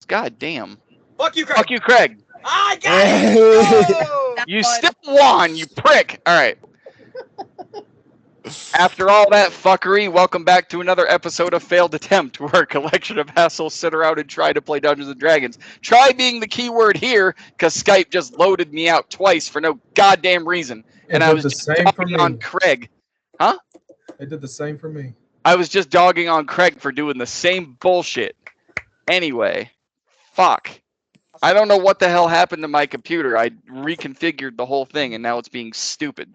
God damn. Fuck you, Craig. Fuck you, Craig. I got it. Oh! You still won, you prick. All right. After all that fuckery, welcome back to another episode of Failed Attempt, where a collection of assholes sit around and try to play Dungeons and Dragons. Try being the key word here, because Skype just loaded me out twice for no goddamn reason. And It I did was the just same for dogging on me. Craig. Huh? It did the same for me. I was just dogging on Craig for doing the same bullshit. Anyway, fuck. I don't know what the hell happened to my computer. I reconfigured the whole thing, and now it's being stupid.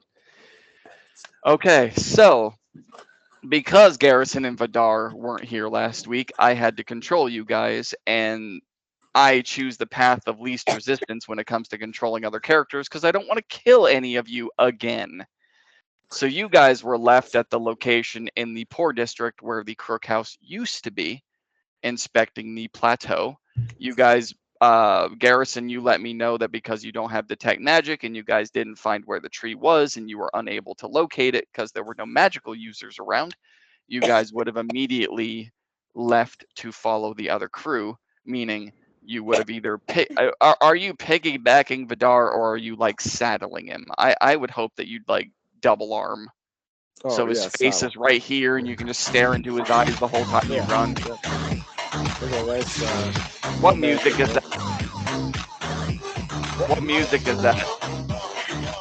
Okay, so because Garrison and Vidar weren't here last week, I had to control you guys, and I choose the path of least resistance when it comes to controlling other characters because I don't want to kill any of you again. So you guys were left at the location in the poor district where the Crook House used to be, inspecting the plateau. You guys, Garrison, you let me know that because you don't have detect magic and you guys didn't find where the tree was and you were unable to locate it because there were no magical users around, you guys would have immediately left to follow the other crew, meaning you would have either are you piggybacking Vidar or are you like saddling him? I would hope that you'd like double arm. Oh, So his yeah, face saddle. is right here and you can just stare into his eyes the whole time you run. There's a nice, What music is that? What music is that?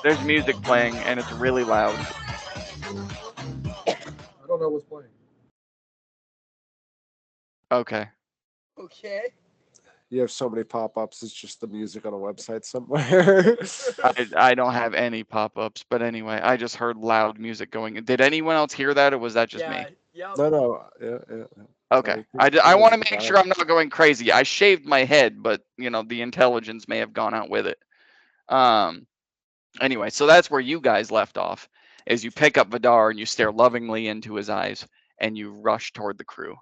There's music playing and it's really loud. I don't know what's playing. Okay. Okay. You have so many pop-ups. It's just the music on a website somewhere. I don't have any pop-ups, but anyway, I just heard loud music going. Did anyone else hear that or was that just me? Yep. No. Yeah. Okay. Sorry, I want to make sure I'm not going crazy. I shaved my head, but you know, the intelligence may have gone out with it. Anyway, so that's where you guys left off, is you pick up Vidar and you stare lovingly into his eyes and you rush toward the crew.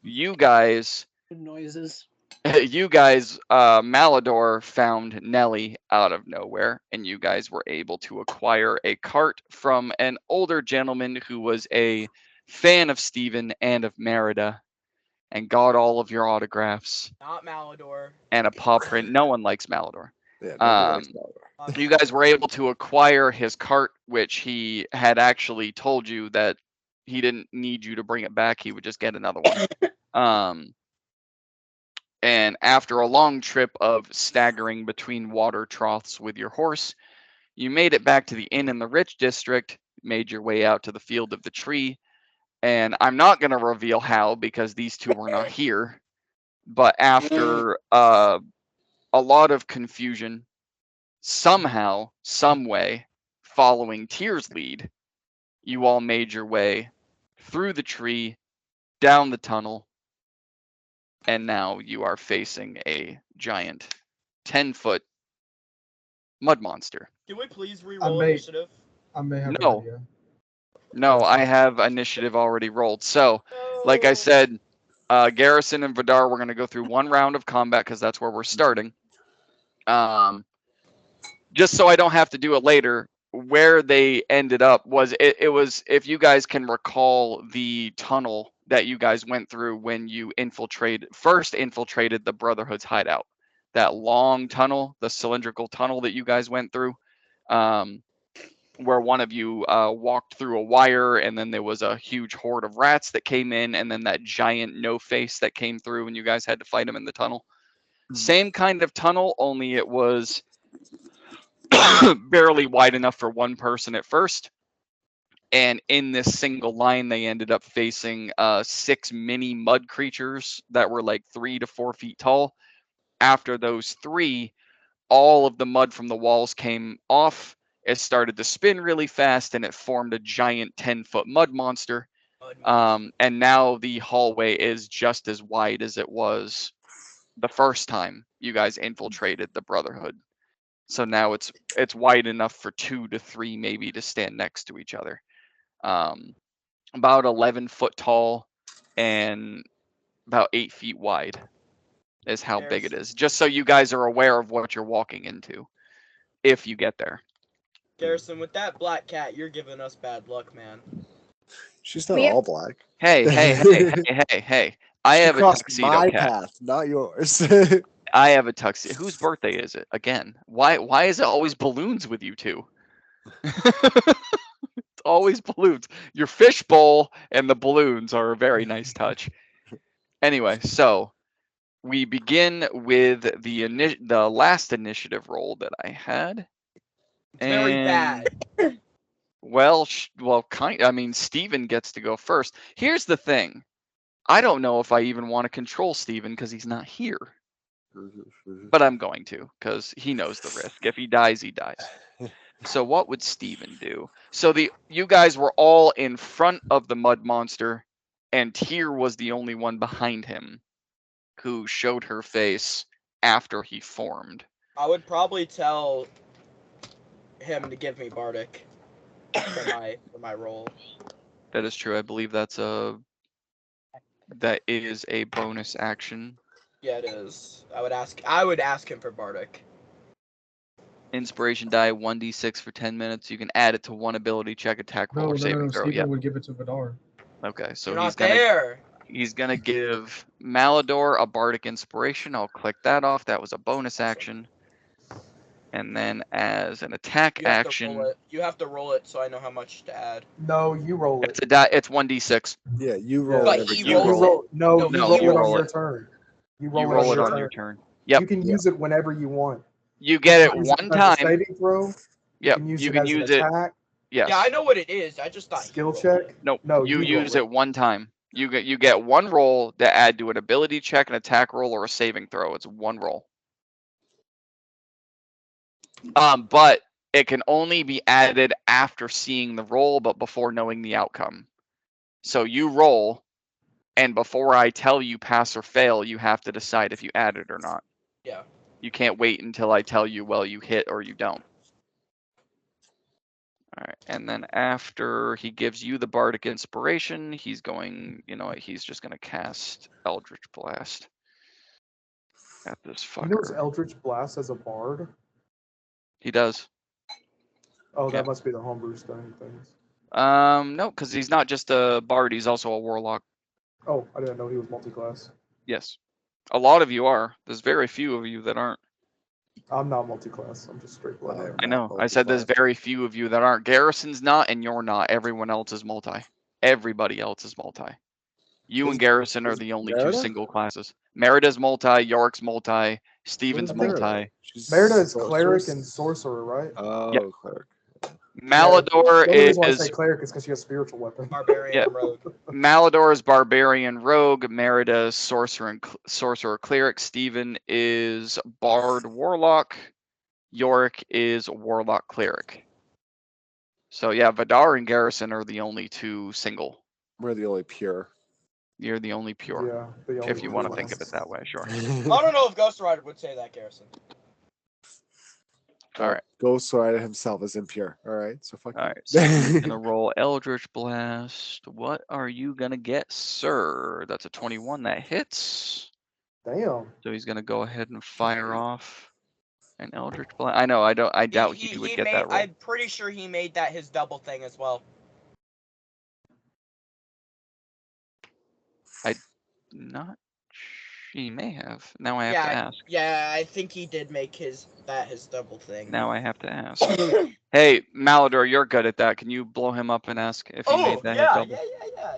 You guys noises. Malador found Nelly out of nowhere, and you guys were able to acquire a cart from an older gentleman who was a fan of Stephen and of Merida, and got all of your autographs. Not Malador. And a paw print. No one likes Malador. Yeah, You guys were able to acquire his cart, which he had actually told you that he didn't need you to bring it back. He would just get another one. And after a long trip of staggering between water troughs with your horse, you made it back to the inn in the rich district, made your way out to the field of the tree. And I'm not going to reveal how because these two were not here. But after a lot of confusion, somehow, some way, following Tyr's lead, you all made your way through the tree, down the tunnel, and now you are facing a giant 10-foot mud monster. Can we please re-roll initiative? I may have No. an idea. No, I have initiative already rolled. So, like I said, Garrison and Vidar, we're going to go through one round of combat because that's where we're starting. Just so I don't have to do it later, where they ended up was it was, if you guys can recall, the tunnel that you guys went through when you first infiltrated the Brotherhood's hideout. That long tunnel, the cylindrical tunnel that you guys went through, where one of you walked through a wire, and then there was a huge horde of rats that came in, and then that giant no-face that came through, and you guys had to fight him in the tunnel. Same kind of tunnel, only it was barely wide enough for one person at first. And in this single line, they ended up facing 6 mini mud creatures that were like 3 to 4 feet tall. After those 3, all of the mud from the walls came off. It started to spin really fast, and it formed a giant 10-foot mud monster. And now the hallway is just as wide as it was the first time you guys infiltrated the Brotherhood. So now it's wide enough for 2 to 3 maybe to stand next to each other. About 11 foot tall and about 8 feet wide is how big it is. Just so you guys are aware of what you're walking into if you get there. Garrison, with that black cat, you're giving us bad luck, man. She's not all black. Hey. I She have a crossed tuxedo my cat. path, not yours. I have a tuxedo. Whose birthday is it again? Why is it always balloons with you two? It's always balloons. Your fishbowl and the balloons are a very nice touch. Anyway, so we begin with the last initiative roll that I had. It's very bad. Well, I mean, Steven gets to go first. Here's the thing. I don't know if I even want to control Steven because he's not here. But I'm going to, because he knows the risk. If he dies, he dies. So what would Steven do? So you guys were all in front of the mud monster, and Tyr was the only one behind him who showed her face after he formed. I would probably tell him to give me Bardic for my role. That is true. I believe that is a bonus action. Yeah, it is. I would ask him for Bardic. Inspiration die 1d6 for 10 minutes. You can add it to one ability check, attack roll, or saving throw. Steven Yeah. would give it to Vidar. Okay, so You're not there. he's gonna give Malador a bardic inspiration. I'll click that off. That was a bonus action. And then as an attack You have action, to roll it. You have to roll it so I know how much to add. No, you roll it. it's 1d6. Yeah, you roll But it. he You rolls roll. it. No, No, you no, roll you it on roll your it. turn. You roll it on your turn. Yep. You can use it whenever you want. You get it Use one as a time. saving throw. Yep. You can use You it can as use an it. attack. Yes. Yeah, I know what it is. I just thought he Skill rolled check. it. No, you roll use it one time. You get one roll to add to an ability check, an attack roll, or a saving throw. It's one roll. But it can only be added after seeing the roll, but before knowing the outcome. So you roll, and before I tell you pass or fail, you have to decide if you add it or not. Yeah. You can't wait until I tell you, well, you hit or you don't. All right, and then after he gives you the bardic inspiration, he's going, he's just going to cast Eldritch Blast at this You know, it's fucker. Eldritch Blast as a bard. He does. Oh, Yeah. that must be the homebrew stone things. No, because he's not just a bard, he's also a warlock. Oh, I didn't know he was multi-class. Yes. A lot of you are. There's very few of you that aren't. I'm not multi-class. I'm just straight blood. I know. I said there's very few of you that aren't. Garrison's not, and you're not. Everyone else is multi. Everybody else is multi. You and Garrison are the only two Merida? single classes. Merida's multi, Yorick's multi, Steven's Who's Merida? multi. Merida is cleric sorceress? and sorcerer, right? Oh, Yep. cleric. Malador The only reason why I say is cleric is because she has spiritual weapon. Barbarian Yeah. rogue. Malador is barbarian rogue. Merida is sorcerer cleric. Steven is bard warlock. Yorick is warlock cleric. So yeah, Vidar and Garrison are the only two single. We're the only pure. You're the only pure. Yeah, the only If you want to pure think of ones. it that way, sure. I don't know if Ghost Rider would say that, Garrison. All right. Ghost Rider himself is impure. All right, so fuck. All right, so he's gonna roll Eldritch Blast. What are you gonna get, sir? That's a 21 that hits. Damn. So he's gonna go ahead and fire off an Eldritch Blast. I know. I doubt he would get that roll. I'm pretty sure he made that his double thing as well. Not. He may have. Now I have to ask. Yeah, I think he did make his double thing. Now I have to ask. Hey, Malador, you're good at that. Can you blow him up and ask if he made that his double?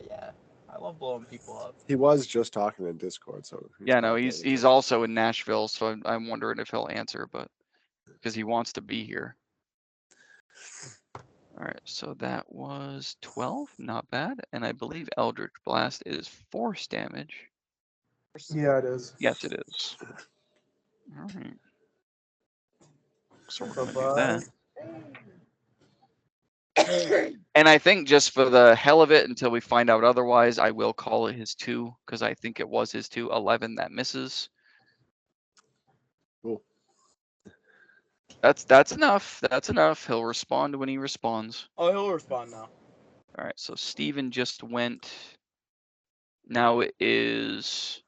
Yeah. I love blowing people up. He was just talking in Discord, so. Yeah, no, he's also in Nashville, so I'm wondering if he'll answer, but because he wants to be here. All right, so that was 12, not bad, and I believe Eldritch Blast is force damage. Yeah, it is. Yes, it is. All right. So we're gonna do Bye-bye. that. And I think just for the hell of it, until we find out otherwise, I will call it his 2, because I think it was his 2. 11, that misses. Cool. That's enough. That's enough. He'll respond when he responds. Oh, he'll respond now. All right, so Steven just went. Now it is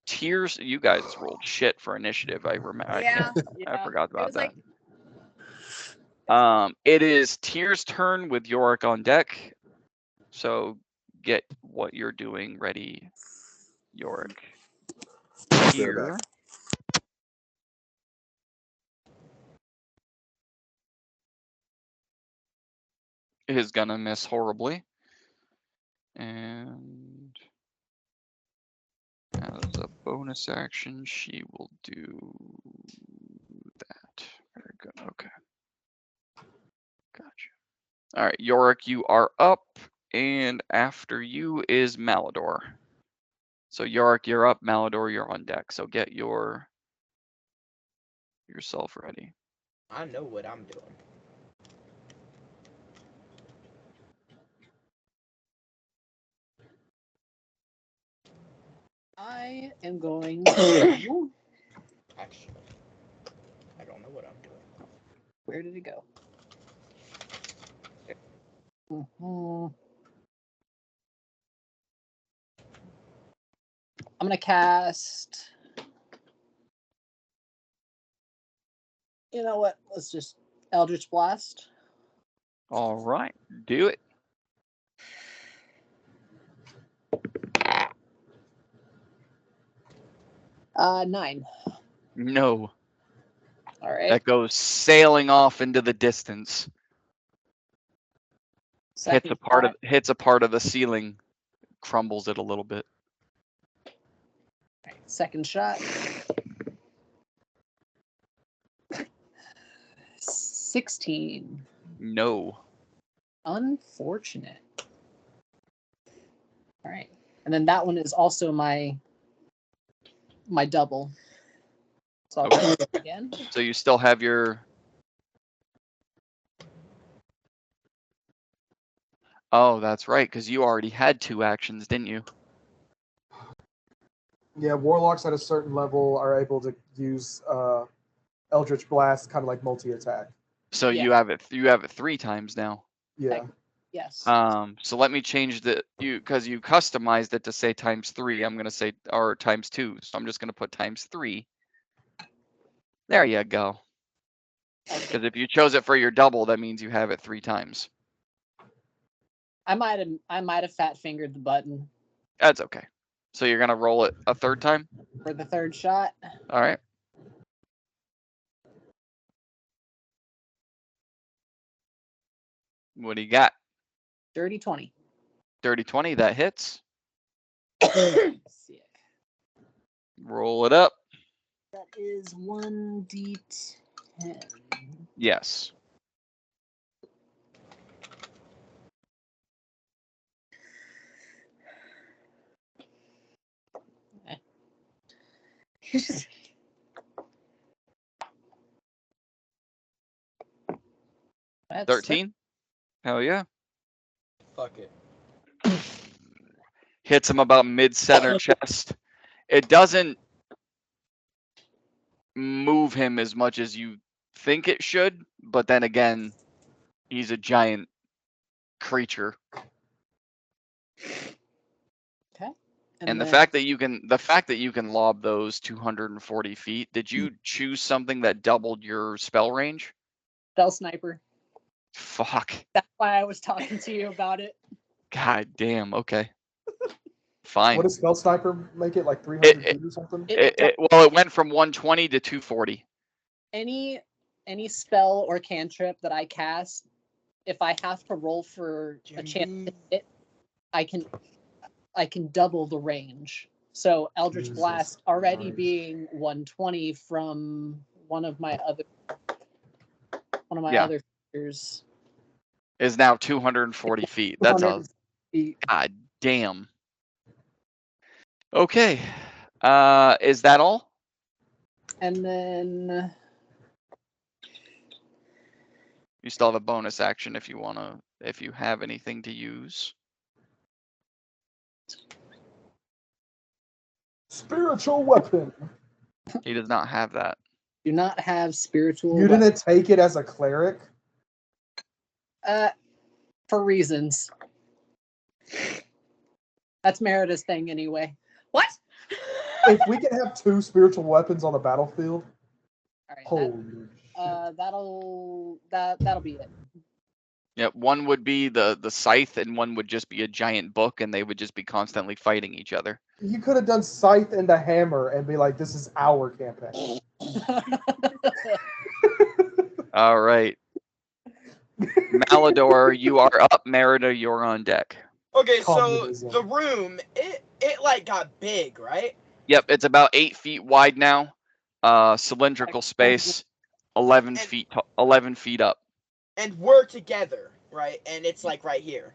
Tears. You guys rolled shit for initiative. I remember. Yeah, I forgot It about was that. like It is Tears' turn with Yorick on deck. So get what you're doing ready Yorick They're here. back. Is gonna miss horribly. And as a bonus action, she will do that. Very good. Okay. Gotcha. All right, Yorick, you are up, and after you is Malador. So Yorick, you're up. Malador, you're on deck. So get yourself ready. I know what I'm doing. I am going to... Actually, I don't know what I'm doing. Where did it go? Mhm. I'm going to cast... You know what? Let's just Eldritch Blast. All right, do it. Uh, 9. No, All right. that goes sailing off into the distance. Second Hits a part of the ceiling, crumbles it a little bit. Right, second shot. 16. No. Unfortunate. All right. And then that one is also my double. So I'll Okay. do it again. So you still have your... Oh, that's right, because you already had 2 actions, didn't you? Yeah, warlocks at a certain level are able to use Eldritch Blast, kind of like multi-attack. So Yeah. you have it 3 times now. Yeah. Yes. So let me change because you customized it to say ×3. I'm gonna say or ×2. So I'm just gonna put ×3. There you go. Because if you chose it for your double, that means you have it 3 times. I might have fat fingered the button That's okay. So you're gonna roll it a 3rd time. for the third shot. All right. What do you got? Dirty 20. Dirty 20. That hits. Sick. Roll it up. That is 1d10. Yes. That's 13. Hell yeah. Fuck it. Hits him about mid-center chest. It doesn't move him as much as you think it should, but then again, he's a giant creature. Okay. And the then fact that you can lob those 240 feet, did you choose something that doubled your spell range? Spell Sniper. Fuck. That's why I was talking to you about it. God damn. Okay. Fine. What does Spell Sniper make it, like 300 feet or something? Well, it went from 120 to 240. Any spell or cantrip that I cast, if I have to roll for a chance to hit, I can double the range. So Eldritch Jesus Blast already Christ. being 120 from one of my other features Is now 240 feet. That's a 200 feet. god damn. Okay. Is that all? And then You still have a bonus action if you have anything to use. Spiritual weapon. He does not have that. do not have spiritual You didn't take it as a cleric? for reasons. That's Merida's thing anyway. What? If we can have 2 spiritual weapons on the battlefield, All right, holy shit. that'll be it. Yeah, one would be the scythe, and one would just be a giant book, and they would just be constantly fighting each other. You could have done scythe and a hammer and be like, "This is our campaign." All right, Malador, you are up. Merida, you're on deck. Okay, so Communism. the room, it like got big, right? Yep, it's about 8 feet wide now. Cylindrical space, 11 And- feet 11 feet up. And we're together, right? And it's like right here.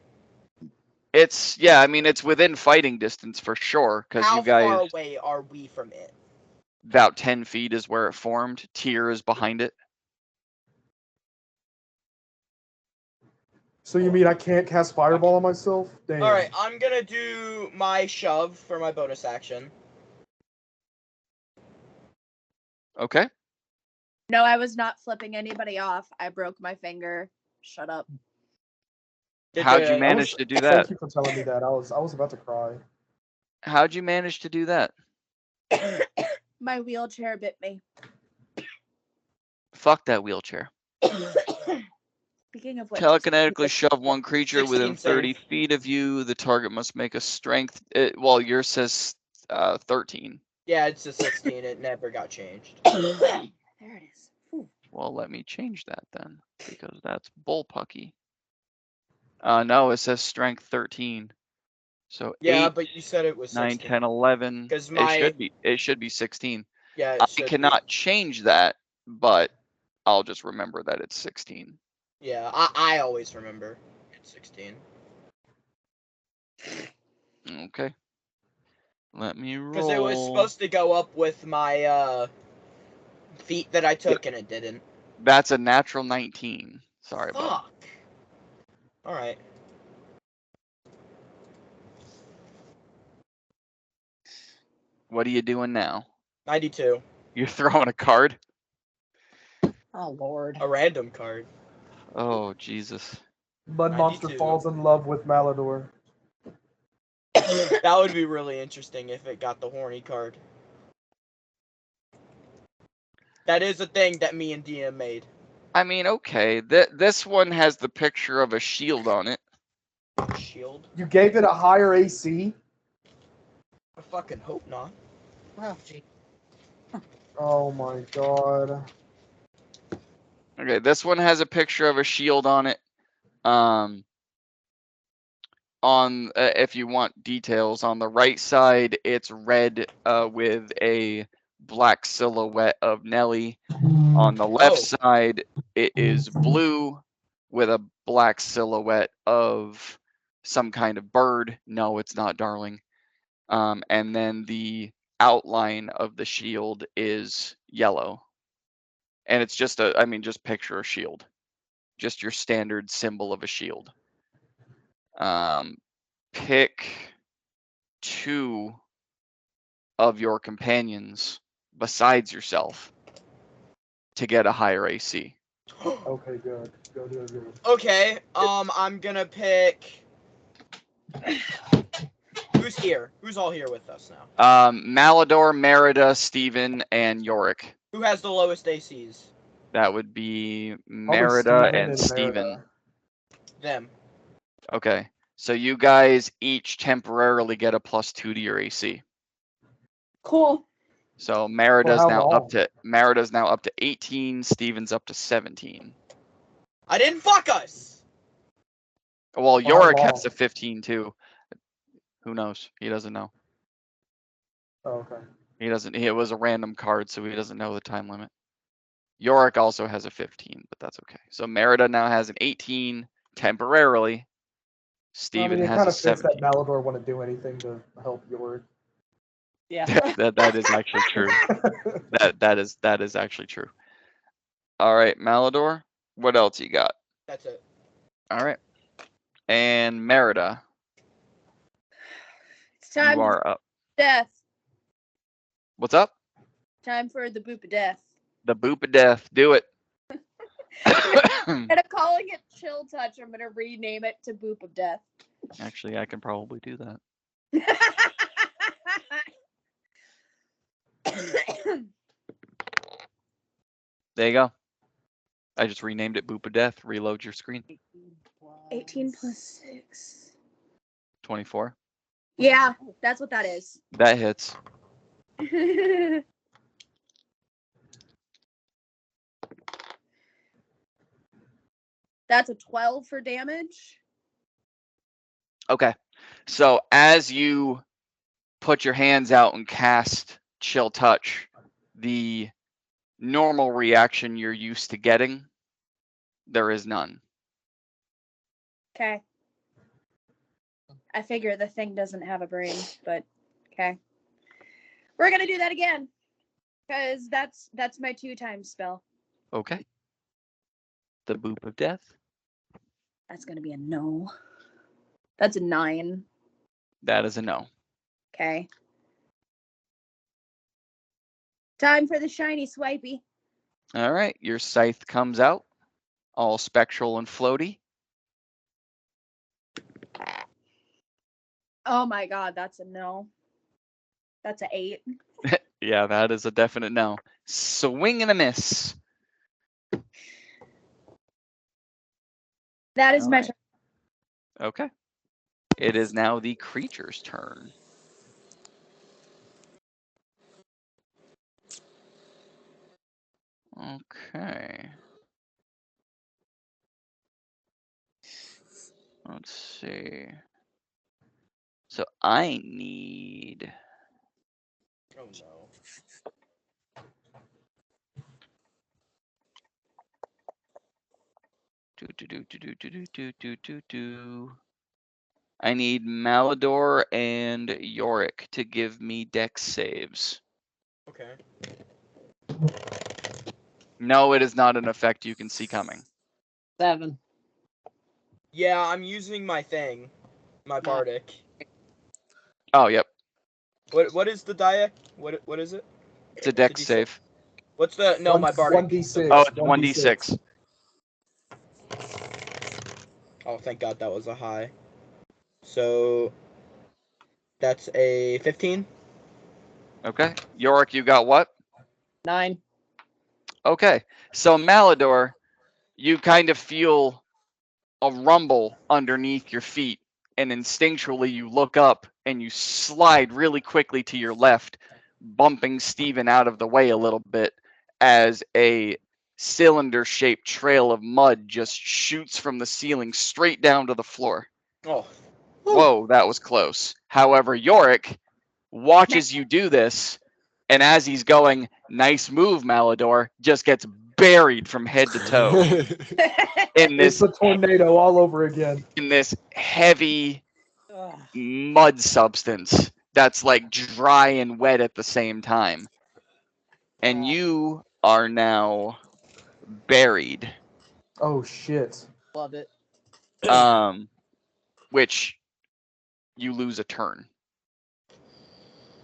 It's yeah, I mean it's within fighting distance for sure, because How you guys far away are we from it? about 10 feet is where it formed. Tyr is behind it. So you mean I can't cast fireball on myself? Damn. All right, I'm gonna do my shove for my bonus action. Okay. No, I was not flipping anybody off. I broke my finger. Shut up. How'd you I was- manage to do that? Thank you for telling me that. I was about to cry. How'd you manage to do that? My wheelchair bit me. Fuck that wheelchair. Speaking of which, Telekinetically shove one creature 16 within 30 save. feet of you. The target must make a strength. Well, yours says 13. Yeah, it's a 16. It never got changed. there it is. Ooh. Well, let me change that then, because that's bullpucky. No, it says strength 13. So Yeah, 8, but you said it was 9, 16. 10, 11. 'Cause my- It should be 16. Yeah, I it should cannot be. change that, but I'll just remember that it's 16. Yeah, I always remember it's 16. Okay. Let me roll. Because it was supposed to go up with my feat that I took, and it didn't. That's a natural 19. Sorry, bud. Fuck. All right. What are you doing now? 92. You're throwing a card? Oh Lord. A random card. Oh, Jesus. Mud Monster 92. falls in love with Malador. That would be really interesting if it got the horny card. That is a thing that me and DM made. I mean, okay. This one has the picture of a shield on it. Shield? You gave it a higher AC? I fucking hope not. Oh gee. Oh my god. Okay, this one has a picture of a shield on it. If you want details, on the right side, it's red with a black silhouette of Nelly. On the left side, it is blue with a black silhouette of some kind of bird. No, it's not, darling. And then the outline of the shield is yellow. And it's just just picture a shield. Just your standard symbol of a shield. Pick 2 of your companions besides yourself to get a higher AC. Okay, good. Good. Okay, I'm gonna pick. Who's here? Who's all here with us now? Malador, Merida, Steven, and Yorick. Who has the lowest ACs? That would be Probably Merida Steven and Steven. Merida. Them. Okay. So you guys each temporarily get a +2 to your AC. cool. So Merida's how now long? Merida's now up to 18, Steven's up to 17. I didn't fuck us! Well, how Yorick has long? a 15 too. Who knows? He doesn't know. Oh, okay. He doesn't. It was a random card, so he doesn't know the time limit. Yorick also has a 15, but that's okay. So Merida now has an 18 temporarily. Steven it has kind a of fits that 17. Malador wouldn't do anything to help Yorick. Yeah. that is actually true. that is actually true. All right, Malador. What else you got? That's it. All right, and Merida, It's time you for are up. death. What's up? Time for the boop of death. The boop of death. Do it. Instead of calling it chill touch, I'm gonna rename it to boop of death. Actually, I can probably do that. There you go. I just renamed it Boop of Death. Reload your screen. 18 plus 6. 24. Yeah, that's what that is. That hits. That's a 12 for damage. Okay. So as you put your hands out and cast Chill Touch, the normal reaction you're used to getting, there is none. Okay. I figure the thing doesn't have a brain, but okay. We're gonna do that again. Because that's my 2-time spell. Okay. The Boop of Death. That's gonna be a no. That's a 9. That is a no. Okay. Time for the shiny swipey. All right. Your scythe comes out, all spectral and floaty. Oh my god, that's a no. That's a 8. Yeah, that is a definite no. Swing and a miss. That is All my right. Okay. It is now the creature's turn. Okay. Let's see. So I need Oh no. I need Malador and Yorick to give me dex saves. Okay. No, it is not an effect you can see coming. 7. Yeah, I'm using my thing, my bardic. Oh, yep. What is the die? What is it? It's a dex Did you say- save. What's the no my bardic? 1d6. Oh, it's 1d6. Oh, thank God that was a high. So that's a 15. Okay. Yorick, you got what? 9. Okay. So Malador, you kind of feel a rumble underneath your feet, and instinctually you look up and you slide really quickly to your left, bumping Steven out of the way a little bit as a cylinder-shaped trail of mud just shoots from the ceiling straight down to the floor. Oh. Whoa, that was close. However, Yorick watches you do this, and as he's going, nice move, Malador, just gets buried from head to toe in It's this a tornado all over again. heavy Ugh. mud substance that's like dry and wet at the same time. And you are now buried. Oh shit. Love it. Which you lose a turn.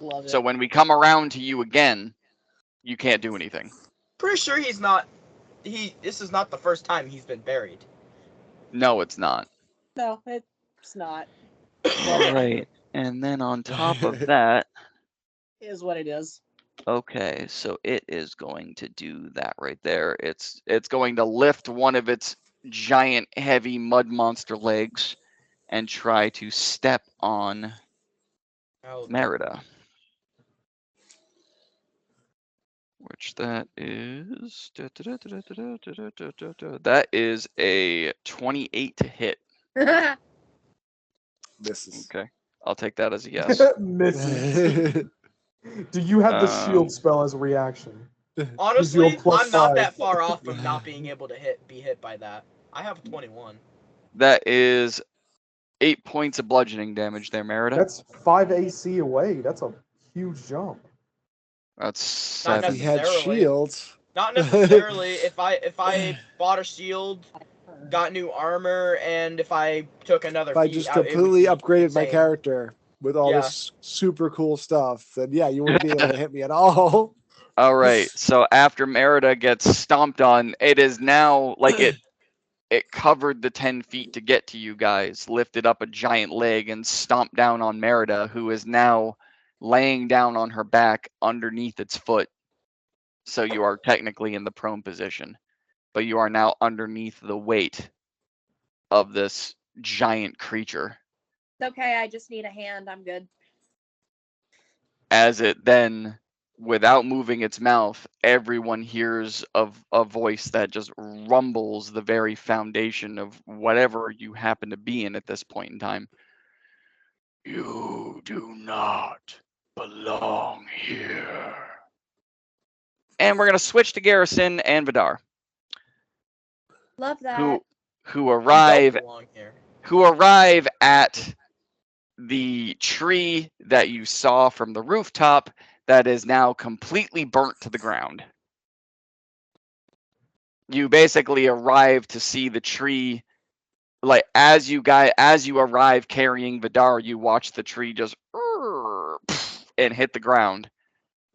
Love it. So when we come around to you again, you can't do anything. Pretty sure he's not. This is not the first time he's been buried. No, it's not. No, it's not. All right. And then on top of that, It is what it is. okay, so it is going to do that right there. It's going to lift one of its giant heavy mud monster legs and try to step on Oh, Merida. Which that is that is a 28 to hit. Misses. Okay. I'll take that as a yes. Misses. Do you have the shield spell as a reaction? honestly, Gives you a I'm not +5. that far off from not being able to be hit by that. I have a 21. That is 8 points of bludgeoning damage there, Merida. That's 5 AC away. That's a huge jump. That's Not 7. If he had necessarily. shields. Not necessarily. if I bought a shield, got new armor, and if I took another If I feat, just it would completely be upgraded my insane. character with all Yeah. this super cool stuff, then yeah, you wouldn't be able to hit me at all. All right. So after Merida gets stomped on, it is now like it covered the 10 feet to get to you guys, lifted up a giant leg and stomped down on Merida, who is now laying down on her back underneath its foot. So you are technically in the prone position, but you are now underneath the weight of this giant creature. It's okay. I just need a hand. I'm good. As it then, without moving its mouth, everyone hears a voice that just rumbles the very foundation of whatever you happen to be in at this point in time. You do not belong here. And we're going to switch to Garrison and Vidar, Love that. who You arrive don't belong here. at the tree that you saw from the rooftop that is now completely burnt to the ground. You basically arrive to see the tree, like as you arrive carrying Vidar, you watch the tree just and hit the ground,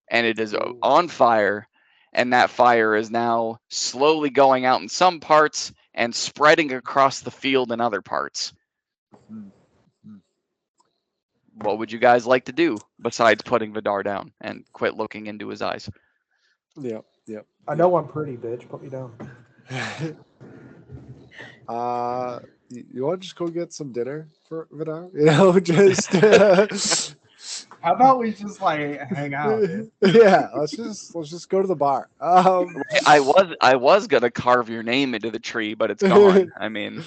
and it is Ooh. on fire, and that fire is now slowly going out in some parts and spreading across the field in other parts. What would you guys like to do besides putting Vidar down and quit looking into his eyes? Yep. I know I'm pretty, bitch. Put me down. You want to just go get some dinner for Vidar? You know, just How about we just like hang out? Dude? yeah. Let's just go to the bar. I was gonna carve your name into the tree, but it's gone. I mean,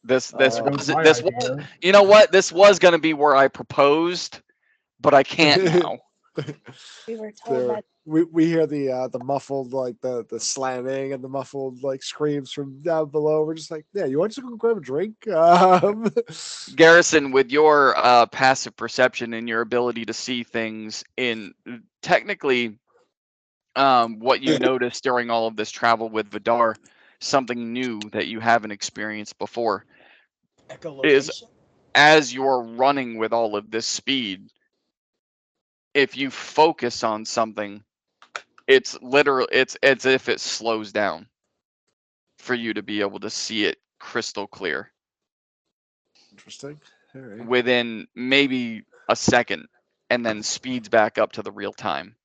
this That was my was, idea. you know what? This was gonna be where I proposed, but I can't now. We were told There, that. we hear the muffled like the slamming and the muffled like screams from down below. We're just like, yeah, you want to go grab a drink? Garrison, with your passive perception and your ability to see things in technically, what you noticed during all of this travel with Vidar, something new that you haven't experienced before, is Echolocation? as you're running with all of this speed, if you focus on something, it's as if it slows down for you to be able to see it crystal clear Interesting. All right. within maybe a second, and then speeds back up to the real time.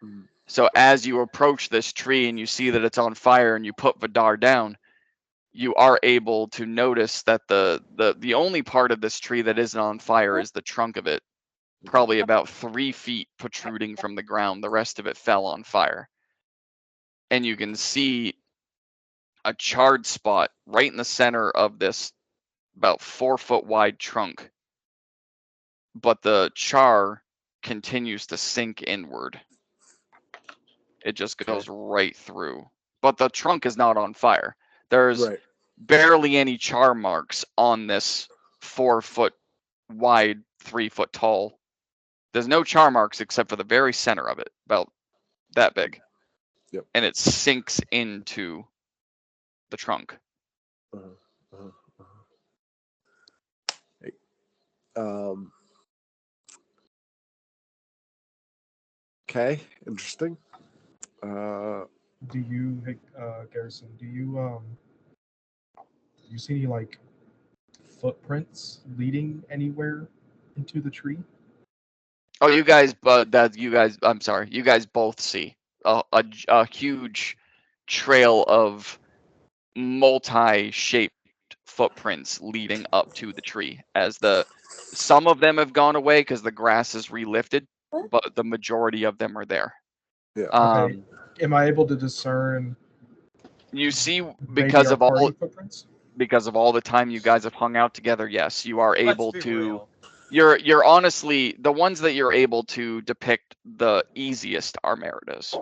Mm. So as you approach this tree and you see that it's on fire and you put Vidar down, you are able to notice that the only part of this tree that isn't on fire is the trunk of it, probably about 3 feet protruding from the ground. The rest of it fell on fire. And you can see a charred spot right in the center of this about 4-foot wide trunk. But the char continues to sink inward. It just goes right through. But the trunk is not on fire. There's Right. barely any char marks on this 4-foot wide, 3-foot tall. There's no char marks except for the very center of it, about that big. Yep. And it sinks into the trunk. Hey. Okay. Interesting. Do you, Garrison? Do you see any like footprints leading anywhere into the tree? Oh, you guys, I'm sorry, you guys both see a huge trail of multi-shaped footprints leading up to the tree. As some of them have gone away because the grass is relifted, but the majority of them are there. Yeah. Okay. Am I able to discern You see, maybe because our of all party footprints? the time you guys have hung out together, yes, you are able Let's be to. real. You're honestly, the ones that you're able to depict the easiest are Merida's.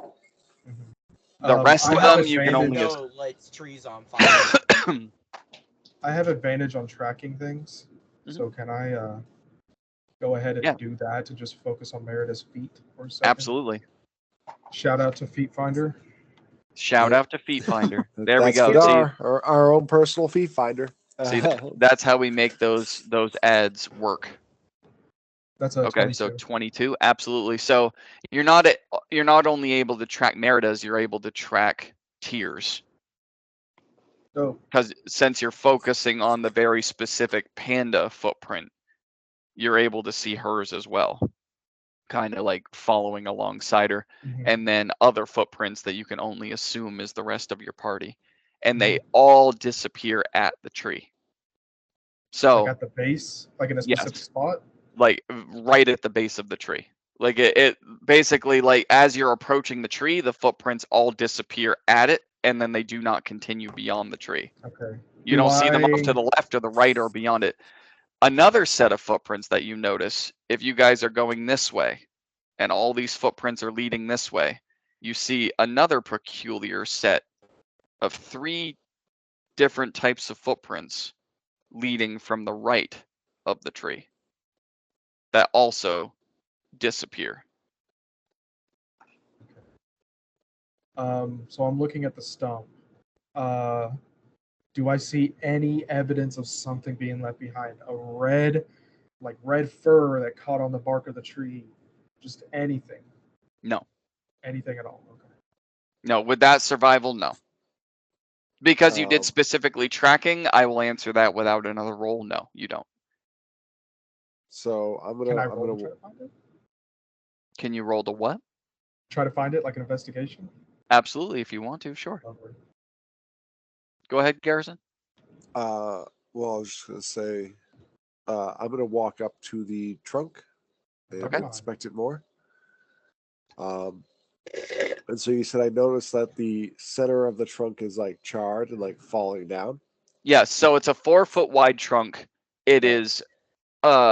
The rest I of have them you can only. No lights, trees on fire. I have advantage on tracking things, Mm-hmm. so can I go ahead and Yeah. do that to just focus on Merida's feet for a second? Absolutely. Shout out to Feet Finder. Shout Yep. out to Feet Finder. There we That's go. Vidar, our own personal feet finder. See, that's how we make those ads work. That's a Okay, 22. so 22, absolutely. So you're not only able to track Merida's, you're able to track Tears. Oh, Because since you're focusing on the very specific panda footprint, you're able to see hers as well, kind of like following alongside her. mhm. And then other footprints that you can only assume is the rest of your party, and they all disappear at the tree. So Like at the base, like in a specific Yes. spot. like right at the base of the tree. Like it basically, like as you're approaching the tree, the footprints all disappear at it, and then they do not continue beyond the tree. Okay. You Do don't see them off to I- the left or the right or beyond it. Another set of footprints that you notice, if you guys are going this way, and all these footprints are leading this way, you see another peculiar set of 3 different types of footprints leading from the right of the tree that also disappear. So I'm looking at the stump. Do I see any evidence of something being left behind? A red fur that caught on the bark of the tree? Just anything? No. Anything at all? Okay. No, with that survival, no. Because you did Um, specifically tracking, I will answer that without another roll. No, you don't. So I'm Can I gonna roll to try to find it? Can you roll the what? Try to find it, like an investigation? Absolutely, if you want to, sure. Lovely. Go ahead, Garrison. well, I was just gonna say, I'm gonna walk up to the trunk and Okay. inspect it more. And so you said I noticed that the center of the trunk is like charred and like falling down. Yes, so it's a 4-foot wide trunk. It is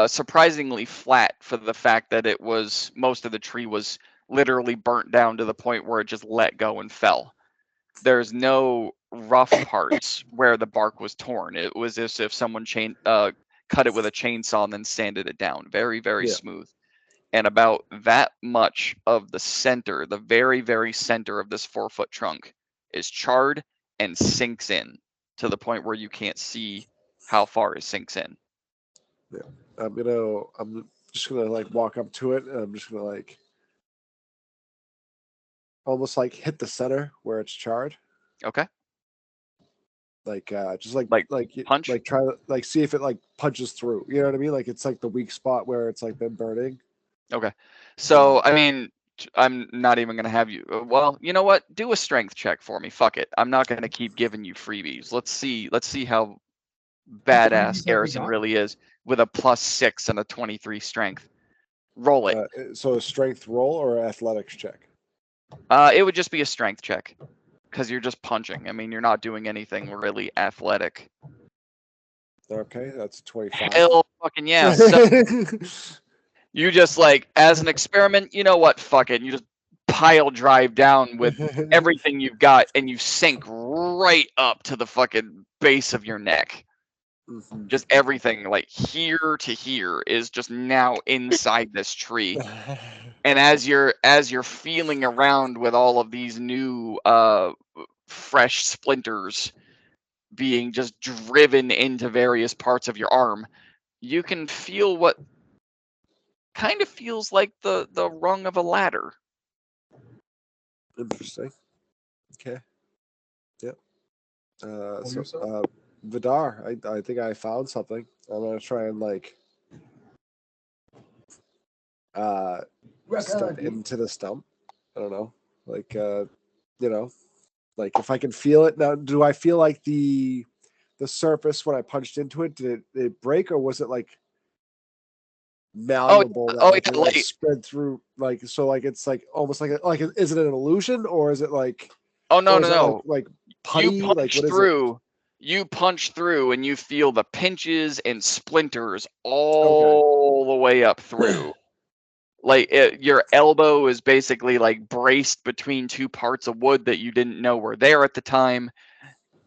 surprisingly flat for the fact that it was, most of the tree was literally burnt down to the point where it just let go and fell. There's no rough parts where the bark was torn. It was as if someone cut it with a chainsaw and then sanded it down. Very, very Yeah. smooth. And about that much of the center, the very, very center of this 4-foot trunk, is charred and sinks in to the point where you can't see how far it sinks in. I'm just gonna like walk up to it and I'm just gonna like almost like hit the center where it's charred. Okay. Like just like punch? like try to like see if it like punches through. You know what I mean? Like it's like the weak spot where it's like been burning. Okay. So, I mean, I'm not even going to have you. Well, you know what? Do a strength check for me. Fuck it. I'm not going to keep giving you freebies. Let's see how badass freebies have we Garrison got? really is with a +6 and a 23 strength. Roll it. So a strength roll or an athletics check? It would just be a strength check because you're just punching. I mean, you're not doing anything really athletic. Okay, that's 25. Hell fucking yeah. So you just like, as an experiment, you know what? Fuck it. You just pile drive down with everything you've got and you sink right up to the fucking base of your neck. Mhm. Just everything, like here to here, is just now inside this tree. And as you're feeling around with all of these new fresh splinters being just driven into various parts of your arm, you can feel what kind of feels like the rung of a ladder. Interesting. Okay. Yep. Roll So yourself? Vidar, I think I found something. I'm gonna try and like step into the stump. I don't know. Like you know, like if I can feel it now. Do I feel like the surface when I punched into it, did it break, or was it like malleable that like it like spread through, like, so like it's like almost like is it an illusion, or is it like, Oh no, or no, is it no. like putty? You Like punch what is through. You punch through and you feel the pinches and splinters it? all the way up through. Like your elbow is basically like braced between 2 parts of wood that you didn't know were there at the time,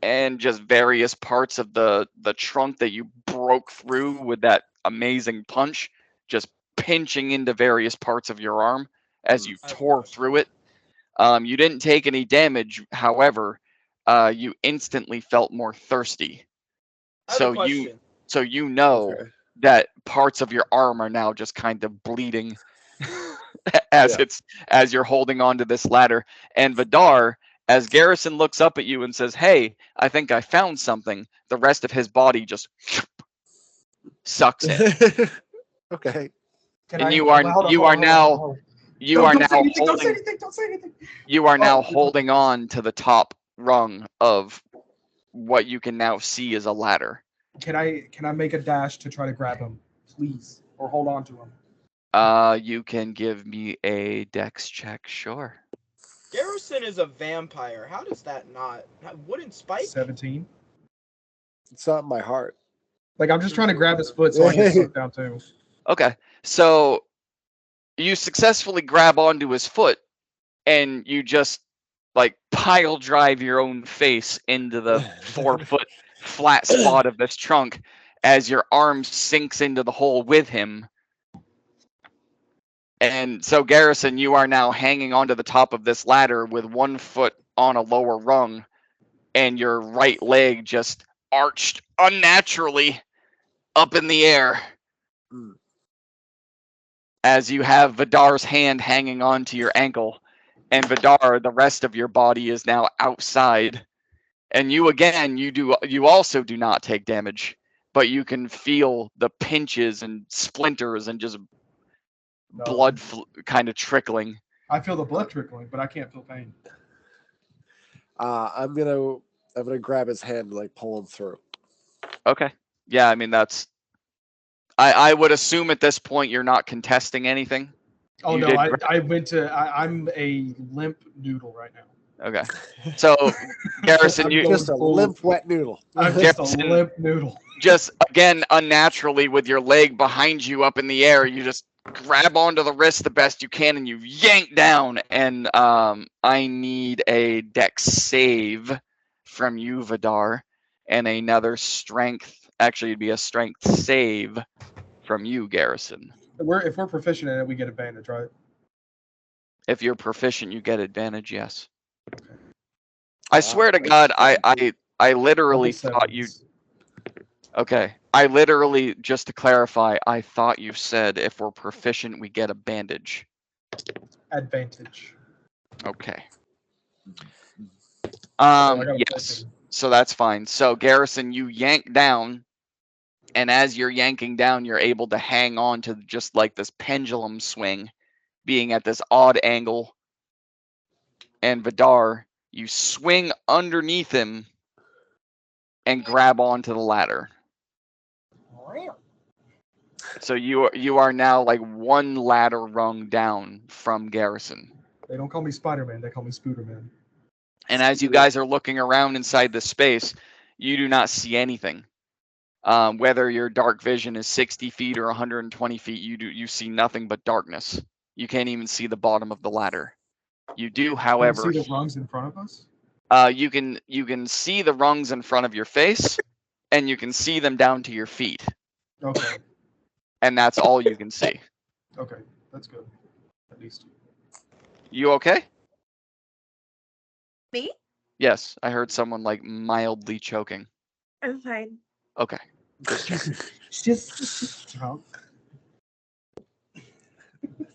and just various parts of the trunk that you broke through with that amazing punch, just pinching into various parts of your arm as you I have a tore question. through it. You didn't take any damage, however, you instantly felt more thirsty. I have a question. So you know Okay. that parts of your arm are now just kind of bleeding as Yeah. as you're holding on to this ladder. And Vidar, as Garrison looks up at you and says, "Hey, I think I found something," the rest of his body just sucks in. Okay. And you are now Don't say anything. Don't say anything. you are now Oh, holding on to the top rung of what you can now see as a ladder. Can I make a dash to try to grab him, please, or hold on to him? You can give me a dex check, sure. Garrison is a vampire. How does that not? Wouldn't Spike? 17. It's not in my heart. Like I'm just trying to grab his foot so I get sucked down too. Okay, so you successfully grab onto his foot, and you just like pile drive your own face into the 4-foot flat spot of this trunk as your arm sinks into the hole with him. And so, Garrison, you are now hanging onto the top of this ladder with 1 foot on a lower rung, and your right leg just arched unnaturally up in the air. Mm. As you have Vidar's hand hanging onto your ankle, and Vidar, the rest of your body is now outside. And you again, you also do not take damage, but you can feel the pinches and splinters and just blood kind of trickling. I feel the blood trickling, but I can't feel pain. I'm gonna grab his hand and like pull him through. Okay. Yeah, I mean that's. I would assume at this point you're not contesting anything. Oh You no, did I'm a limp noodle right now. Okay. So, Garrison, I'm you going Just a full- limp wet noodle. I'm just Garrison- a limp noodle. just again unnaturally with your leg behind you up in the air, you just grab onto the wrist the best you can and you yank down. And I need a dex save from you, Vidar, and another strength. Actually, it'd be a strength save from you, Garrison. If we're proficient in it, we get advantage, right? If you're proficient, you get advantage. Yes. I swear to God, I literally Level thought you. sevens. Okay. I literally, just to clarify, I thought you said if we're proficient, we get a bandage. Advantage. Okay. I got a Yes. 14. So that's fine. So Garrison, you yank down, and as you're yanking down, you're able to hang on to just like this pendulum swing, being at this odd angle. And Vidar, you swing underneath him and grab onto the ladder. So you are now like 1 ladder rung down from Garrison. They don't call me Spider-Man, they call me Spooderman. And as you guys are looking around inside this space, you do not see anything. Whether your dark vision is 60 feet or 120 feet, you see nothing but darkness. You can't even see the bottom of the ladder. You do, Can we however, see the rungs in front of us? you can see the rungs in front of your face, and you can see them down to your feet, Okay, and that's all you can see. okay, that's good. At least. You okay? Me? Yes, I heard someone like mildly choking. I'm fine. Okay. Just checking. Just drunk.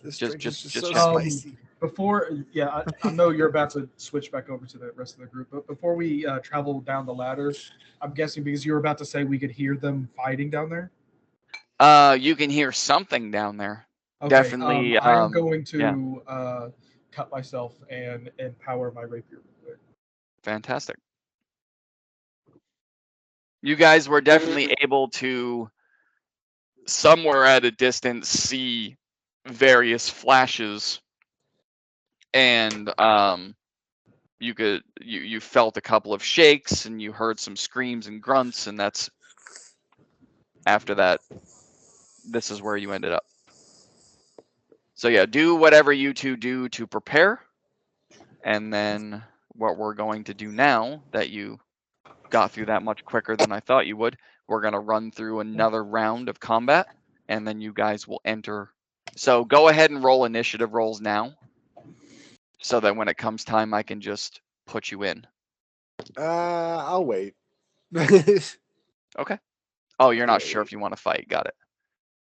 This Just- drink is just so check. spicy. Before, yeah, I know you're about to switch back over to the rest of the group, but before we travel down the ladder, I'm guessing because you were about to say we could hear them fighting down there. You can hear something down there. Okay, Definitely, I am going to yeah. cut myself and empower my rapier. real quick. Fantastic. You guys were definitely able to, somewhere at a distance, see various flashes, and you felt a couple of shakes, and you heard some screams and grunts, and that's after that. This is where you ended up. So yeah, do whatever you two do to prepare, and then what we're going to do now that you got through that much quicker than I thought you would, we're going to run through another round of combat, and then you guys will enter. So go ahead and roll initiative rolls now, so that when it comes time, I can just put you in. I'll wait. Okay. Oh, you're not Yeah, sure if you want to fight. Got it.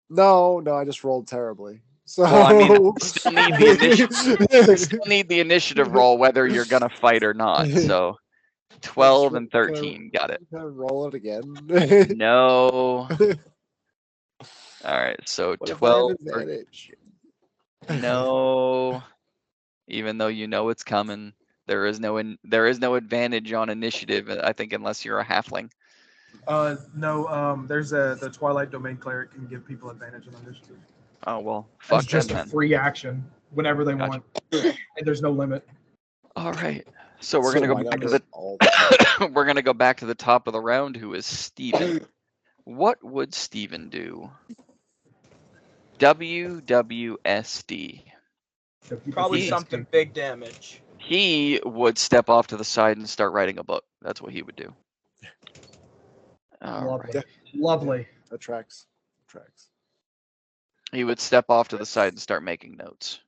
No, I just rolled terribly. So Well, I mean, I still need the initiative. Still need the initiative roll, whether you're gonna fight or not. So, 12 and 13. Got it. Can I roll it again? No. All right. So What if I have 12. advantage? No. Even though you know it's coming, there is no advantage on initiative. I think unless you're a halfling. No. There's the Twilight Domain cleric can give people advantage on initiative. Oh well, fuck It's just them a then. free action whenever they Gotcha. want, and there's no limit. All right. So we're gonna go why back not to just all the we're gonna go back to the top of the round, who is Steven. What would Steven do? WWSD. Probably He- something big damage. He would step off to the side and start writing a book. That's what he would do. All Lovely. right. Lovely. that tracks. Tracks. He would step off to the side and start making notes.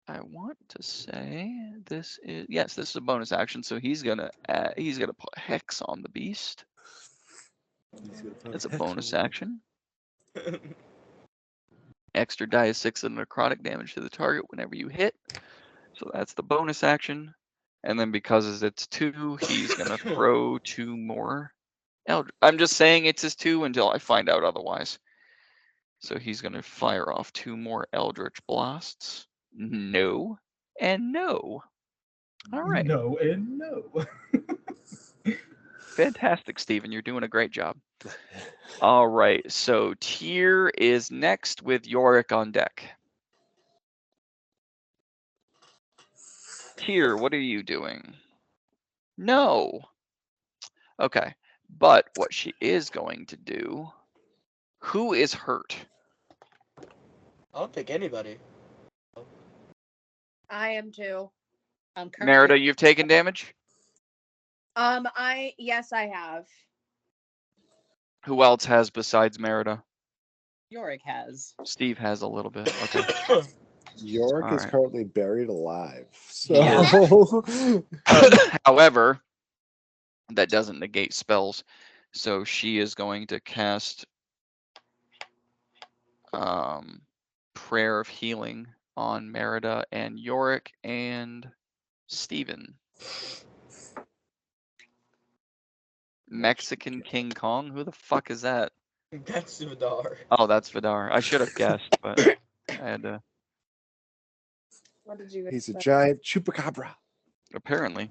I want to say this is this is a bonus action, so he's gonna put hex on the beast. He's gonna put It's a hex bonus on it. action. Extra die is 6 of necrotic damage to the target whenever you hit. So that's the bonus action. And then because it's 2, he's gonna throw 2 more. I'm just saying it's his 2 until I find out otherwise. So he's gonna fire off 2 more Eldritch Blasts. No. And no. All right. No and no. Fantastic, Steven. You're doing a great job. All right. So Tyr is next with Yorick on deck. Tyr, what are you doing? No. Okay. But what she is going to do, who is hurt? I don't think anybody. I am too. I'm Merida, currently you've taken damage? Yes, I have. Who else has besides Merida? Yorick has. Steve has a little bit. Okay. Yorick All is right. currently buried alive. So Yeah. However, that doesn't negate spells. So she is going to cast Prayer of Healing on Merida and Yorick and Steven. Mexican King Kong? Who the fuck is that? That's Vidar. Oh, that's Vidar. I should have guessed, but I had to. What did you he's a expect? giant chupacabra. Apparently.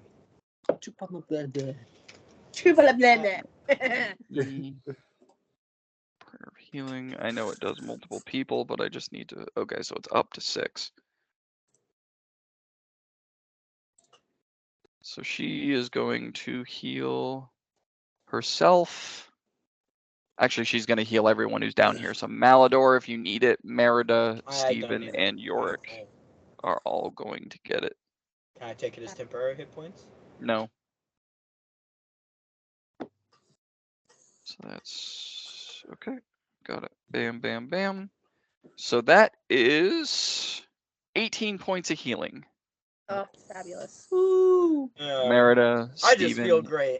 Chupala blah blah. Prayer of Healing. I know it does multiple people, but I just need to. Okay, so it's up to 6. So she is going to heal herself. Actually, she's going to heal everyone who's down here. So Malador, if you need it, Merida, I don't Steven, need it. and Yorick are all going to get it. Can I take it as temporary hit points? No. So that's okay. Got it. Bam, bam, bam. So that is 18 points of healing. Oh, fabulous. Merida, I just feel Steven. great.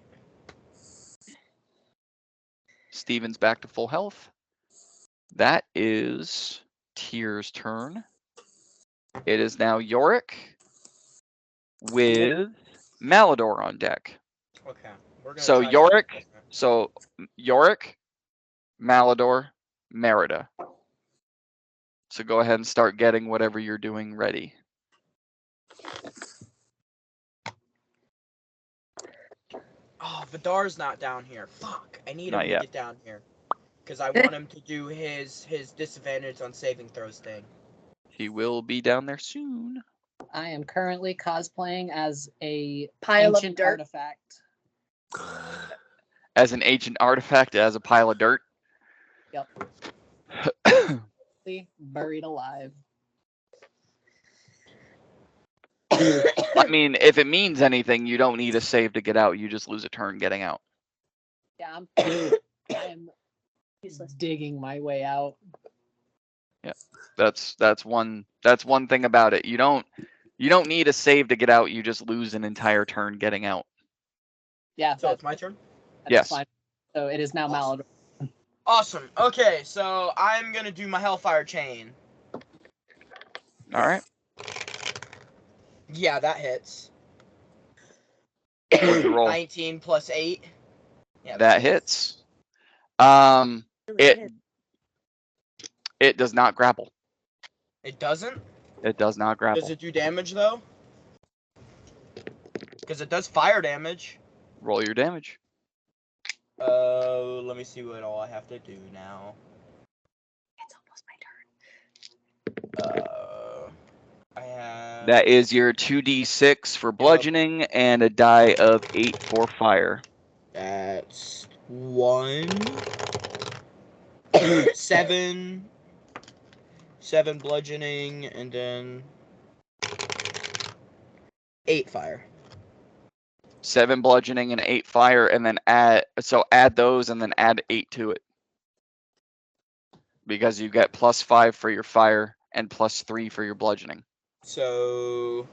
Steven's back to full health. That is Tyr's turn. It is now Yorick with Malador on deck. Okay. We're gonna So try Yorick, Malador, Merida. So go ahead and start getting whatever you're doing ready. Oh, Vidar's not down here. Fuck. I need Not him yet. to get down here. Because I want him to do his disadvantage on saving throws thing. He will be down there soon. I am currently cosplaying as a Pile of ancient dirt. artifact. As an ancient artifact, as a pile of dirt. Yep. Buried alive. I mean, if it means anything, you don't need a save to get out. You just lose a turn getting out. Yeah, I'm digging my way out. Yeah, that's one thing about it. You don't need a save to get out. You just lose an entire turn getting out. Yeah, So it's my turn? that's Yes. fine. So it is now Awesome. Malador. Awesome. Okay, so I'm gonna do my Hellfire Chain. All right. Yeah, that hits. What'd you roll? 19 plus 8. Yeah, That hits. It does not grapple. It doesn't? It does not grapple. Does it do damage though? Because it does fire damage. Roll your damage. Let me see what all I have to do now. It's almost my turn. I have. That is your 2d6 for bludgeoning and a die of 8 for fire. That's 1, 7 bludgeoning, and then 8 fire. 7 bludgeoning and 8 fire, and then add those and then add 8 to it. Because you get +5 for your fire and +3 for your bludgeoning. So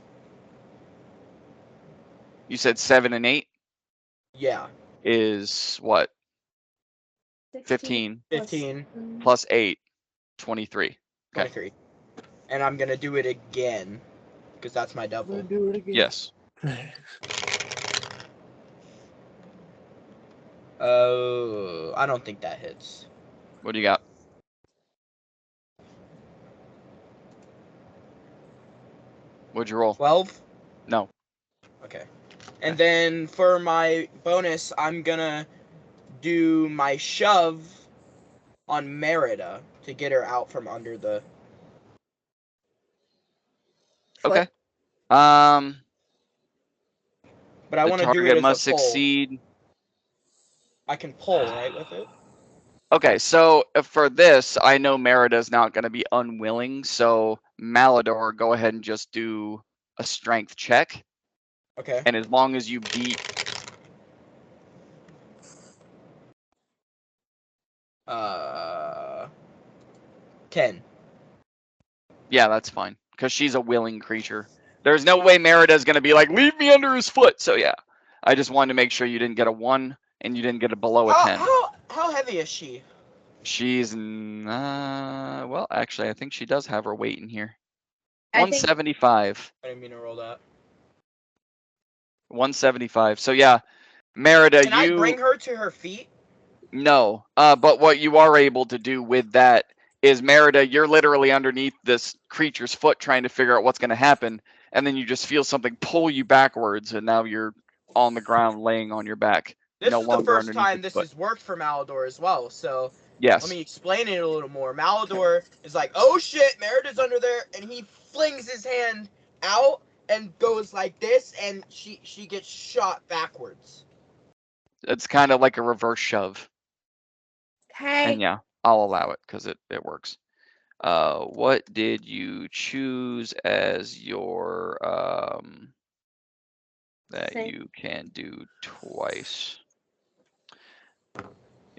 You said 7 and 8 yeah, is what? 15 15, plus 8, 23. Okay. 23, and I'm gonna do it again because that's my double. Do it again. Yes. I don't think that hits. What do you got? What'd you roll? 12. No. Okay. And then for my bonus, I'm gonna do my shove on Merida to get her out from under the. Okay. But I The want to do it target as must a pull. succeed. I can pull, right, with it? Okay, so for this, I know Merida's not going to be unwilling, so Malador, go ahead and just do a strength check. Okay. And as long as you beat 10. Yeah, that's fine. Because she's a willing creature. There's no way Merida's going to be like, leave me under his foot. So yeah, I just wanted to make sure you didn't get a 1 and you didn't get a below a 10. How heavy is she? She's, well, actually, I think she does have her weight in here. I think 175. I didn't mean to roll that. 175. So yeah, Merida, Can I bring her to her feet? No, but what you are able to do with that is, Merida, you're literally underneath this creature's foot trying to figure out what's going to happen, and then you just feel something pull you backwards, and now you're on the ground laying on your back. This no is the longer first underneath time its this foot. has worked for Malador as well, so Yes. let me explain it a little more. Malador is like, oh shit, Merida's under there, and he flings his hand out and goes like this, and she gets shot backwards. It's kind of like a reverse shove. Okay. And yeah, I'll allow it because it works. What did you choose as your that Same. you can do twice?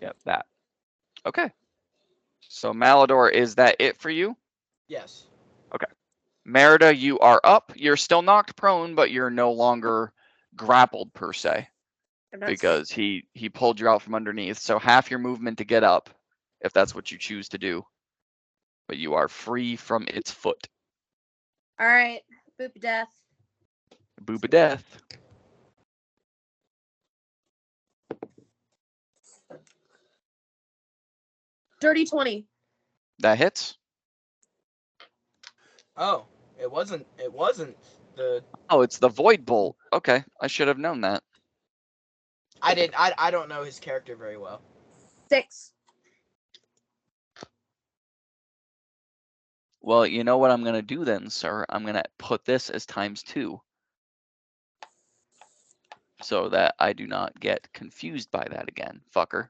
Yep, that. Okay. So Malador, is that it for you? Yes. Merida, you are up. You're still knocked prone, but you're no longer grappled per se I'm not because he pulled you out from underneath. So half your movement to get up, if that's what you choose to do. But you are free from its foot. All right. Boop death. Booba death. Dirty 20. That hits. Oh, it wasn't the. Oh, it's the void bolt. Okay, I should have known that. I don't know his character very well. 6. Well, you know what I'm gonna do then, sir? I'm gonna put this as ×2. So that I do not get confused by that again, fucker.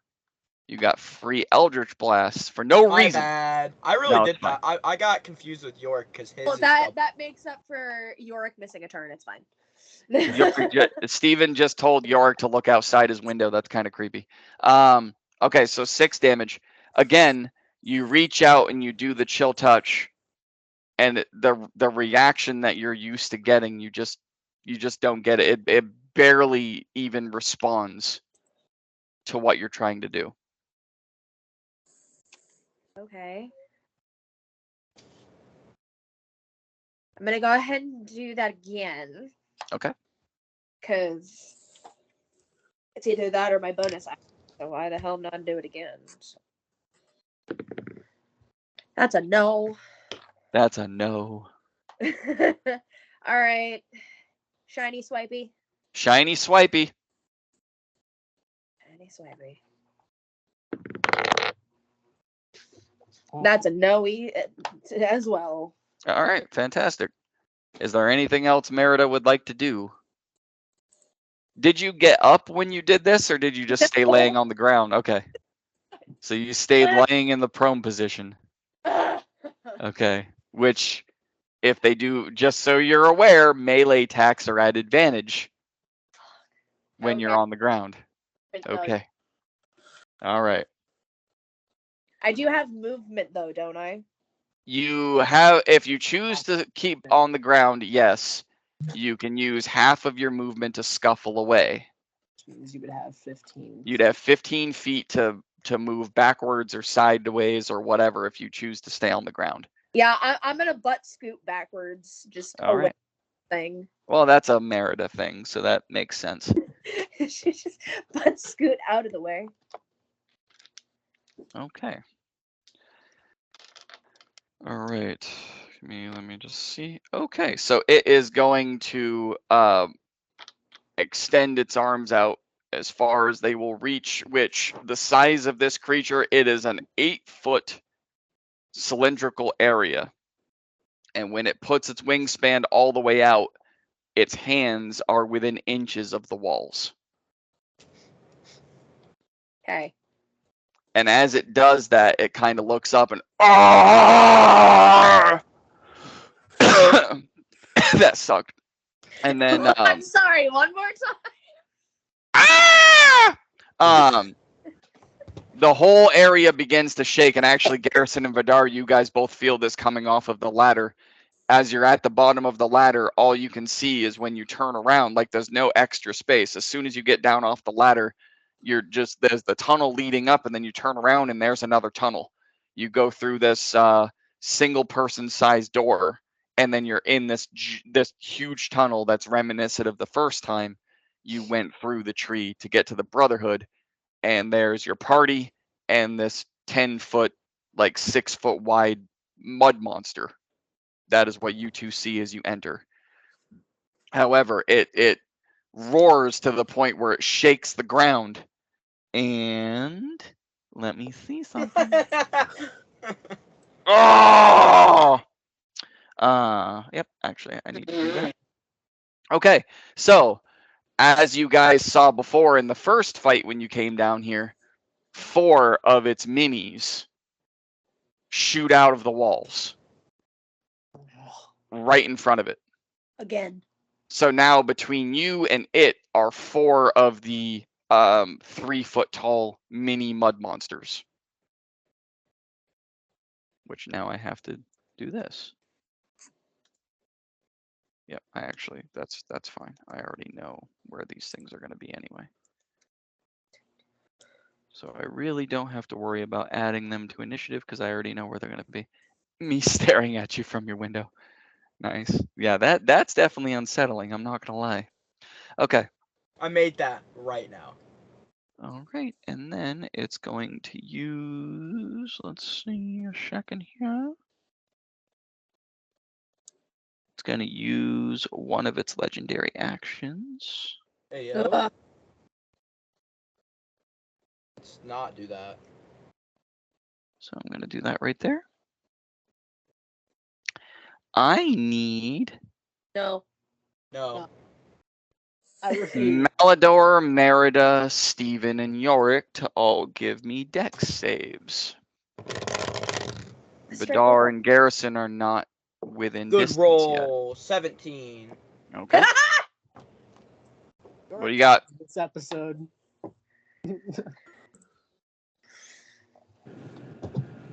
You got free Eldritch Blasts for no My reason. bad. I really No, did it's fine. that. I got confused with York because his Well, is that double. that makes up for Yorick missing a turn. It's fine. Steven just told Yorick to look outside his window. That's kind of creepy. Okay, so 6 damage. Again, you reach out and you do the chill touch, and the reaction that you're used to getting, you just don't get it. It barely even responds to what you're trying to do. Okay. I'm gonna go ahead and do that again. Okay. Because it's either that or my bonus action. So why the hell not do it again? So. That's a no. That's a no. All right. Shiny swipey. Shiny swipey. Maybe. That's a no-y as well. All right, fantastic. Is there anything else Merida would like to do? Did you get up when you did this, or did you just stay laying on the ground? Okay. So you stayed laying in the prone position. Okay. Which, if they do, just so you're aware, melee attacks are at advantage when you're on the ground. Okay. All right. I do have movement though, don't I? You have, if you choose to keep on the ground, yes, you can use half of your movement to scuffle away. Which means you would have 15. You'd have 15 feet to move backwards or sideways or whatever if you choose to stay on the ground. Yeah, I'm gonna butt scoot backwards, just All away right. thing. Well, that's a Merida thing, so that makes sense. She just butt scoot out of the way. Okay. All right. Let me just see. Okay, so it is going to extend its arms out as far as they will reach, which the size of this creature, it is an 8-foot cylindrical area. And when it puts its wingspan all the way out, its hands are within inches of the walls. Okay. And as it does that, it kind of looks up and that sucked. And then I'm sorry, one more time. The whole area begins to shake, and actually Garrison and Vidar, you guys both feel this coming off of the ladder. As you're at the bottom of the ladder, all you can see is when you turn around, like there's no extra space. As soon as you get down off the ladder, there's the tunnel leading up, and then you turn around and there's another tunnel. You go through this single person sized door, and then you're in this huge tunnel that's reminiscent of the first time you went through the tree to get to the Brotherhood. And there's your party and this 10-foot, like 6-foot wide mud monster. That is what you two see as you enter. However, it roars to the point where it shakes the ground. And let me see something. Oh! Yep, actually, I need to do that. Okay, so as you guys saw before in the first fight when you came down here, 4 of its minis shoot out of the walls right in front of it. Again. So now between you and it are 4 of the 3-foot tall mini mud monsters. Which now I have to do this. Yep, that's fine. I already know where these things are going to be anyway. So I really don't have to worry about adding them to initiative because I already know where they're going to be. Me staring at you from your window. Nice. Yeah, that's definitely unsettling. I'm not going to lie. Okay. I made that right now. All right, and then it's going to use, let's see, a second here. It's going to use one of its legendary actions. Hey, yo. Let's not do that. So I'm going to do that right there. I need No. No. I refuse. Malador, Merida, Steven, and Yorick to all give me dex saves. Vidar and Garrison are not within Good distance roll. 17. yet. Okay. What do you got? This episode.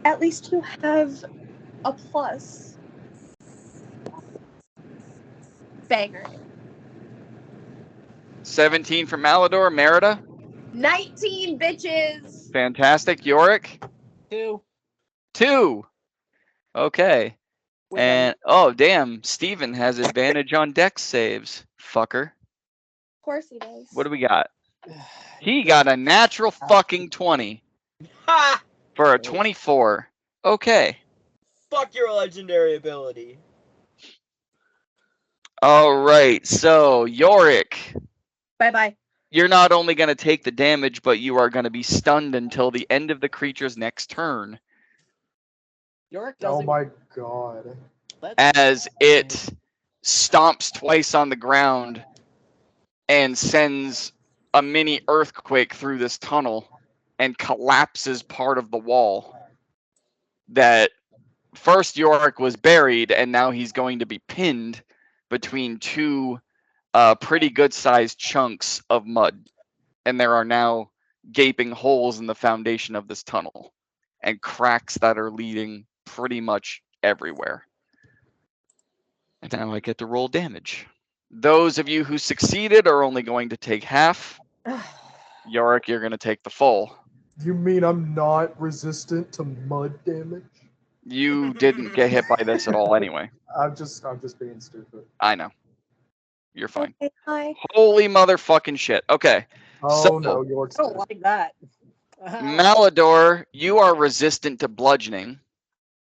At least you have a plus. Banger. 17 for Malador, Merida. 19 bitches. Fantastic. Yorick. 2. 2. Okay. With And oh damn, Steven has advantage on dex saves. Fucker. Of course he does. What do we got? He got a natural fucking 20 Ha! for a 24. Okay. Fuck your legendary ability. All right. So Yorick, Bye-bye. you're not only going to take the damage, but you are going to be stunned until the end of the creature's next turn York Oh doesn't. my god. as it stomps twice on the ground and sends a mini earthquake through this tunnel and collapses part of the wall that first Yorick was buried and now he's going to be pinned between two pretty good sized chunks of mud. And there are now gaping holes in the foundation of this tunnel and cracks that are leading pretty much everywhere. And now I get to roll damage. Those of you who succeeded are only going to take half. Yorick, you're going to take the full. You mean I'm not resistant to mud damage? You didn't get hit by this at all anyway. I'm just being stupid. I know. You're fine. Okay, hi. Holy motherfucking shit. Okay. Oh So, no, York's I don't dead. like that. Malador, you are resistant to bludgeoning.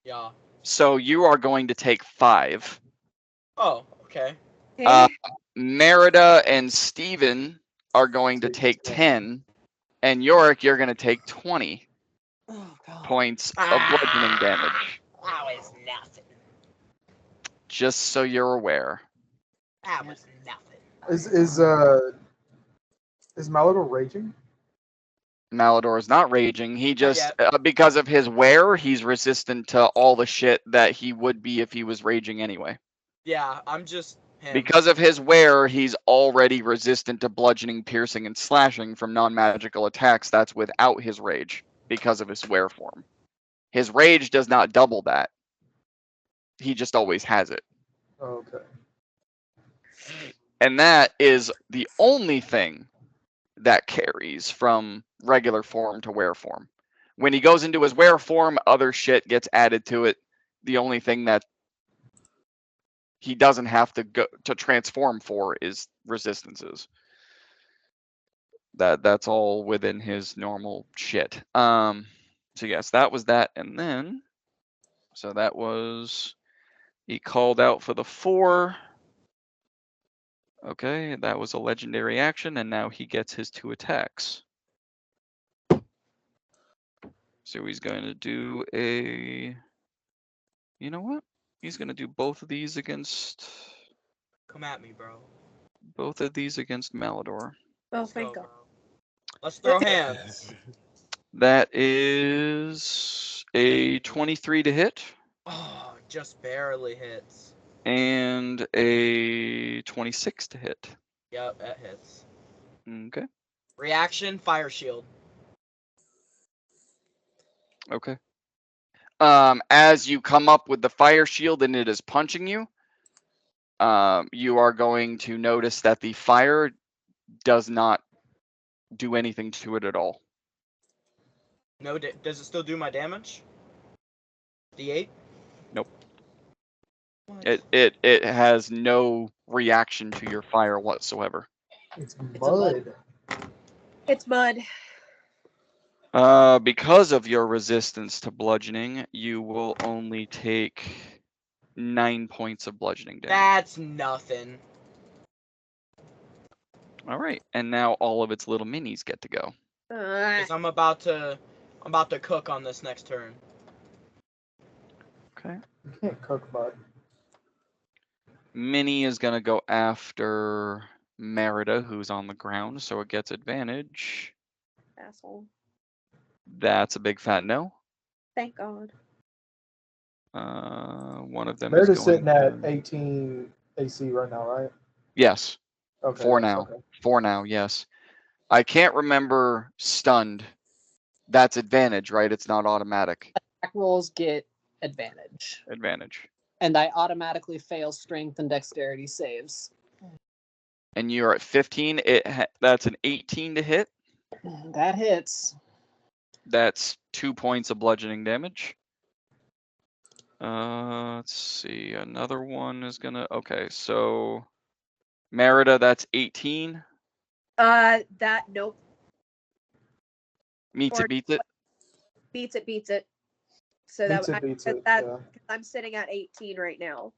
Yeah. So you are going to take 5. Oh, okay. Uh, Merida and Steven are going to take 10. And Yorick, you're going to take 20 Oh god. points of bludgeoning damage. That was nothing. Just so you're aware. That was nothing. Is Malador raging? Malador is not raging. He just, because of his wear, he's resistant to all the shit that he would be if he was raging anyway. Yeah, I'm just him. Because of his wear, he's already resistant to bludgeoning, piercing, and slashing from non-magical attacks. That's without his rage, because of his wear form. His rage does not double that. He just always has it. Okay. And that is the only thing that carries from regular form to wear form. When he goes into his wear form, other shit gets added to it. The only thing that he doesn't have to go to transform for is resistances. That's all within his normal shit. So yes, that was that, and then so that was he called out for the 4. Okay, that was a legendary action, and now he gets his 2 attacks. So he's going to do a. You know what? He's going to do both of these against. Come at me, bro. Both of these against Malador. Oh, Let's thank go, God. bro. Let's throw hands. That is a 23 to hit Oh, just barely hits. and a 26 to hit. Yep, that hits. Okay. Reaction, fire shield. Okay. As you come up with the fire shield and it is punching you, you are going to notice that the fire does not do anything to it at all. No, does it still do my damage? D8? Nope. What? It has no reaction to your fire whatsoever. It's It's a mud. mud. It's mud. Because of your resistance to bludgeoning, you will only take 9 points of bludgeoning damage. That's nothing. All right, and now all of its little minis get to go. Because I'm about to cook on this next turn. Okay. You can't cook mud. Mini is gonna go after Merida, who's on the ground, so it gets advantage. Asshole. That's a big fat no. Thank God. One of them Merida's is going sitting at to... 18 AC right now, right? Yes. Okay. For yes, now. okay. For now, yes. I can't remember stunned. That's advantage, right? It's not automatic. Attack rolls get advantage. Advantage. And I automatically fail strength and dexterity saves. And you're at 15. That's an 18 to hit. That hits. That's 2 points of bludgeoning damage. Let's see. Another one is gonna. Okay, so Merida, that's 18. That nope. Meets Or- it, beats it. Beats it. So Beats it, beats it. that Yeah. I'm sitting at 18 right now.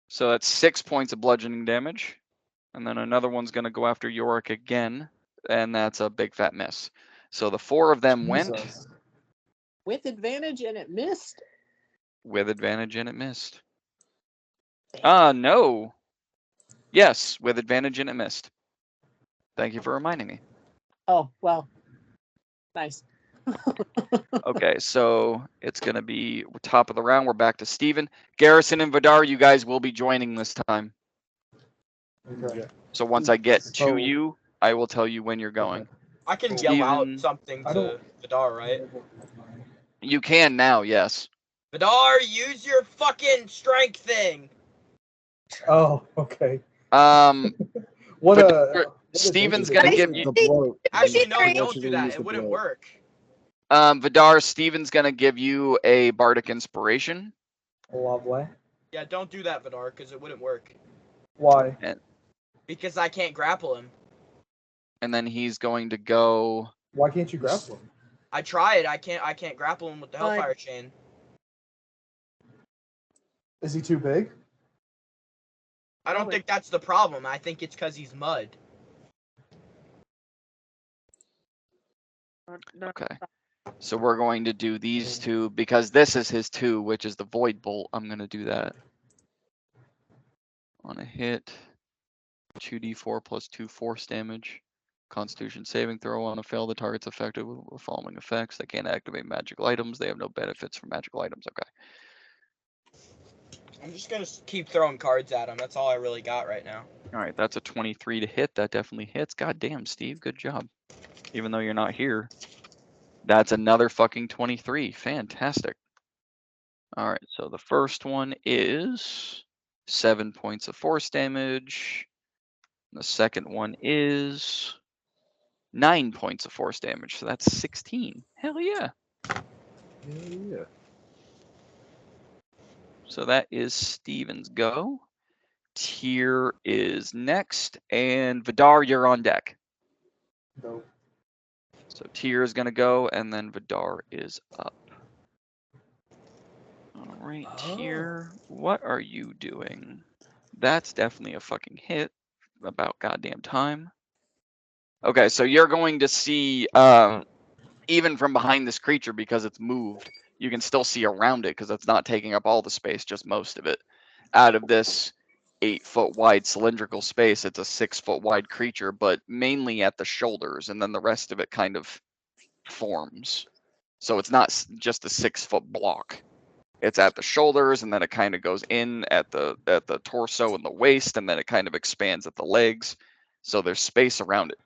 So that's 6 points of bludgeoning damage. And then another one's going to go after Yorick again, and that's a big fat miss. So the 4 of them went Jesus. With advantage, and it missed. with advantage, and it missed. Damn. No. Yes, with advantage, and it missed. Thank you for reminding me. Oh, well. Nice. Okay, so it's going to be top of the round. We're back to Steven. Garrison and Vidar, you guys will be joining this time. Okay. So once I get to So- you, I will tell you when you're going. Okay. I can yell out Steven- something I to don't- Vidar, right? You can now, yes. Vidar, use your fucking strength thing. Oh, okay. But What a. Steven's The gonna Nice. give the you bloat. Actually, no, Sorry. don't do that. It wouldn't work. Vidar, Steven's gonna give you a bardic inspiration. Lovely. Yeah, don't do that, Vidar, because it wouldn't work. Why? Because I can't grapple him. And then he's going to go. Why can't you grapple him? I tried. I can't grapple him with the Hellfire Chain. Is he too big? I don't think that's the problem. I think it's because he's mud. Okay. So we're going to do these two because this is his 2, which is the Void Bolt. I'm going to do that. On a hit, 2d4 plus 2 force damage. Constitution saving throw. On a fail, the target's affected with the following effects. They can't activate magical items. They have no benefits from magical items. Okay. I'm just gonna keep throwing cards at him. That's all I really got right now. All right, that's a 23 to hit. That definitely hits. God damn, Steve, good job. Even though you're not here, that's another fucking 23. Fantastic. All right, so the first one is 7 points of force damage. The second one is 9 points of force damage. So that's 16. Hell yeah. Yeah. So that is Steven's go. Tyr is next, and Vidar, you're on deck. No. So Tyr is going to go, and then Vidar is up. All right, Tyr, what are you doing? That's definitely a fucking hit. About goddamn time. Okay, so you're going to see, even from behind this creature, because it's moved, you can still see around it because it's not taking up all the space, just most of it. Out of this 8-foot wide cylindrical space, it's a 6-foot wide creature, but mainly at the shoulders, and then the rest of it kind of forms. So it's not just a 6-foot block. It's at the shoulders, and then it kind of goes in at the torso and the waist, and then it kind of expands at the legs. So there's space around it.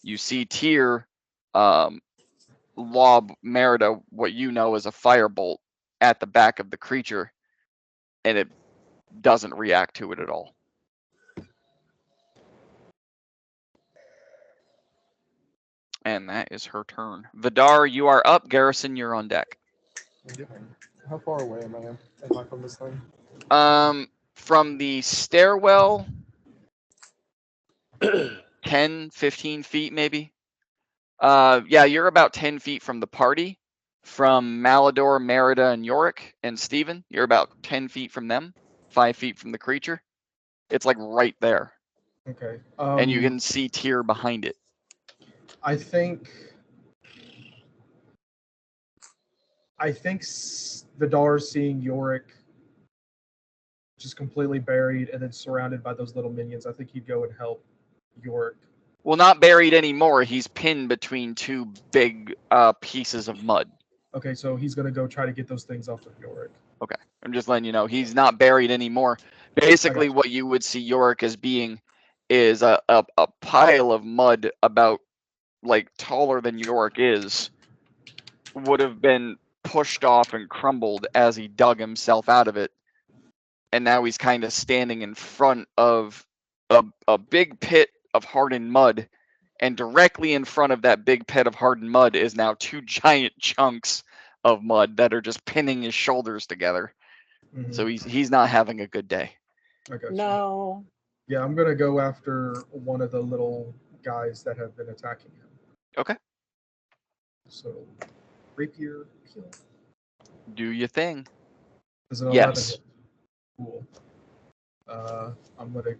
You see Tyr lob Merida what you know is a firebolt at the back of the creature, and it doesn't react to it at all. And that is her turn. Vidar, you are up. Garrison, you're on deck. How far away am I from this thing? From the stairwell, 10, 15 feet maybe. Yeah, you're about 10 feet from the party. From Malador, Merida, and Yorick, and Steven, you're about 10 feet from them, 5 feet from the creature. It's like right there. Okay. And you can see Tyr behind it. I think Vidar seeing Yorick just completely buried and then surrounded by those little minions. I think he'd go and help Yorick. Well, not buried anymore. He's pinned between 2 big pieces of mud. Okay, so he's gonna go try to get those things off of Yorick. Okay, I'm just letting you know he's not buried anymore. Basically, what you would see Yorick as being is a pile of mud about like taller than Yorick is, would have been pushed off and crumbled as he dug himself out of it, and now he's kind of standing in front of a big pit of hardened mud, and directly in front of that big pit of hardened mud is now 2 giant chunks of mud that are just pinning his shoulders together. Mm-hmm. So he's not having a good day. I got you. No. Yeah, I'm gonna go after one of the little guys that have been attacking him. Okay. So, rapier kill. Do your thing. Is it 11 Yes. hit? Cool. I'm gonna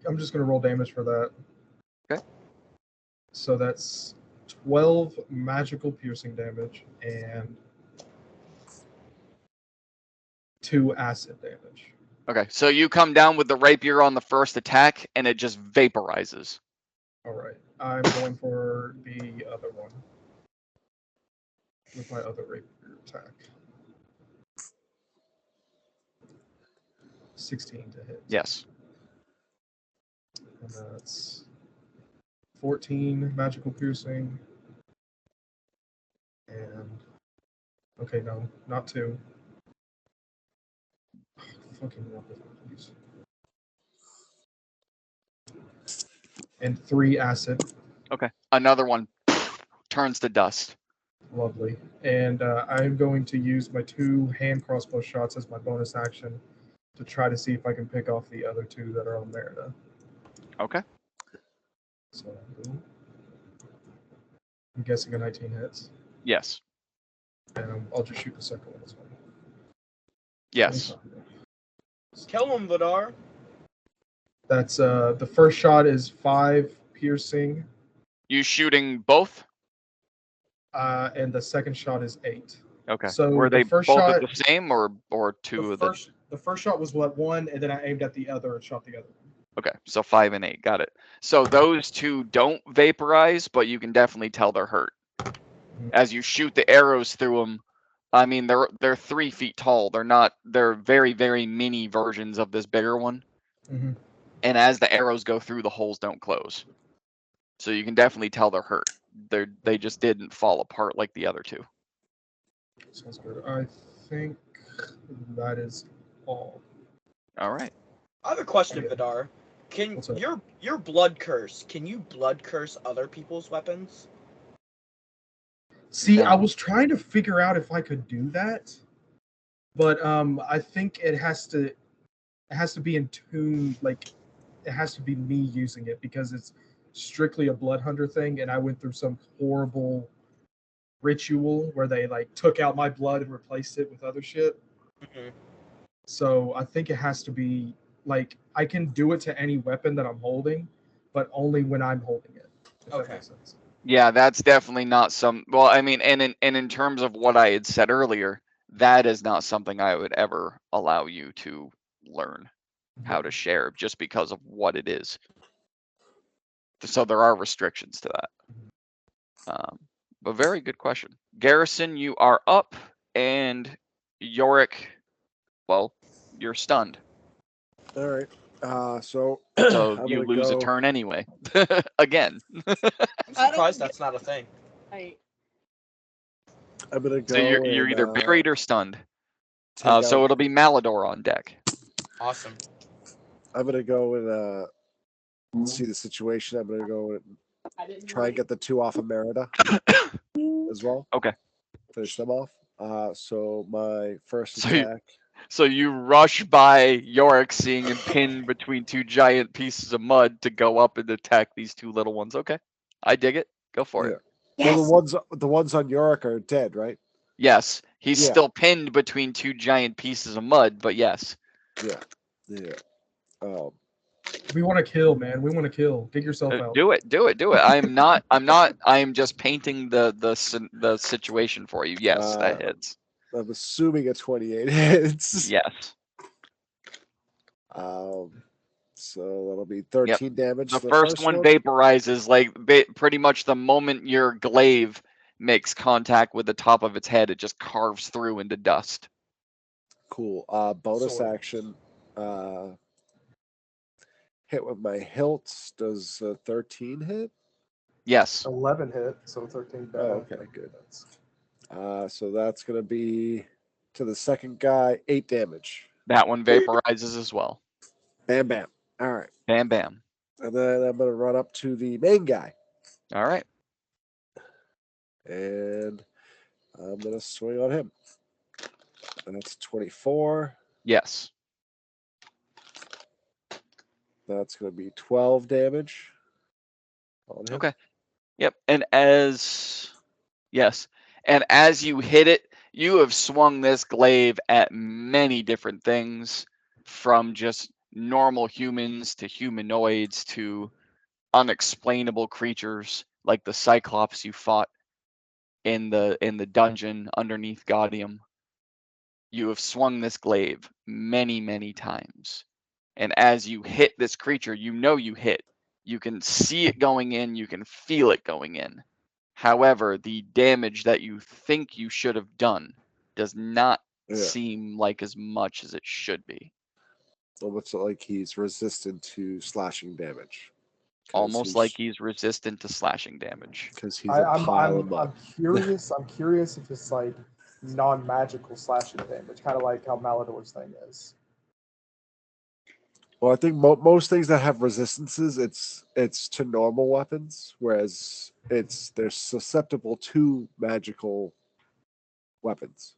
I'm just gonna roll damage for that. Okay. So that's 12 magical piercing damage and 2 acid damage. Okay, so you come down with the rapier on the first attack, and it just vaporizes. All right. I'm going for the other one with my other rapier attack. 16 to hit. Yes. And that's 14 magical piercing. And okay, no, not 2. Fucking roll with me, please. And 3 acid. Okay, another one turns to dust. Lovely. And I'm going to use my 2 hand crossbow shots as my bonus action to try to see if I can pick off the other 2 that are on Merida. Okay. So I'm guessing a 19 hits. Yes. And I'll just shoot the second one as well. Yes. Kill him, Vidar. That's the first shot is 5 piercing, You shooting both? and the second shot is 8. Okay. So were the they first both shot- at the same or two of them? The first shot was one, and then I aimed at the other and shot the other one. Okay, so 5 and 8, got it. So those 2 don't vaporize, but you can definitely tell they're hurt. As you shoot the arrows through them, I mean they're 3 feet tall. They're very, very mini versions of this bigger one. Mm-hmm. And as the arrows go through, the holes don't close. So you can definitely tell they're hurt. They just didn't fall apart like the other 2. Sounds good. I think that is all. All right. I have a question, Okay. Vidar. Can What's up? your blood curse? Can you blood curse other people's weapons? See, No. I was trying to figure out if I could do that, but I think it has to be in tune. Like, it has to be me using it because it's strictly a blood hunter thing, and I went through some horrible ritual where they like took out my blood and replaced it with other shit. Mm-hmm. So I think it has to be like I can do it to any weapon that I'm holding, but only when I'm holding it. If that Okay. makes sense. Yeah, that's definitely not some. Well, I mean, and in terms of what I had said earlier, that is not something I would ever allow you to learn how to share, just because of what it is. So there are restrictions to that. But very good question, Garrison. You are up, and Yorick, well, you're stunned, All right. So so I'm you gonna lose a go- turn anyway. Again. I'm surprised that's not a thing. I'm gonna go. So you're and, either buried or stunned. take So out- it'll be Malador on deck. Awesome. I'm gonna go and see the situation. I'm gonna go and try and get the 2 off of Merida as well. Okay. Finish them off. So my first So you- attack. So you rush by Yorick, seeing him pinned between 2 giant pieces of mud to go up and attack these 2 little ones. Okay, I dig it. Go for it. Well, the ones on Yorick are dead, right? Yes, he's Yeah. still pinned between 2 giant pieces of mud, but yes. Yeah. We want to kill, man. We want to kill. Dig yourself out. Do it. I am just painting the situation for you. Yes, that hits. I'm assuming a 28 hits. Yes. So that'll be 13 damage. The to first one vaporizes like pretty much the moment your glaive makes contact with the top of its head, it just carves through into dust. Cool. Bonus Sword. action. Hit with my hilt. Does 13 hit? Yes. 11 hit, so 13 bad. Oh, okay, good. So that's gonna be to the second guy, 8 damage. That one vaporizes as well. Bam, bam. All right. Bam, bam. And then I'm gonna run up to the main guy, All right. and I'm gonna swing on him. And that's 24. Yes. That's gonna be 12 damage on him. Okay. Yep. And as you hit it, you have swung this glaive at many different things, from just normal humans to humanoids to unexplainable creatures like the Cyclops you fought in the dungeon underneath Gaudium. You have swung this glaive many, many times. And as you hit this creature, you know you hit. You can see it going in, you can feel it going in. However, the damage that you think you should have done does not seem like as much as it should be. Almost like he's resistant to slashing damage. Almost like he's resistant to slashing damage. Because he's a pile of mud. I'm curious if it's like non-magical slashing damage, kind of like how Malador's thing is. Well, I think most things that have resistances, it's to normal weapons, whereas they're susceptible to magical weapons.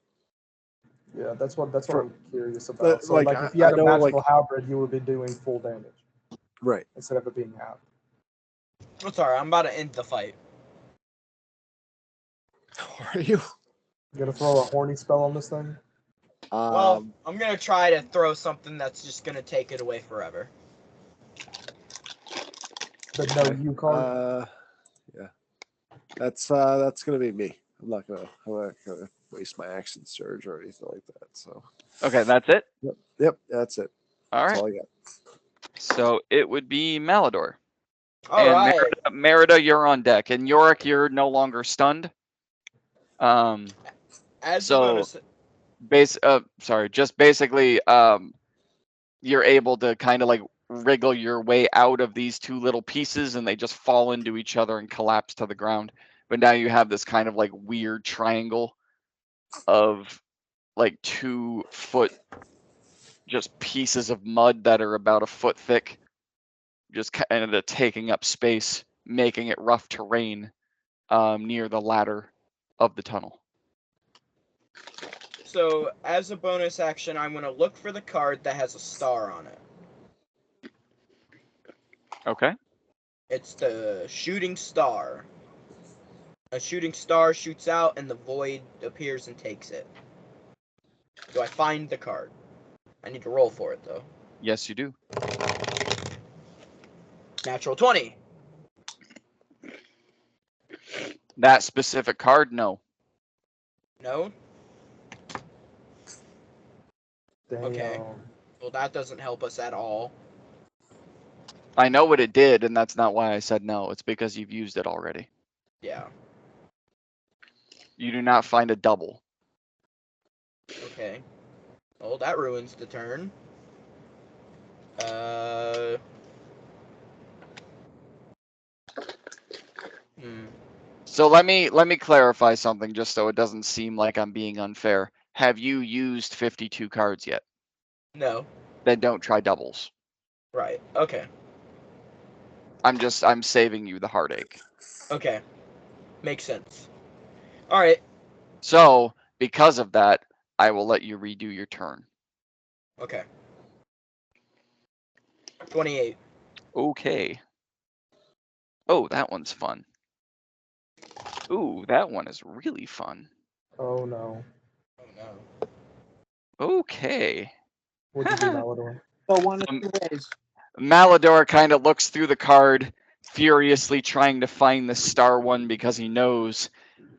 Yeah, that's what I'm curious about. So, like if you I had a magical halberd, you would be doing full damage, right? Instead of it being half. I'm sorry, I'm about to end the fight. Are you? You gonna throw a horny spell on this thing? Well, I'm gonna try to throw something that's just gonna take it away forever. The no you card. Yeah, that's gonna be me. I'm not gonna waste my action surge or anything like that. So. Okay, that's it. Yep, that's it. All right. That's all I got. So it would be Malador. All right. Merida, you're on deck, and Yorick, you're no longer stunned. Just basically, you're able to kind of like wriggle your way out of these two little pieces, and they just fall into each other and collapse to the ground. But now you have this kind of like weird triangle of like 2 foot just pieces of mud that are about a foot thick, just kind of taking up space, making it rough terrain near the ladder of the tunnel. So, as a bonus action, I'm going to look for the card that has a star on it. Okay. It's the shooting star. A shooting star shoots out and the void appears and takes it. Do I find the card? I need to roll for it, though. Yes, you do. Natural 20. That specific card, no. No? Damn. Okay. Well, that doesn't help us at all. I know what it did, and that's not why I said no. It's because you've used it already. Yeah. You do not find a double. Okay. Well, that ruins the turn. So let me clarify something just so it doesn't seem like I'm being unfair. Have you used 52 cards yet? No. Then don't try doubles. Right. Okay. I'm saving you the heartache. Okay. Makes sense. All right. So, because of that, I will let you redo your turn. Okay. 28. Okay. Oh, that one's fun. Ooh, that one is really fun. Oh no. Oh no. Okay. What'd you do, Malador? So one of 2 ways. Malador kind of looks through the card, furiously trying to find the star one because he knows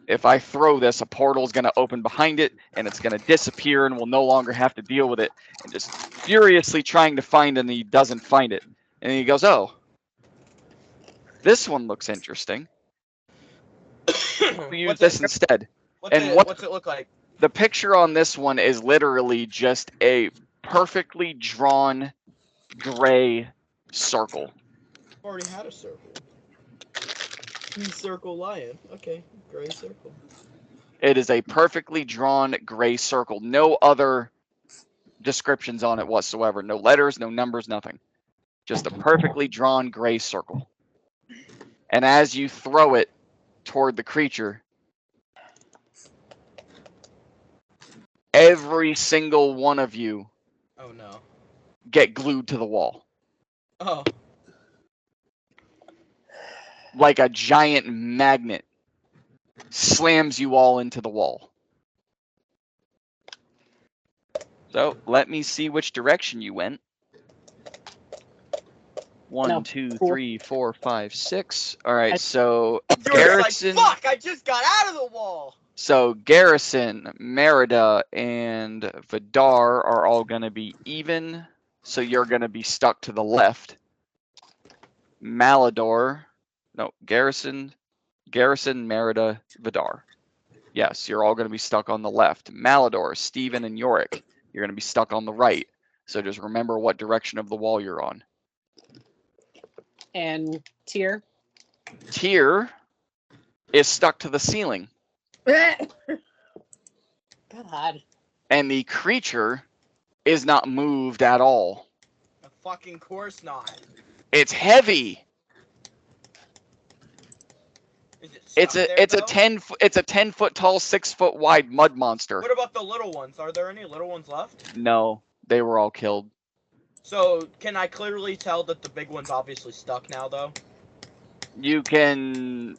if I throw this, a portal's going to open behind it, and it's going to disappear, and we'll no longer have to deal with it. And just furiously trying to find it, and he doesn't find it. And he goes, oh, this one looks interesting. We'll use this instead. What's it look like? The picture on this one is literally just a perfectly drawn gray circle. Already had a circle. Circle lion. Okay, gray circle. It is a perfectly drawn gray circle. No other descriptions on it whatsoever. No letters, no numbers, nothing. Just a perfectly drawn gray circle. And as you throw it toward the creature, every single one of you get glued to the wall. Oh. Like a giant magnet slams you all into the wall. So let me see which direction you went. One, No, 2, cool. 3, 4, 5, 6. All right, I- so You're like, Garrison. fuck! I just got out of the wall. So Garrison, Merida, and Vidar are all gonna be even. So you're gonna be stuck to the left. Malador, no, Garrison, Merida, Vidar. Yes, you're all gonna be stuck on the left. Malador, Steven, and Yorick, you're gonna be stuck on the right. So just remember what direction of the wall you're on. And Tyr. Tyr is stuck to the ceiling, God. and the creature is not moved at all. Of fucking course not. It's heavy. Is it It's stuck a there, it's a though? 10 foot tall, 6 foot wide mud monster. What about the little ones? Are there any little ones left? No, they were all killed. So, can I clearly tell that the big one's obviously stuck now, though? You can,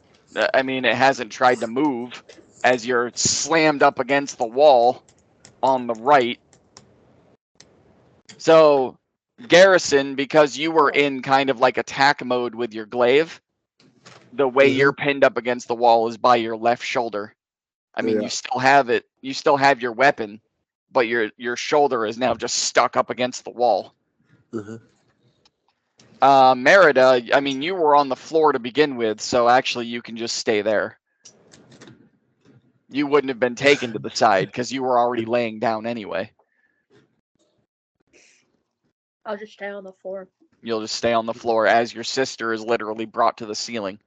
I mean, it hasn't tried to move as you're slammed up against the wall on the right. So, Garrison, because you were in kind of like attack mode with your glaive, the way you're pinned up against the wall is by your left shoulder. I mean, Yeah. you still have it. You still have your weapon, but your shoulder is now just stuck up against the wall. Merida, I mean, you were on the floor to begin with, so actually you can just stay there. You wouldn't have been taken to the side because you were already laying down anyway. I'll just stay on the floor. You'll just stay on the floor as your sister is literally brought to the ceiling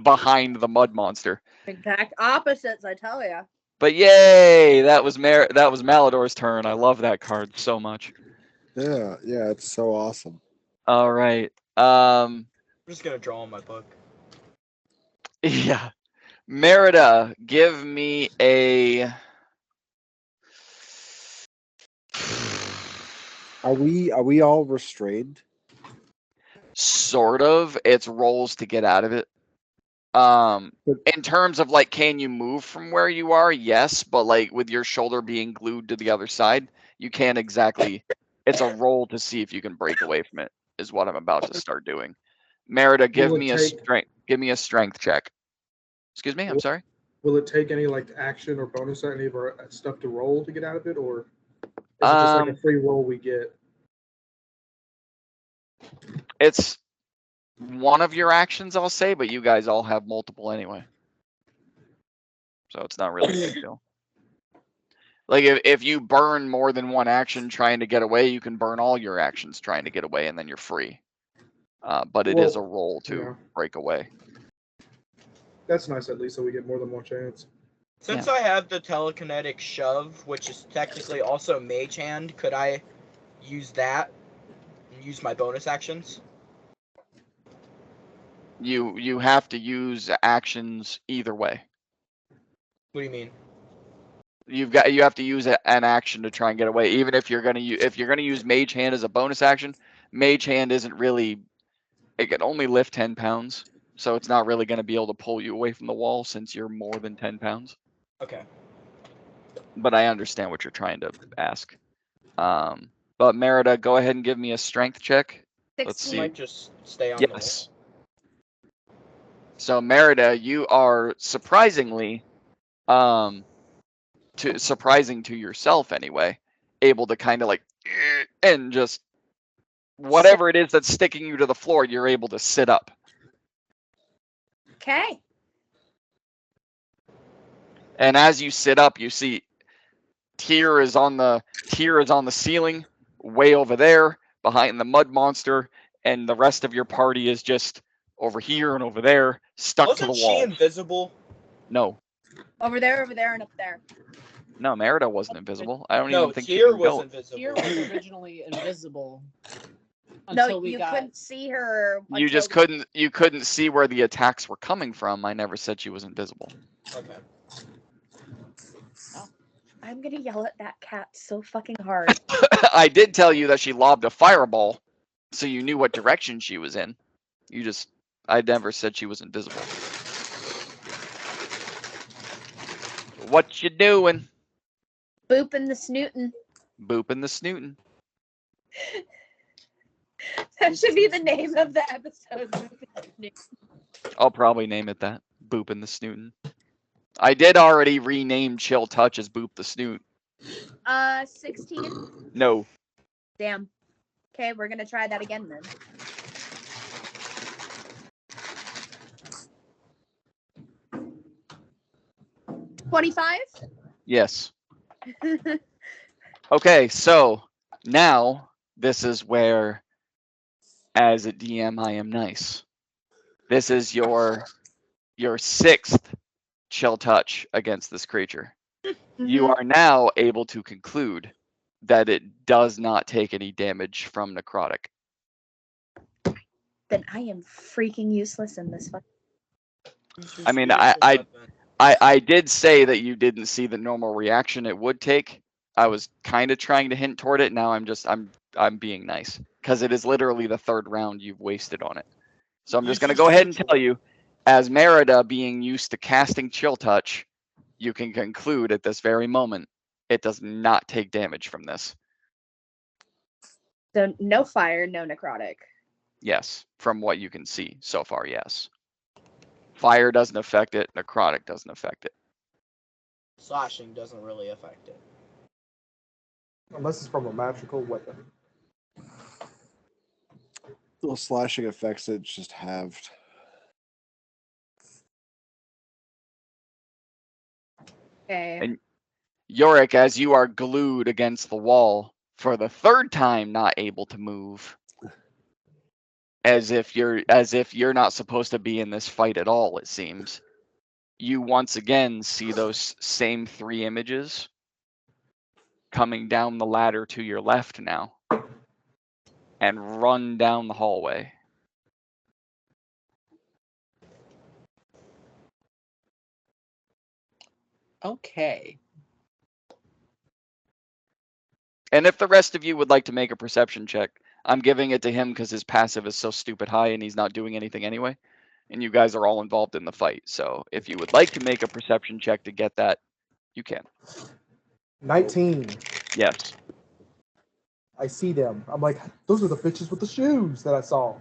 behind the mud monster. Exact opposites, I tell ya. But yay, that was Malador's turn. I love that card so much. Yeah, it's so awesome. All right. I'm just gonna draw on my book. Yeah. Merida, give me a. Are we all restrained? Sort of. It's rolls to get out of it. In terms of like, can you move from where you are? Yes, but like with your shoulder being glued to the other side, you can't exactly. It's a roll to see if you can break away from it. Is what I'm about to start doing. Merida, give Will it me a take- strength. Give me a strength check. Excuse me. I'm sorry. Will it take any like action or bonus or any of our stuff to roll to get out of it, or is it just like a free roll we get? It's one of your actions, I'll say, but you guys all have multiple anyway. So it's not really a big deal. Like if you burn more than one action trying to get away, you can burn all your actions trying to get away, and then you're free. But it is a roll to break away. That's nice, at least, so we get more than one chance. Since I have the telekinetic shove, which is technically also mage hand, could I use that and use my bonus actions? You have to use actions either way. What do you mean? You have to use an action to try and get away. Even if you're gonna use mage hand as a bonus action, mage hand isn't really. It can only lift 10 pounds, so it's not really gonna be able to pull you away from the wall since you're more than 10 pounds. Okay. But I understand what you're trying to ask. But Merida, go ahead and give me a strength check. Let's I see. might just stay on the Yes. So Merida, you are surprisingly, surprising to yourself anyway, able to kind of like, and just whatever it is that's sticking you to the floor, you're able to sit up. Okay. And as you sit up, you see Tyr is on the ceiling, way over there, behind the mud monster, and the rest of your party is just over here and over there, stuck to the Wasn't wall. she invisible? No. Over there, and up there. No, Merida wasn't invisible. I don't No, even think she Tyr can was go. invisible. Tyr was originally invisible. No, Until we you got. couldn't see her. You until just couldn't see where the attacks were coming from. I never said she was invisible. Okay. I'm gonna yell at that cat so fucking hard. I did tell you that she lobbed a fireball, so you knew what direction she was in. I never said she was invisible. What you doing? Booping the snootin'. Booping the snootin'. That should be the name of the episode. I'll probably name it that. Boop and the Snootin'. I did already rename Chill Touch as Boop the Snoot. 16. No. Damn. Okay, we're gonna try that again then. $25. Yes. Okay, so now this is where, as a DM, I am nice. This is your 6th Chill Touch against this creature. You are now able to conclude that it does not take any damage from necrotic. Then I am freaking useless in this fight. I mean, I did say that you didn't see the normal reaction it would take. I was kind of trying to hint toward it. Now I'm being nice because it is literally the 3rd round you've wasted on it. So I'm just going to go ahead and tell you, as Merida being used to casting Chill Touch, you can conclude at this very moment it does not take damage from this. So no fire, no necrotic. Yes, from what you can see so far, yes. Fire doesn't affect it. Necrotic doesn't affect it. Slashing doesn't really affect it. Unless it's from a magical weapon. Little slashing effects, it's just halved. Okay. And Yorick, as you are glued against the wall for the 3rd time, not able to move, as if you're not supposed to be in this fight at all, it seems. You once again see those same 3 images coming down the ladder to your left now and run down the hallway. Okay. And if the rest of you would like to make a perception check, I'm giving it to him because his passive is so stupid high and he's not doing anything anyway. And you guys are all involved in the fight. So if you would like to make a perception check to get that, you can. 19. Yes. I see them. I'm like, those are the bitches with the shoes that I saw.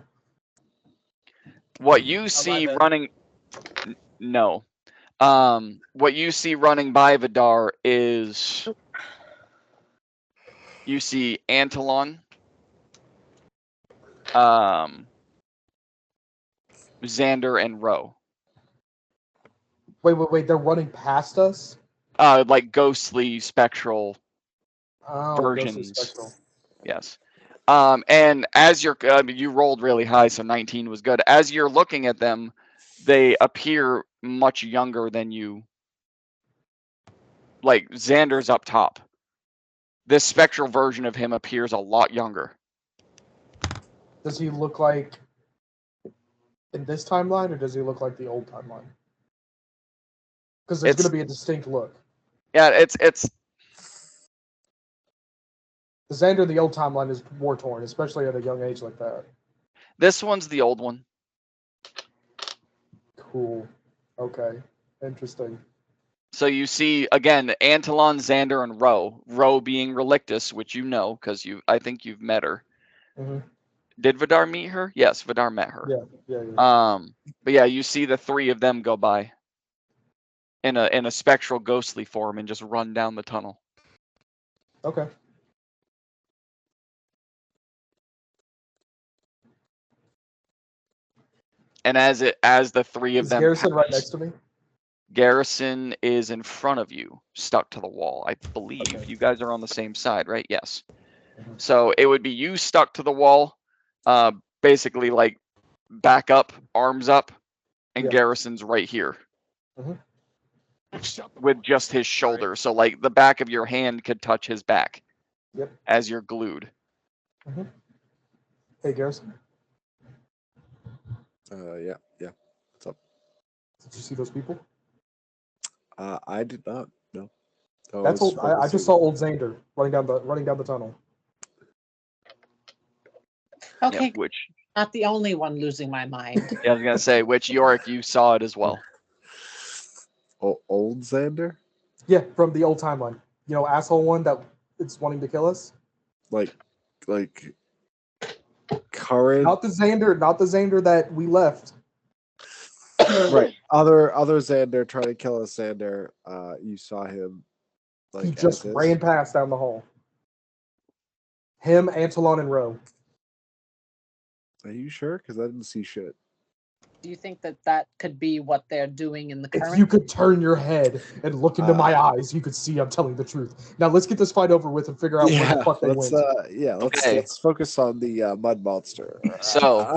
What you see 11. running... No. What you see running by Vidar is... You see Antolon. Xander and Ro. Wait. They're running past us? Like ghostly, spectral Oh, ghostly versions. spectral. Yes. And as you're, you rolled really high, so 19 was good. As you're looking at them, they appear much younger than you. Like Xander's up top. This spectral version of him appears a lot younger. Does he look like in this timeline, or does he look like the old timeline? Because there's going to be a distinct look. Yeah, it's The Xander in the old timeline is war torn, especially at a young age like that. this one's the old one. Cool. Okay. Interesting. So you see again Antolon, Xander, and Ro. Ro being Relictus, which you know because I think you've met her. Mm-hmm. Did Vidar meet her? Yes, Vidar met her. Yeah. But yeah, you see the 3 of them go by in a spectral ghostly form and just run down the tunnel. Okay. And as the 3 of Is them Garrison right pass, next to me? Garrison is in front of you, stuck to the wall. I believe Okay. you guys are on the same side, right? Yes. Mhm. So it would be you stuck to the wall, basically like back up, arms up, and Yeah. Garrison's right here. Mhm. With just his shoulder. So like the back of your hand could touch his back. Yep. As you're glued. Hey, Garrison. Yeah. What's up? Did you see those people? I did not. No. That's old. I just saw old Xander running down the tunnel. Okay. Yeah, which Not the only one losing my mind. yeah, I was gonna say, which Yorick, you saw it as well. Old Xander? Yeah, from the old timeline. You know, asshole one that it's wanting to kill us. Like current. Not the Xander that we left. Right. Other Xander trying to kill a Xander. You saw him. Like, He just ran past down the hall. Him, Antelon, and Roe. Are you sure? Because I didn't see shit. Do you think that could be what they're doing in the If current? you could turn your head and look into my eyes, you could see I'm telling the truth. Now let's get this fight over with and figure out where the fuck they went. Okay. Let's focus on the mud monster. So,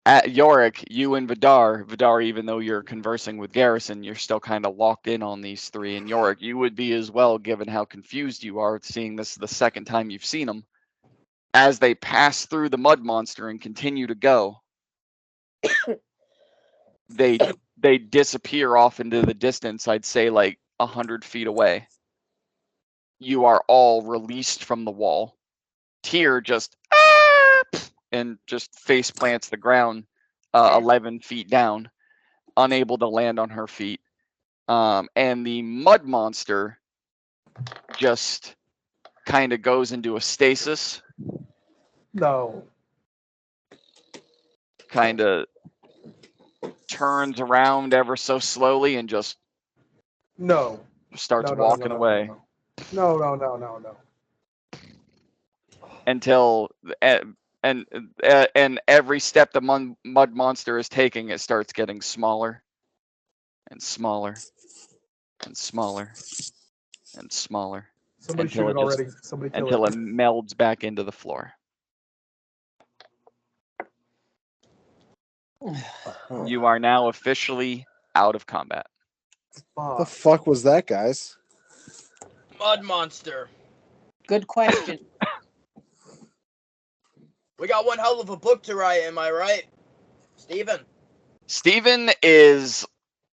at Yorick, you and Vidar, even though you're conversing with Garrison, you're still kind of locked in on these three. And Yorick, you would be as well, given how confused you are, seeing this the second time you've seen them. As they pass through the mud monster and continue to go, they disappear off into the distance. I'd say like 100 feet away. You are all released from the wall. Tyr just and just face plants the ground 11 feet down, unable to land on her feet. And the mud monster just kind of goes into a stasis. No. Kind of turns around ever so slowly and just No. starts No, walking away. No. Until and every step the mud monster is taking, it starts getting smaller and smaller and smaller and smaller Somebody until shoot it it just already. Somebody kill until it. it melds back into the floor. You are now officially out of combat. What the fuck was that, guys? Mud monster. Good question. We got one hell of a book to write, am I right? Steven is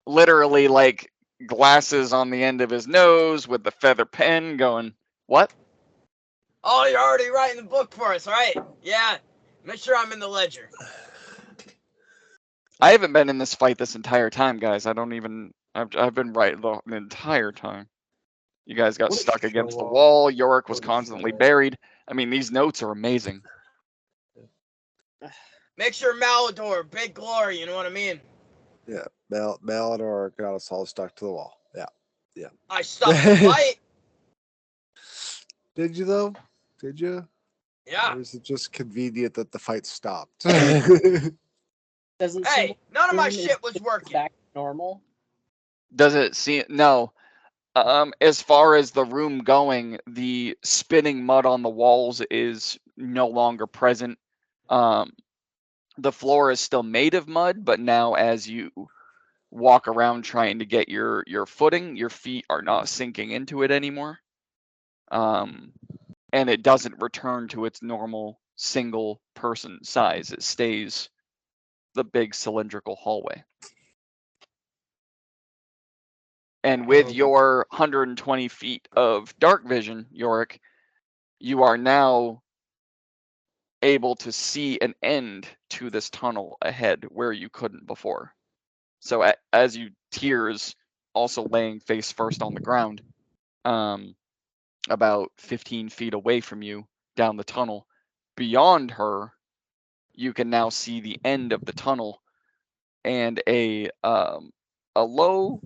literally like glasses on the end of his nose with the feather pen going, what? Oh, you're already writing the book for us, right? Yeah. Make sure I'm in the ledger. I haven't been in this fight this entire time, guys. I've been right the entire time. You guys got What a stuck against the show-off. wall. Yorick was What a constantly show-off. buried. I mean, these notes are amazing. Make sure Malador, big glory, you know what I mean? Yeah, Malador got us all stuck to the wall. Yeah. I stopped the fight. Did you though? Did you? Yeah. Or is it just convenient that the fight stopped? Does it Hey, seem none of my room is shit was working. back to normal? Does it seem no? As far as the room going, the spinning mud on the walls is no longer present. The floor is still made of mud, but now as you walk around trying to get your footing, your feet are not sinking into it anymore. And it doesn't return to its normal single person size. It stays the big cylindrical hallway. And with your 120 feet of dark vision, Yorick, you are now able to see an end to this tunnel ahead where you couldn't before. So as you Tears also laying face first on the ground, about 15 feet away from you down the tunnel, beyond her, you can now see the end of the tunnel and a low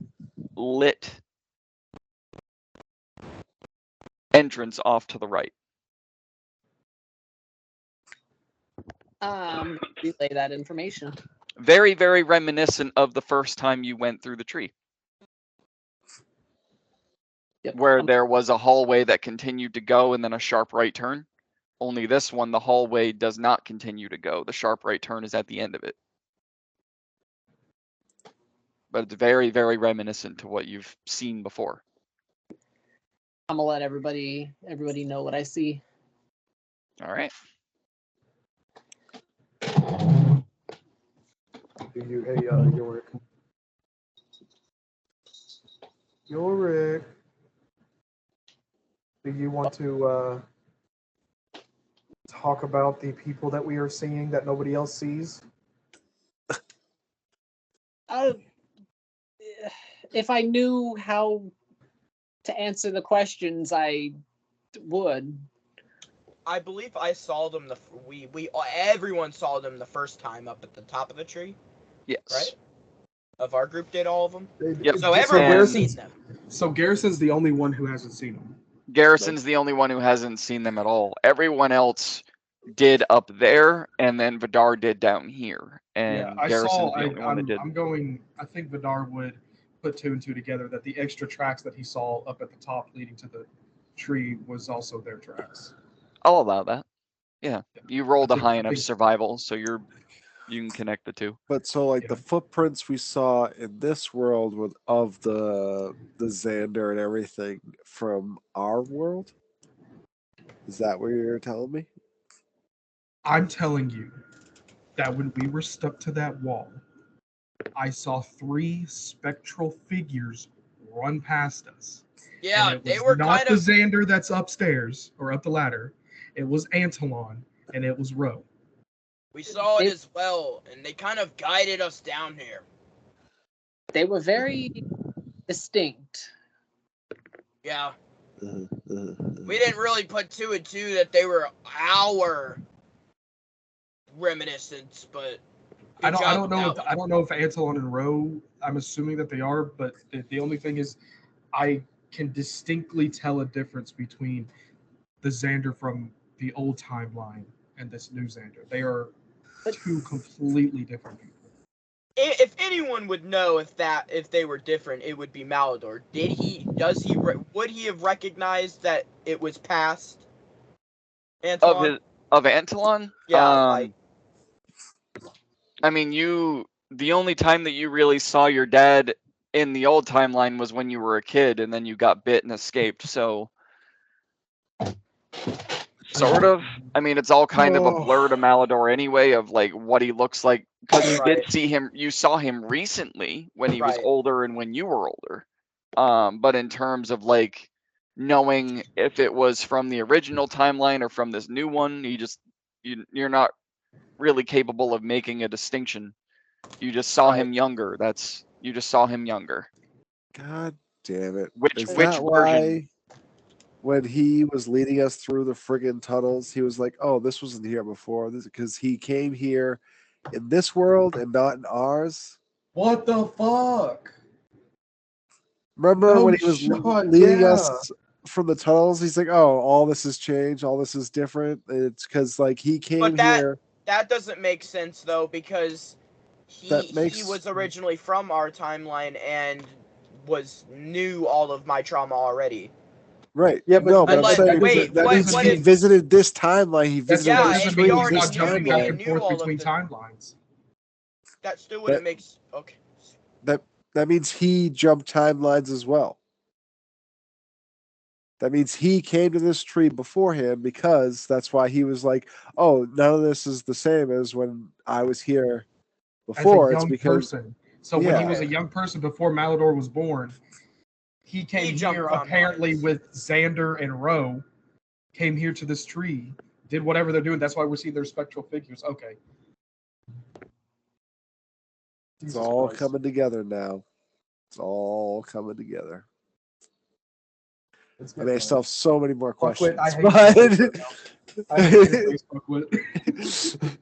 lit entrance off to the right. Relay that information. Very, very reminiscent of the first time you went through the tree. Yep. Where there was a hallway that continued to go and then a sharp right turn. Only this one, the hallway does not continue to go. The sharp right turn is at the end of it. But it's very, very reminiscent to what you've seen before. I'm gonna let everybody know what I see. All right. Hey, Yorick. Yorick. Do you want to talk about the people that we are seeing that nobody else sees? If I knew how to answer the questions, I would. I believe I saw them. Everyone saw them the first time up at the top of the tree. Yes. Right. Of our group did all of them. Yep. So everyone's And- seen them. So Garrison's the only one who hasn't seen them. Garrison's the only one who hasn't seen them at all. Everyone else did up there, and then Vidar did down here. And Yeah, I Garrison's saw. the only one that did. I'm going. I think Vidar would put 2 and 2 together that the extra tracks that he saw up at the top leading to the tree was also their tracks. I'll allow that. Yeah, you rolled a think- high I enough think- survival, so you can connect the two. But so like the Yeah. footprints we saw in this world with of the Xander and everything from our world. Is that what you're telling me? I'm telling you that when we were stuck to that wall, I saw 3 spectral figures run past us. Yeah, And it they was were not kind the of. Xander that's upstairs or up the ladder. It was Antelon and it was Ro. We saw it They- as well, and they kind of guided us down here. They were very distinct. Yeah, Uh, we didn't really put 2 and 2 that they were our reminiscence, but I good don't job know. with that I one. don't know if Antelon and Ro. I'm assuming that they are, but the only thing is, I can distinctly tell a difference between the Xander from the old timeline and this new Xander. They are But- 2 completely different people. If anyone would know if they were different, it would be Malador. Would he have recognized that it was past Antelon? Of Antolon? Yeah, I mean, the only time that you really saw your dad in the old timeline was when you were a kid, and then you got bit and escaped. So, sort of. I mean, it's all kind of a blur to Malador anyway, of like what he looks like, because you did Right. see him. You saw him recently when he was Right. older and when you were older. But in terms of like knowing if it was from the original timeline or from this new one, you're not really capable of making a distinction. You just saw him younger. You just saw him younger. God damn it! Which Is which that version? why when he was leading us through the friggin' tunnels, he was like, "Oh, this wasn't here before," because he came here in this world and not in ours. What the fuck? Remember No when he was shot, leading yeah. us from the tunnels? He's like, "Oh, all this has changed. All this is different." It's because like he came here. That doesn't make sense though, because That he makes- was originally from our timeline and knew all of my trauma already. Right. Yeah, but no, but I'm Unless- saying wait, that what- means what he if- visited this timeline. He That's visited Yeah, that this doesn't and mean we tree he's already not this knew jumping me back and and knew forth all of between the- timelines. That still wouldn't make okay. That means he jumped timelines as well. That means he came to this tree beforehand because that's why he was like, "Oh, none of this is the same as when I was here As before." a It's young because person. So when he Yeah. was a young person before Malador was born, he came jumped here timelines. apparently with Xander and Ro, came here to this tree, did whatever they're doing. That's why we're seeing their spectral figures. Okay. it's Jesus all Christ. coming together now. It's all coming together. It's I mean, I getting still have so many more Fuck questions. with- I hate but- you right now. I hate your Facebook with.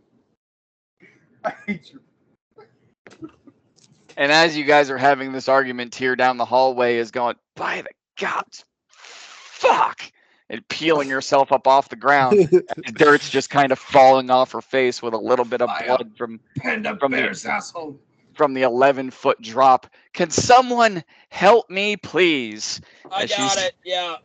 I hate you. And as you guys are having this argument, Tyr down the hallway is going, by the gods, fuck, and peeling herself up off the ground. As dirt's just kind of falling off her face with a little bit of I blood from Panda From the- Bear's asshole. the 11-foot drop. Can someone help me, please? I And got she's- it. Yeah.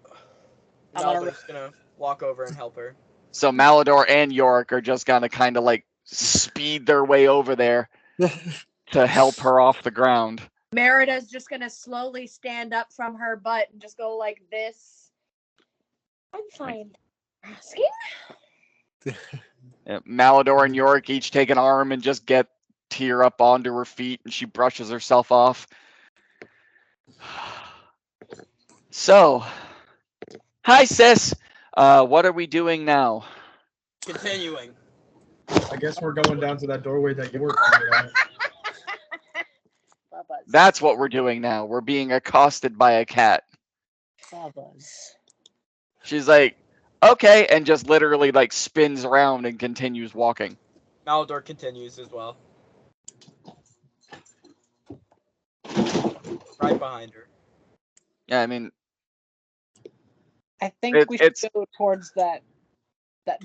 I'm gonna Maldo's gonna walk over and help her. So Malador and Yorick are just gonna kind of like speed their way over there to help her off the ground. Merida's just gonna slowly stand up from her butt and just go like this. I'm fine. Asking? Malador and Yorick each take an arm and just get Tyr up onto her feet, and she brushes herself off. So, hi sis. What are we doing now? Continuing. I guess we're going down to that doorway that you were pointed out. Bubba's. That's what we're doing now. We're being accosted by a cat. Bubba's. She's like, okay, and just literally like spins around and continues walking. Malador continues as well. Right behind her. Yeah, I mean, I think we should it's go towards that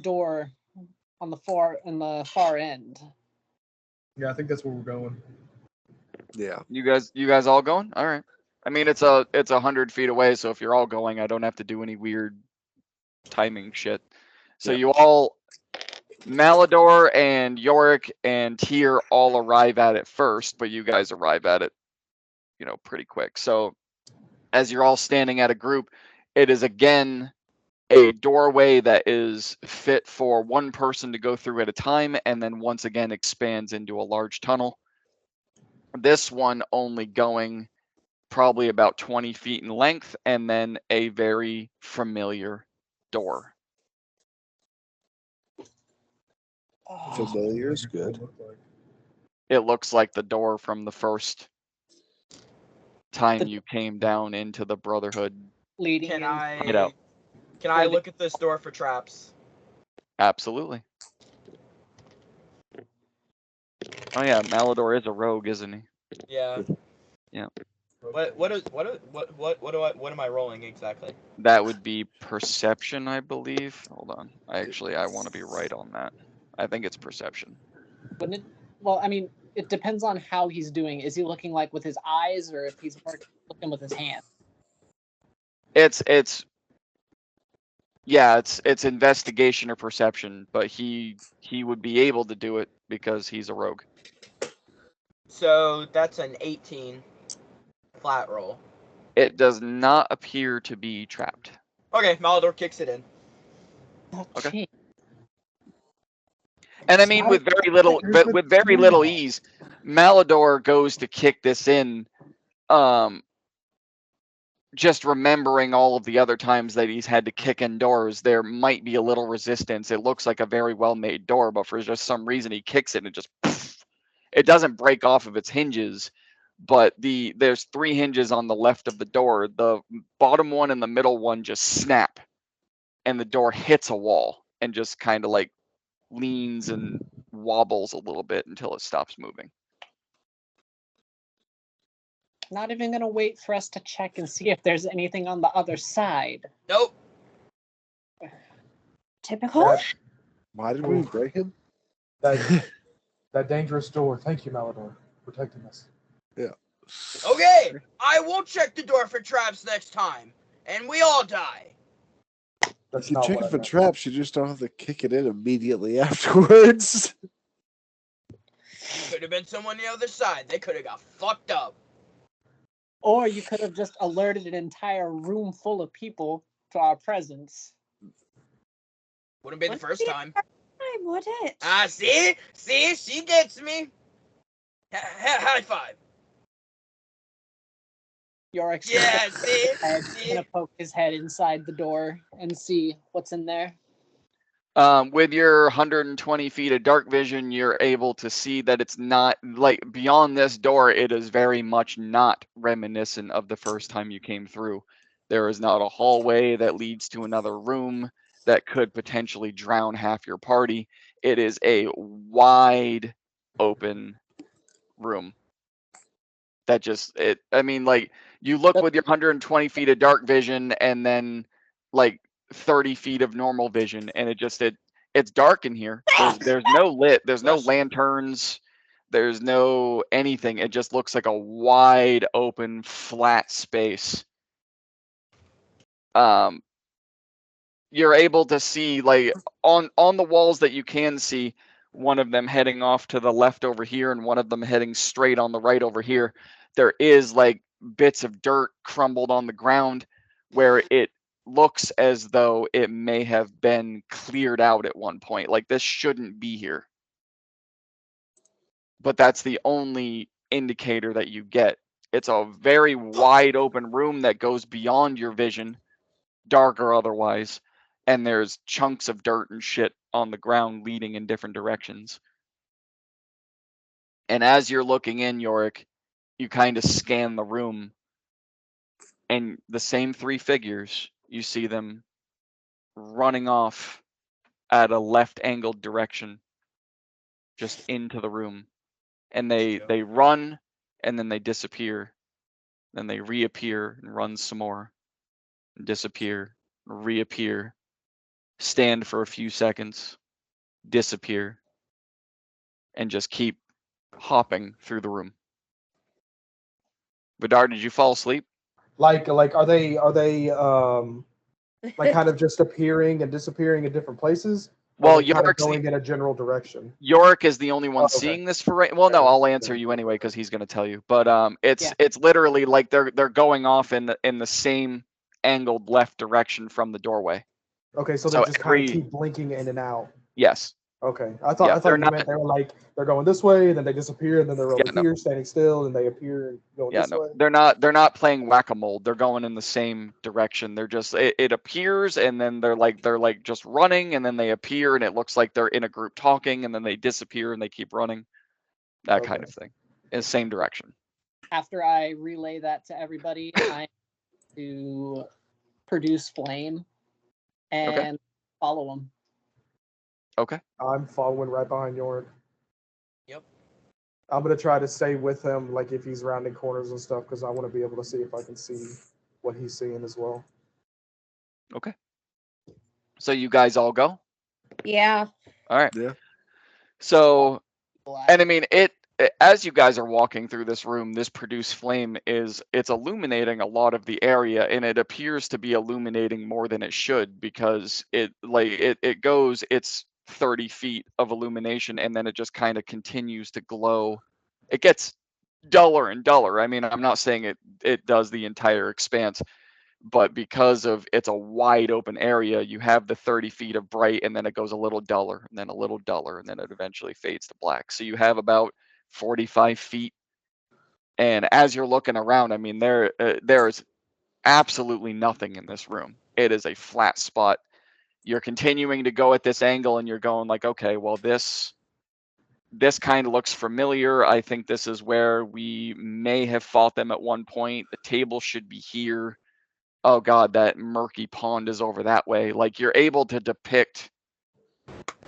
door on the far end. Yeah, I think that's where we're going. Yeah. you guys all going? All right. I mean, it's 100 feet away, so if you're all going, I don't have to do any weird timing shit. So Yep. you all, Malador and Yorick and Tyr all arrive at it first, but you guys arrive at it, pretty quick. So as you're all standing at a group, it is again a doorway that is fit for one person to go through at a time, and then once again expands into a large tunnel. This one only going probably about 20 feet in length, and then a very familiar door. Familiar is good. It looks like the door from the first time The- you came down into the Brotherhood Leading Can in. I? Can I look at this door for traps? Absolutely. Oh yeah, Malador is a rogue, isn't he? Yeah. Yeah. What am I rolling exactly? That would be perception, I believe. Hold on. I want to be right on that. I think it's perception. Wouldn't it? Well, I mean, it depends on how he's doing. Is he looking like with his eyes, or if he's more looking with his hand? It's investigation or perception, but he would be able to do it because he's a rogue. So that's an 18 flat roll. It does not appear to be trapped. Okay, Malador kicks it in. Okay. Gee. And I mean, with very little, but with very little ease, Malador goes to kick this in. Just remembering all of the other times that he's had to kick in doors, there might be a little resistance. It looks like a very well-made door, but for just some reason he kicks it and it just, it doesn't break off of its hinges. But there's 3 hinges on the left of the door. The bottom one and the middle one just snap, and the door hits a wall and just kind of like leans and wobbles a little bit until it stops moving. Not even gonna wait for us to check and see if there's anything on the other side. Nope. Typical. That, Why did we break him? that dangerous door. Thank you, Malador, for protecting us. Yeah. Okay, I will check the door for traps next time, and we all die. That's If you not check what it I for meant. traps, you just don't have to kick it in immediately afterwards. Could have been someone on the other side. They could have got fucked up. Or you could have just alerted an entire room full of people to our presence. Wouldn't be the first time. I would it. See, she gets me. High five. Yorick's Yeah, see, gonna poke his head inside the door and see what's in there. With your 120 feet of dark vision, you're able to see that it's not like beyond this door. It is very much not reminiscent of the first time you came through. There is not a hallway that leads to another room that could potentially drown half your party. It is a wide open room that just I mean, like, you look with your 120 feet of dark vision and then like 30 feet of normal vision, and it's dark in here. There's no lanterns, there's no anything. It just looks like a wide open flat space. You're able to see, like, on the walls that you can see, one of them heading off to the left over here and one of them heading straight on the right over here. There is like bits of dirt crumbled on the ground where it looks as though it may have been cleared out at one point. Like, this shouldn't be here. But that's the only indicator that you get. It's a very wide open room that goes beyond your vision, dark or otherwise, and there's chunks of dirt and shit on the ground leading in different directions. And as you're looking in, Yorick, you kind of scan the room, and the same 3 figures, you see them running off at a left-angled direction, just into the room. And they run, and then they disappear. Then they reappear and run some more, and disappear, reappear, stand for a few seconds, disappear, and just keep hopping through the room. Vidar, did you fall asleep? Like are they like kind of just appearing and disappearing in different places? Or Well, are they kind of Yorick's going in a general direction. Yorick is the only one Oh, okay. seeing this for right. Well, no, Fair I'll enough, answer fair you enough. anyway because he's going to tell you. But Yeah. it's literally like they're going off in the same angled left direction from the doorway. Okay, so So they just kind of every keep blinking in and out. yes, Okay, Yeah, I thought they're you not- meant they were like they're going this way, and then they disappear, and then they're over Yeah, no. here standing still, and they appear and going yeah, this no, way. they're not playing whack-a-mole. They're going in the same direction. They're just it appears and then they're like just running and then they appear and it looks like they're in a group talking and then they disappear and they keep running. That kind of thing. In the same direction. After I relay that to everybody, I to produce flame and follow them. Okay. I'm following right behind York. Yep. I'm gonna try to stay with him, like if he's rounding corners and stuff, because I want to be able to see if I can see what he's seeing as well. Okay. So you guys all go? Yeah. All right. Yeah. So, and I mean, as you guys are walking through this room, this produced flame it's illuminating a lot of the area, and it appears to be illuminating more than it should because it's 30 feet of illumination, and then it just kind of continues to glow. It gets duller and duller. I mean, I'm not saying it does the entire expanse, but because of it's a wide open area, you have the 30 feet of bright and then it goes a little duller and then a little duller and then it eventually fades to black. So you have about 45 feet. And as you're looking around, I mean, there is absolutely nothing in this room. It is a flat spot. You're continuing to go at this angle and you're going like, okay, well, this kind of looks familiar. I think this is where we may have fought them at one point. The table should be here. Oh God, that murky pond is over that way. Like you're able to depict,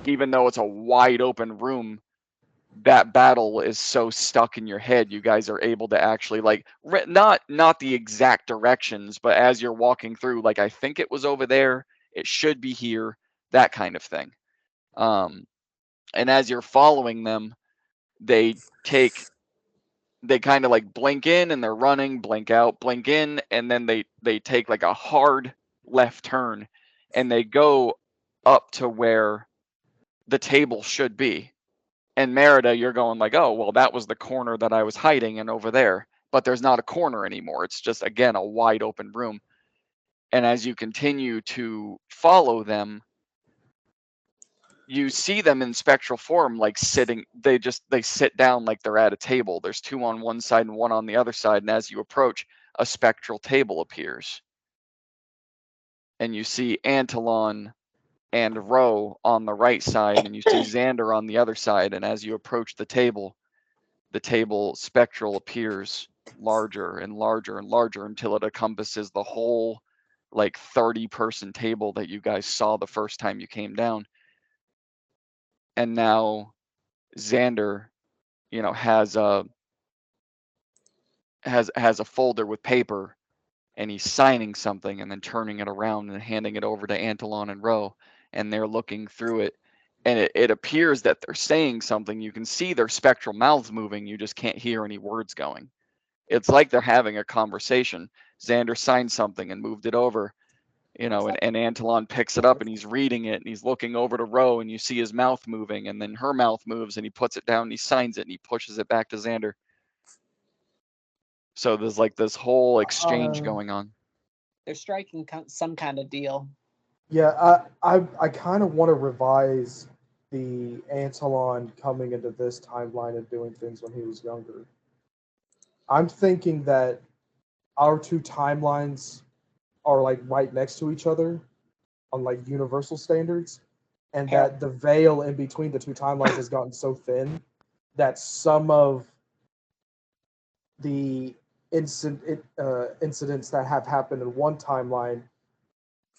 even though it's a wide open room, that battle is so stuck in your head. You guys are able to actually like not the exact directions, but as you're walking through, like I think it was over there. It should be here. That kind of thing. And as you're following them, they kind of like blink in and they're running, blink out, blink in, and then they take like a hard left turn and they go up to where the table should be. And Merida, you're going like, oh, well, that was the corner that I was hiding in over there. But there's not a corner anymore. It's just, again, a wide open room. And as you continue to follow them, you see them in spectral form, like sitting, they sit down like they're at a table. There's two on one side and one on the other side. And as you approach, a spectral table appears. And you see Antolon and Ro on the right side, and you see Xander on the other side. And as you approach the table spectral appears larger and larger and larger until it encompasses the whole like 30-person table that you guys saw the first time you came down. And now Xander, has a folder with paper and he's signing something and then turning it around and handing it over to Antolon and Ro, and they're looking through it. And it appears that they're saying something. You can see their spectral mouths moving. You just can't hear any words going. It's like they're having a conversation. Xander signed something and moved it over, and Antolon picks it up and he's reading it and he's looking over to Ro and you see his mouth moving and then her mouth moves and he puts it down and he signs it and he pushes it back to Xander. So there's like this whole exchange going on. They're striking some kind of deal. Yeah, I kind of want to revise the Antolon coming into this timeline and doing things when he was younger. I'm thinking that our two timelines are like right next to each other on like universal standards, and that the veil in between the two timelines has gotten so thin that some of the incidents that have happened in one timeline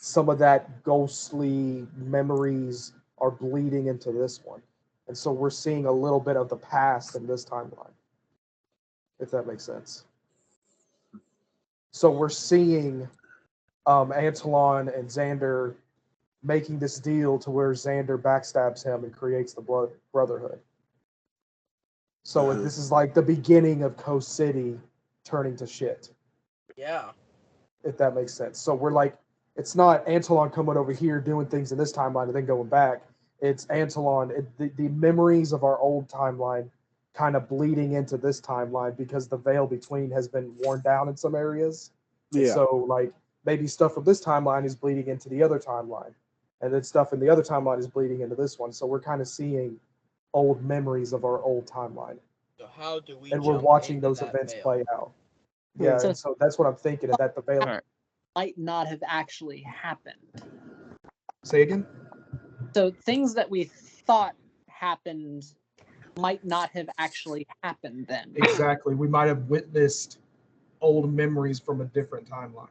some of that ghostly memories are bleeding into this one. And so we're seeing a little bit of the past in this timeline, if that makes sense. So we're seeing Antelon and Xander making this deal to where Xander backstabs him and creates the Brotherhood. So this is like the beginning of Coast City turning to shit, Yeah. if that makes sense. So we're like, it's not Antelon coming over here doing things in this timeline and then going back. It's Antelon, the memories of our old timeline kind of bleeding into this timeline because the veil between has been worn down in some areas. And Yeah. so, like, maybe stuff from this timeline is bleeding into the other timeline. And then stuff in the other timeline is bleeding into this one. So we're kind of seeing old memories of our old timeline. So how do we? And we're jump watching into those that events veil? play out. Yeah, So- and so that's what I'm thinking, is that the veil. Alright. Might not have actually happened. Say again. So things that we thought happened might not have actually happened then. Exactly. We might have witnessed old memories from a different timeline.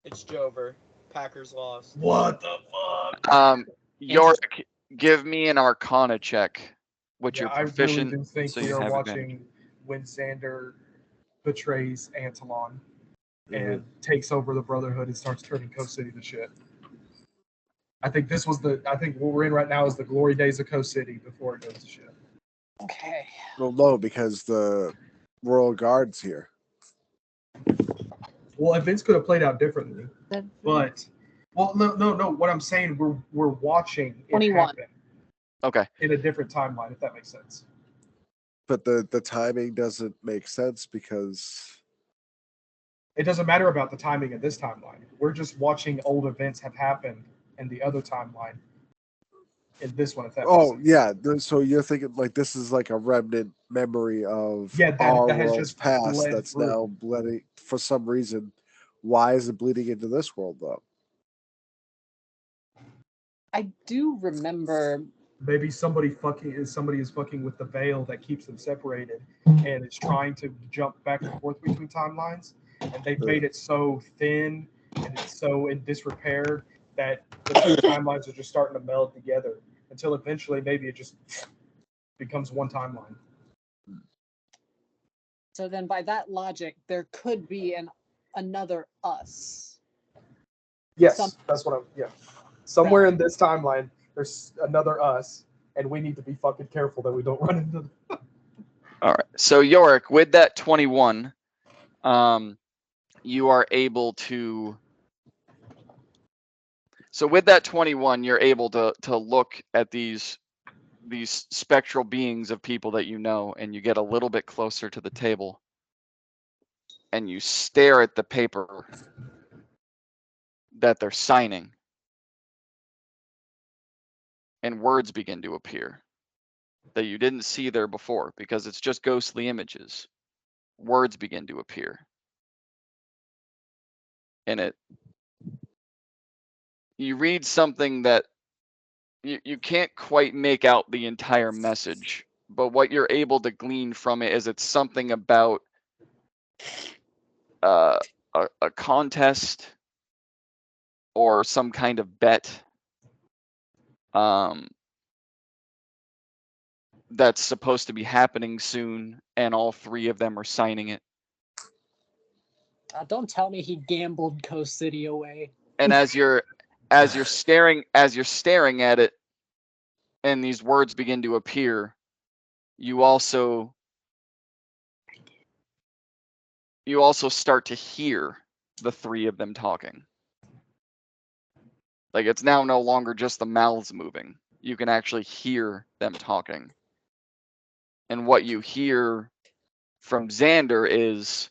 It's Jover. Packers lost. What the fuck? Yorick, give me an Arcana check. With your I really proficient, do think so we you are have watching advantage. when Xander betrays Antelon and Mm-hmm. takes over the Brotherhood and starts turning Coast City to shit. I think what we're in right now is the glory days of Coast City before it goes to shit. Okay. Well, no, because the Royal Guard's here. Well, events could have played out differently, but no. What I'm saying, we're watching it 21. happen Okay. in a different timeline, if that makes sense. But the timing doesn't make sense because It doesn't matter about the timing of this timeline. We're just watching old events have happened in the other timeline. In this one, if that makes sense. yeah. So you're thinking like this is like a remnant memory of Yeah, our that has world's just past bled that's through. now bleeding for some reason. Why is it bleeding into this world though? I do remember. Maybe somebody is fucking with the veil that keeps them separated, and it's trying to jump back and forth between timelines. And they've made it so thin and it's so in disrepair that the two timelines are just starting to meld together until eventually maybe it just becomes one timeline. So then, by that logic, there could be another us. Yes, that's what I'm. Yeah, somewhere in this timeline, there's another us, and we need to be fucking careful that we don't run into. All right. So Yorick, with that 21, you are able to. So with that 21, you're able to look at these spectral beings of people that you know, and you get a little bit closer to the table, and you stare at the paper that they're signing, and words begin to appear that you didn't see there before because it's just ghostly images. Words begin to appear. And you read something that you can't quite make out the entire message, but what you're able to glean from it is it's something about a contest or some kind of bet that's supposed to be happening soon, and all three of them are signing it. Don't tell me he gambled Coast City away. And as you're staring at it, and these words begin to appear, you also start to hear the three of them talking. Like it's now no longer just the mouths moving. You can actually hear them talking. And what you hear from Xander is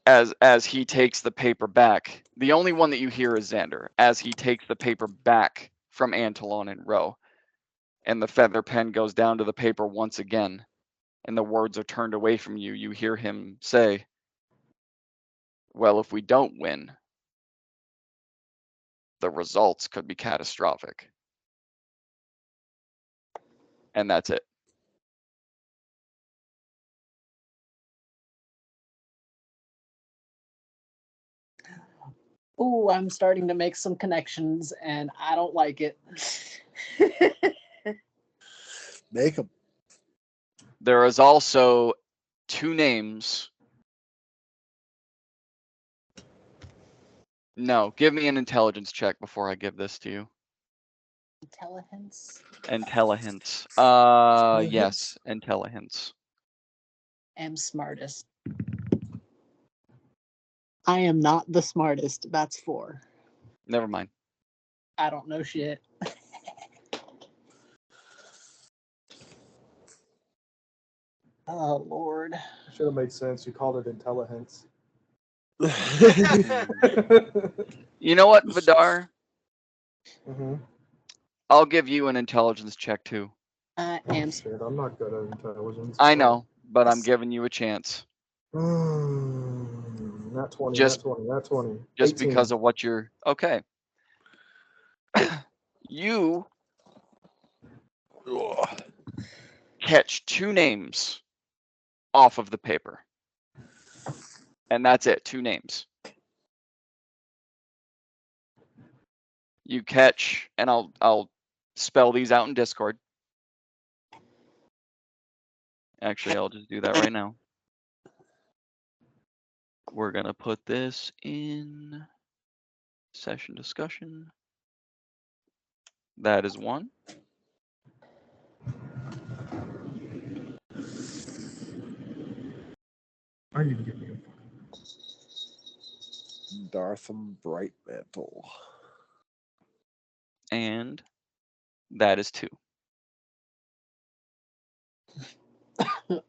as he takes the paper back. The only one that you hear is Xander as he takes the paper back from Antelon and Roe. And the feather pen goes down to the paper once again, and the words are turned away from you. You hear him say, well, if we don't win, the results could be catastrophic. And that's it. Ooh, I'm starting to make some connections, and I don't like it. Make them. There is also 2 names. No, give me an intelligence check before I give this to you. Intelligence. Intelligence. Yes, intelligence. Am smartest. I am not the smartest. That's 4. Never mind. I don't know shit. Oh Lord. Should have made sense. You called it intelligence. You know what, Vidar? Mm-hmm. I'll give you an intelligence check too. I am. Shit, I'm not good at intelligence. I know, but I'm giving you a chance. Not 20, Just- not 20, not 20. Just 18. because of what you're okay. You catch 2 names off of the paper. And that's it, 2 names. You catch, and I'll spell these out in Discord. Actually, I'll just do that right now. We're gonna put this in session discussion. That is 1. I need to get me a fucking. Dartham Brightmantle. And that is 2. I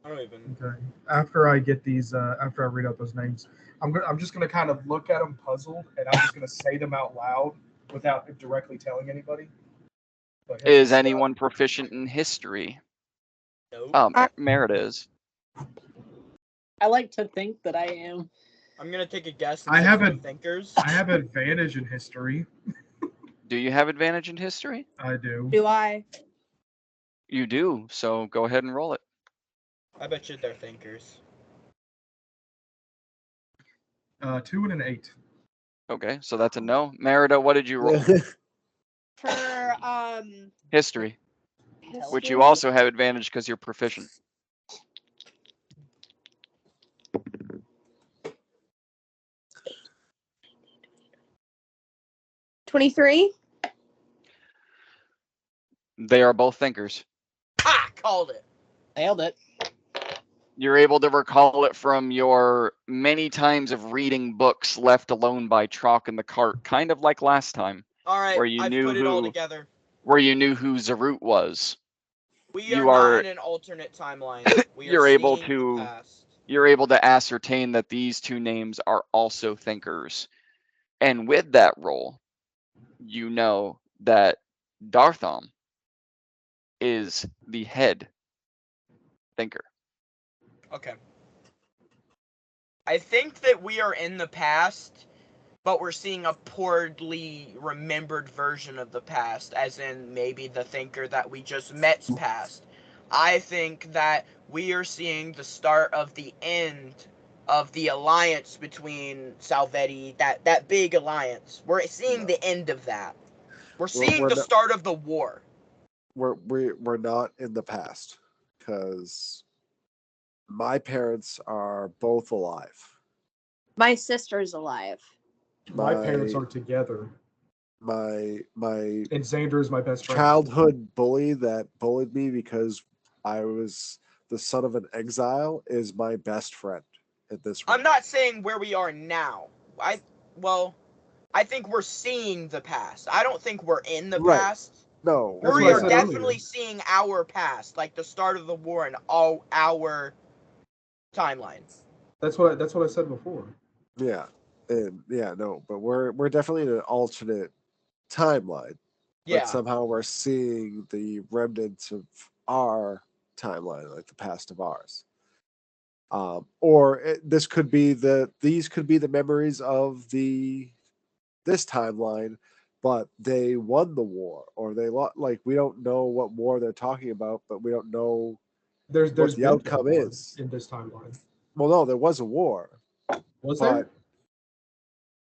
don't even. Okay. After I get these, after I read out those names, I'm just gonna kind of look at them puzzled, and I'm just gonna say them out loud without directly telling anybody. But Is anyone proficient in history? Nope. Merritt is. I like to think that I am. I'm gonna take a guess. I have some a- thinkers. I have advantage in history. Do you have advantage in history? I do. Do I? You do, so go ahead and roll it. I bet you they're thinkers. 2 and an 8. Okay, so that's a no. Merida, what did you roll? For History, which you history? also have advantage because you're proficient. $23. They are both thinkers. Ha! Called it. Nailed it. You're able to recall it from your many times of reading books left alone by Chalk in the cart, kind of like last time, All right. Where you I've knew put it all who- together. where you knew who Zarut was. We You are are- not in an alternate timeline. We are You're able seeing to- the past. You're able to ascertain that these 2 names are also thinkers. And with that roll, you know that Dartham is the head thinker. Okay. I think that we are in the past, but we're seeing a poorly remembered version of the past, as in maybe the thinker that we just met's past. I think that we are seeing the start of the end of the alliance between Salvetti, that big alliance. We're seeing the end of that. We're seeing the start of the war. We're not in the past because my parents are both alive. My sister's alive. My parents are together. My And Xander is my best friend. childhood bully that bullied me because I was the son of an exile is my best friend at this I'm point. not saying where we are now. I think we're seeing the past. I don't think we're in the Right. past. No, That's We what I are said definitely earlier. seeing our past, like the start of the war and all our timeline. That's what I said before. Yeah, and yeah, no, but we're definitely in an alternate timeline. Yeah. But somehow we're seeing the remnants of our timeline, like the past of ours. This could be these could be the memories of this timeline, but they won the war, or they lost. Like, we don't know what war they're talking about, but we don't know There's what the been no outcome war is. in this timeline. Well, no, there was a war, Was but there?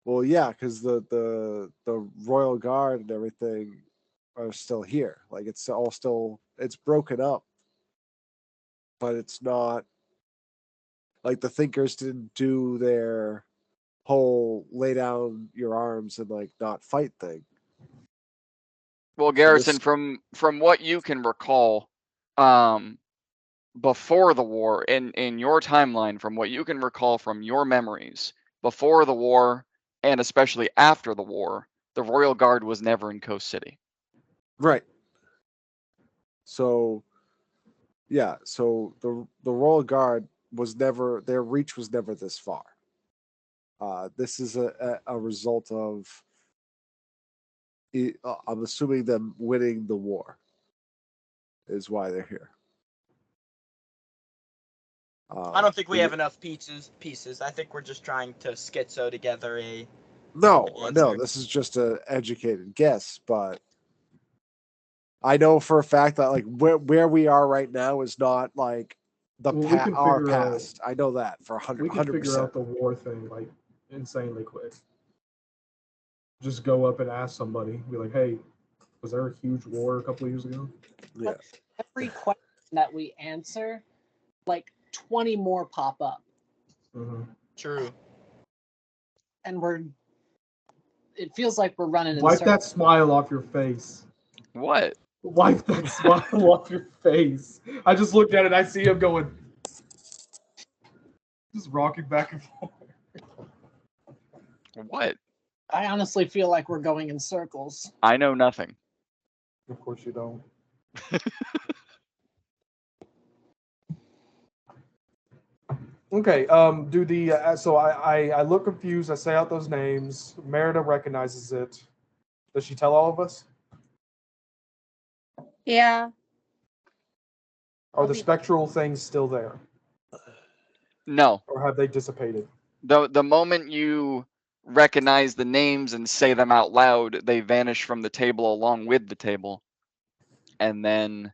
Well, yeah, because the royal guard and everything are still here. Like it's all still it's broken up, but it's not like the thinkers didn't do their whole lay down your arms and like not fight thing. Well, So Garrison, this, from what you can recall, before the war, in your timeline, from what you can recall from your memories, before the war and especially after the war, the Royal Guard was never in Coast City. right. So yeah, so the royal guard was never their reach was never this far. This is a result of I'm assuming them winning the war is why they're here. I don't think we but have enough pieces. I think we're just trying to schizo together a no, answer. this is just an educated guess, but I know for a fact that like where we are right now is not like Well, we can our figure out- past. I know that for We can figure 100%. out the war thing like insanely quick. Just go up and ask somebody. Be like, hey, was there a huge war a couple of years ago? Yeah. Every question that we answer, like 20 more pop up, Mm-hmm. True. and it feels like we're running in Wipe circles. that smile off your face. What? Wipe that smile off your face. I just looked at it. I see him going, just rocking back and forth. What? I honestly feel like we're going in circles. I know nothing. Of course you don't. Okay. Do the so I look confused. I say out those names. Merida recognizes it. Does she tell all of us? Yeah. Are I'll the be- spectral things still there, No. or have they dissipated? The moment you recognize the names and say them out loud, they vanish from the table along with the table. And then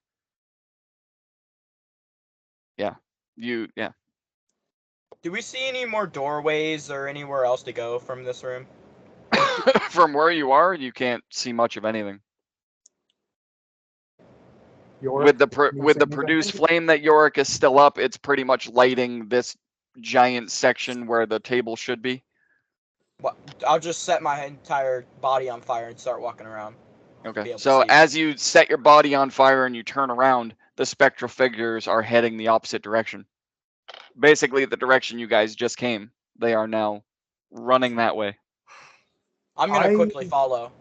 yeah. Do we see any more doorways or anywhere else to go from this room? From where you are, you can't see much of anything. Yorick, With can you with see the anything? produced flame that Yorick is still up, it's pretty much lighting this giant section where the table should be. What? I'll just set my entire body on fire and start walking around. Be Okay. able to So see. as you set your body on fire and you turn around, the spectral figures are heading the opposite direction. Basically, the direction you guys just came. They are now running that way. I'm gonna quickly follow.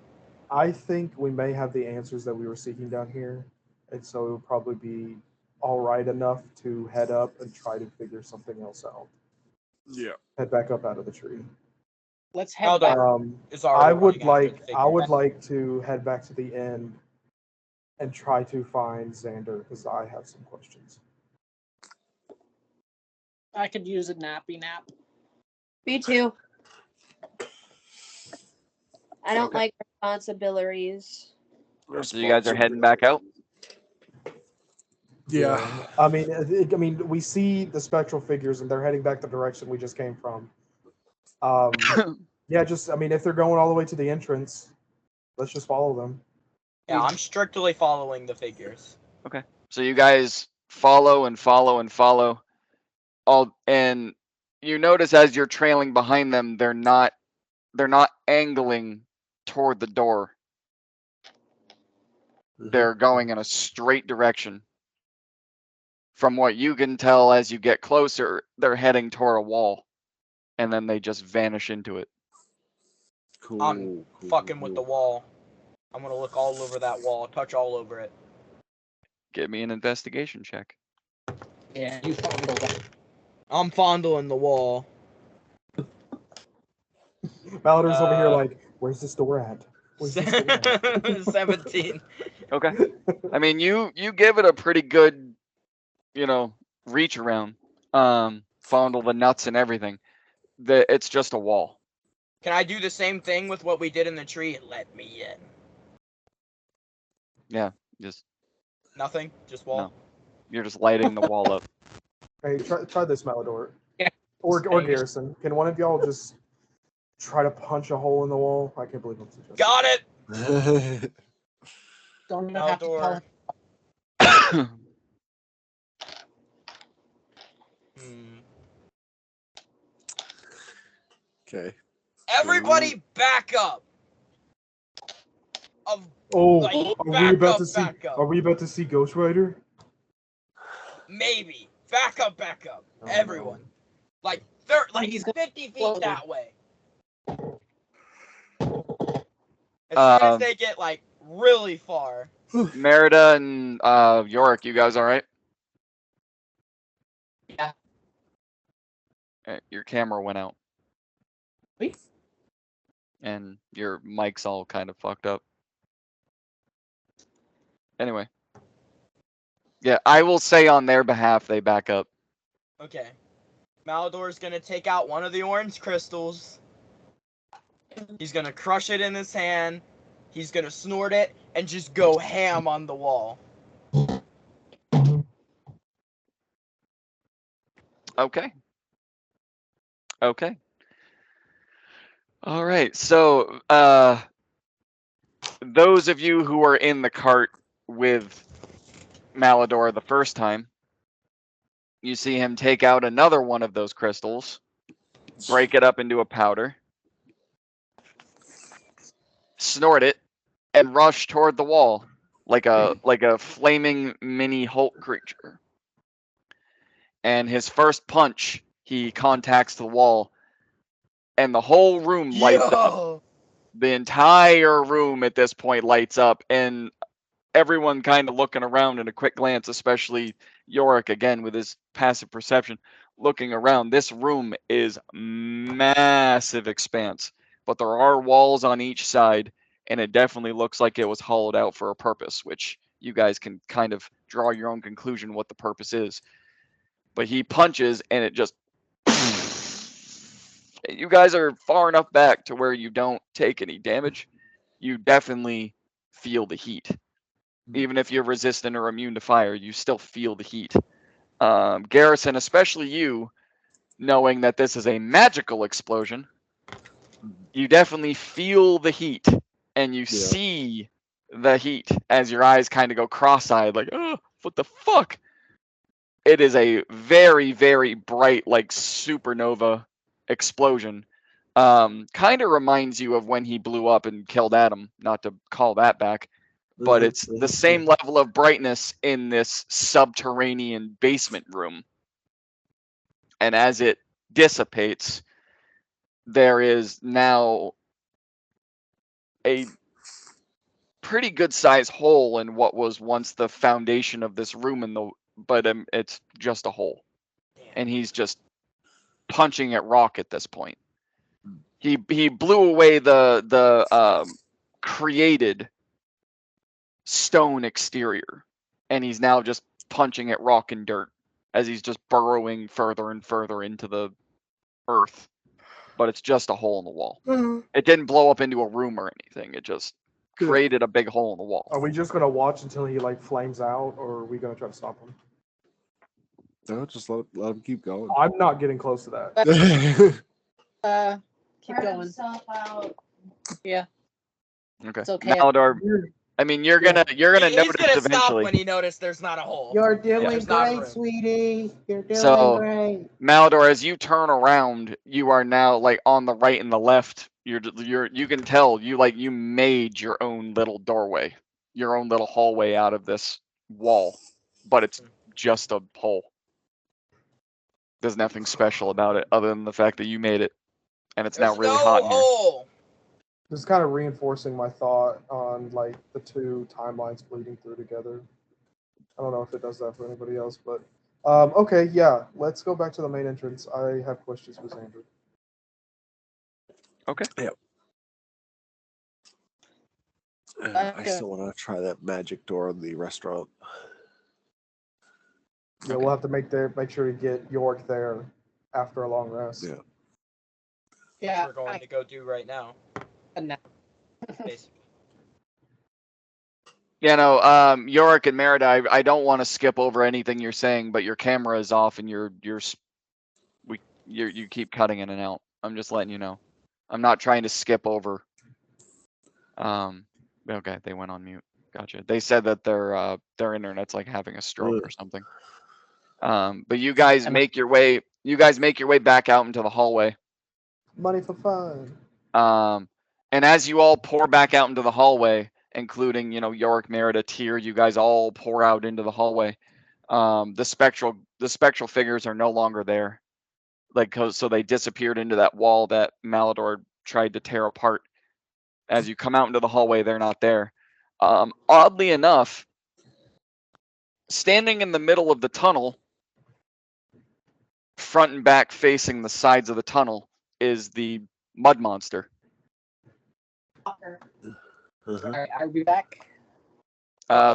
I think we may have the answers that we were seeking down here, and so it would probably be all right enough to head up and try to figure something else out. Yeah. Head back up out of the tree. Let's head back. Eldar is already running after the I would figures. like to head back to the end and try to find Xander because I have some questions. I could use a nappy nap. Me too. I don't Okay. like responsibilities. So you guys are heading back out? Yeah. I mean, we see the spectral figures and they're heading back the direction we just came from. Yeah, just I mean, if they're going all the way to the entrance, let's just follow them. Yeah, I'm strictly following the figures. Okay. So you guys follow and follow and follow. And you notice as you're trailing behind them, they're not angling toward the door. They're going in a straight direction. From what you can tell as you get closer, they're heading toward a wall. And then they just vanish into it. Cool. I'm fucking with the wall. I'm gonna look all over that wall, touch all over it. Give me an investigation check. Yeah, you fondle that. I'm fondling the wall. Maladar's over here like, where's this door at? Where's this door at? 17. Okay. I mean, you give it a pretty good, reach around. Fondle the nuts and everything. It's just a wall. Can I do the same thing with what we did in the tree? Let me in. Yeah, just Nothing? Just wall? No. You're just lighting the wall up. Hey, try this, Malador. Yeah. Or Garrison. Can one of y'all just try to punch a hole in the wall. I can't believe I'm suggesting. Got it. Don't even have to tell him. Okay. Everybody back up. Oh, Like, back up. Are we about to see Ghost Rider? Maybe. Back up. Oh, Everyone. Like, He's 50 feet explode. that way. As soon as they get, like, really far. Merida and Yorick, you guys all right? Yeah. Your camera went out. Wait. And your mic's all kind of fucked up. Anyway. Yeah, I will say on their behalf they back up. Okay. Malador's gonna take out one of the orange crystals. He's gonna crush it in his hand. He's gonna snort it and just go ham on the wall. Okay. Okay. All right. So, those of you who were in the cart with Malador the first time, you see him take out another one of those crystals, break it up into a powder, snort it, and rush toward the wall like a flaming mini Hulk creature. And his first punch, he contacts the wall, and the whole room lights up. The entire room at this point lights up, and everyone kind of looking around in a quick glance, especially Yorick again with his passive perception, looking around. This room is massive expanse, but there are walls on each side, and it definitely looks like it was hollowed out for a purpose, which you guys can kind of draw your own conclusion what the purpose is. But he punches, and it just... You guys are far enough back to where you don't take any damage. You definitely feel the heat. Even if you're resistant or immune to fire, you still feel the heat. Garrison, especially you, knowing that this is a magical explosion, you definitely feel the heat, and you see the heat as your eyes kind of go cross-eyed, like, oh, what the fuck? It is a very, very bright, like supernova explosion. Kind of reminds you of when he blew up and killed Adam, not to call that back, but it's the same level of brightness in this subterranean basement room. And as it dissipates, there is now a pretty good sized hole in what was once the foundation of this room, but it's just a hole. And he's just punching at rock at this point. He blew away the created stone exterior, and he's now just punching at rock and dirt as he's just burrowing further and further into the earth. But it's just a hole in the wall. It didn't blow up into a room or anything. It just created a big hole in the wall. Are we just gonna watch until he like flames out, or are we gonna try to stop him? No, just let him keep going. I'm not getting close to that. Keep going. Yeah. Okay. It's okay. Malador, I mean, you're gonna He's notice gonna stop eventually. when he noticed there's not a hole. You're doing There's not great, room. sweetie. You're doing So- great. Malador, as you turn around, you are now like on the right and the left. You can tell you made your own little doorway, your own little hallway out of this wall, but it's just a hole. There's nothing special about it other than the fact that you made it, and it's now There's really no hot in here. hole. Just kind of reinforcing my thought on like the two timelines bleeding through together. I don't know if it does that for anybody else, but okay, yeah. Let's go back to the main entrance. I have questions for Xander. Okay. Yep. I still want to try that magic door in the restaurant. Yeah, we'll have to make sure to get York there after a long rest. Yeah. Yeah. We're going to go do right now. Basically. Yeah, no, Yorick and Merida, I don't want to skip over anything you're saying, but your camera is off and you keep cutting in and out. I'm just letting you know. I'm not trying to skip over. Okay, they went on mute. Gotcha. They said that their internet's like having a stroke or something. But you guys make your way. You guys make your way back out into the hallway. Money for fun. And as you all pour back out into the hallway, including Yorick, Merida, Tyr, you guys all pour out into the hallway. The spectral figures are no longer there. So they disappeared into that wall that Malador tried to tear apart. As you come out into the hallway, they're not there. Oddly enough, standing in the middle of the tunnel, front and back facing the sides of the tunnel, is the mud monster. Alright, are we back?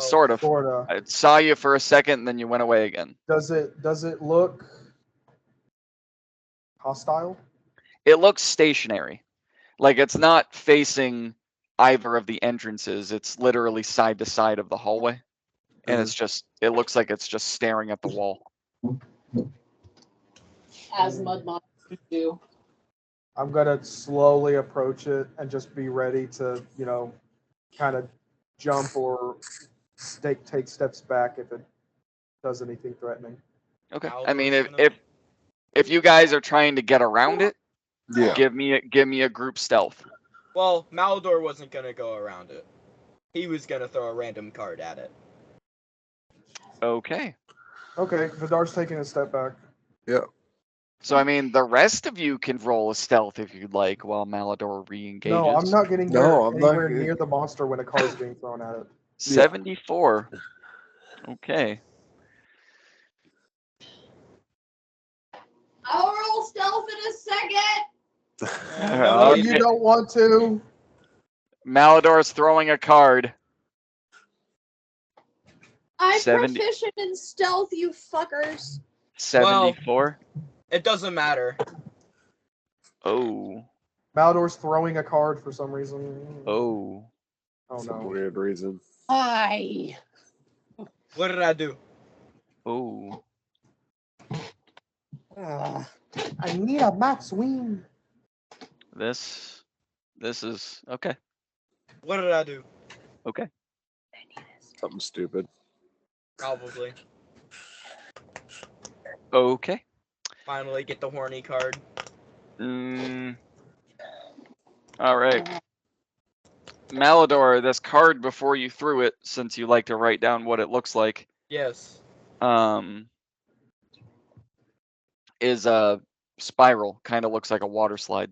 Sort of. Sorta. I saw you for a second, and then you went away again. Does it look hostile? It looks stationary. Like it's not facing either of the entrances. It's literally side to side of the hallway. And it looks like it's just staring at the wall. As mud monsters do. I'm gonna slowly approach it and just be ready to, kind of jump or take steps back if it does anything threatening. Okay. I mean, if you guys are trying to get around it, give me a group stealth. Well, Malador wasn't gonna go around it. He was gonna throw a random card at it. Okay. Okay, Vidar's taking a step back. Yeah. So I mean, the rest of you can roll a stealth if you'd like, while Malador re-engages. No, I'm not getting I'm not anywhere near the monster when a card's being thrown at it. 74. Okay. I'll roll stealth in a second. No, Okay. you don't want to. Malador's throwing a card. I'm 70. proficient in stealth, you fuckers. 74. It doesn't matter. Oh. Malador's throwing a card for some reason. Oh. Oh Some no. weird reason. Hi. What did I do? Oh. I need a max win. This is okay. What did I do? Okay. Something stupid. Probably. Okay. Finally get the horny card. All right. Malador, this card before you threw it, since you like to write down what it looks like, Yes. is a spiral. Kind of looks like a water slide.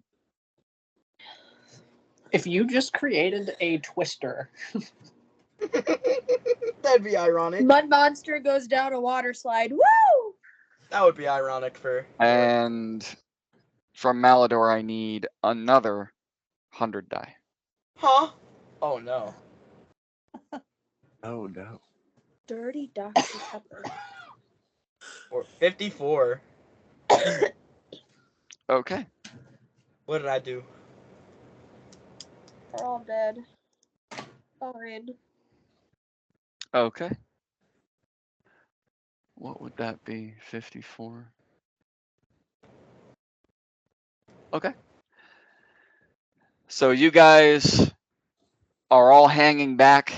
If you just created a twister. That'd be ironic. Mud monster goes down a water slide. Woo! That would be ironic for. And from Malador, I need another 100 die. Huh? Oh no. Oh no. Dirty Dr. Pepper. Or 54. Okay. What did I do? We're all dead. Fine. Okay. What would that be? 54. Okay. So you guys are all hanging back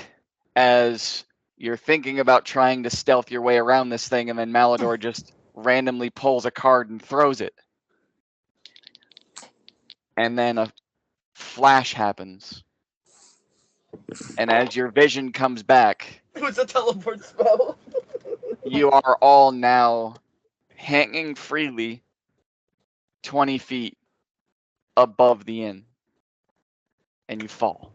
as you're thinking about trying to stealth your way around this thing, and then Malador just randomly pulls a card and throws it. And then a flash happens. And as your vision comes back, It was a teleport spell. you are all now hanging freely 20 feet above the inn. And you fall.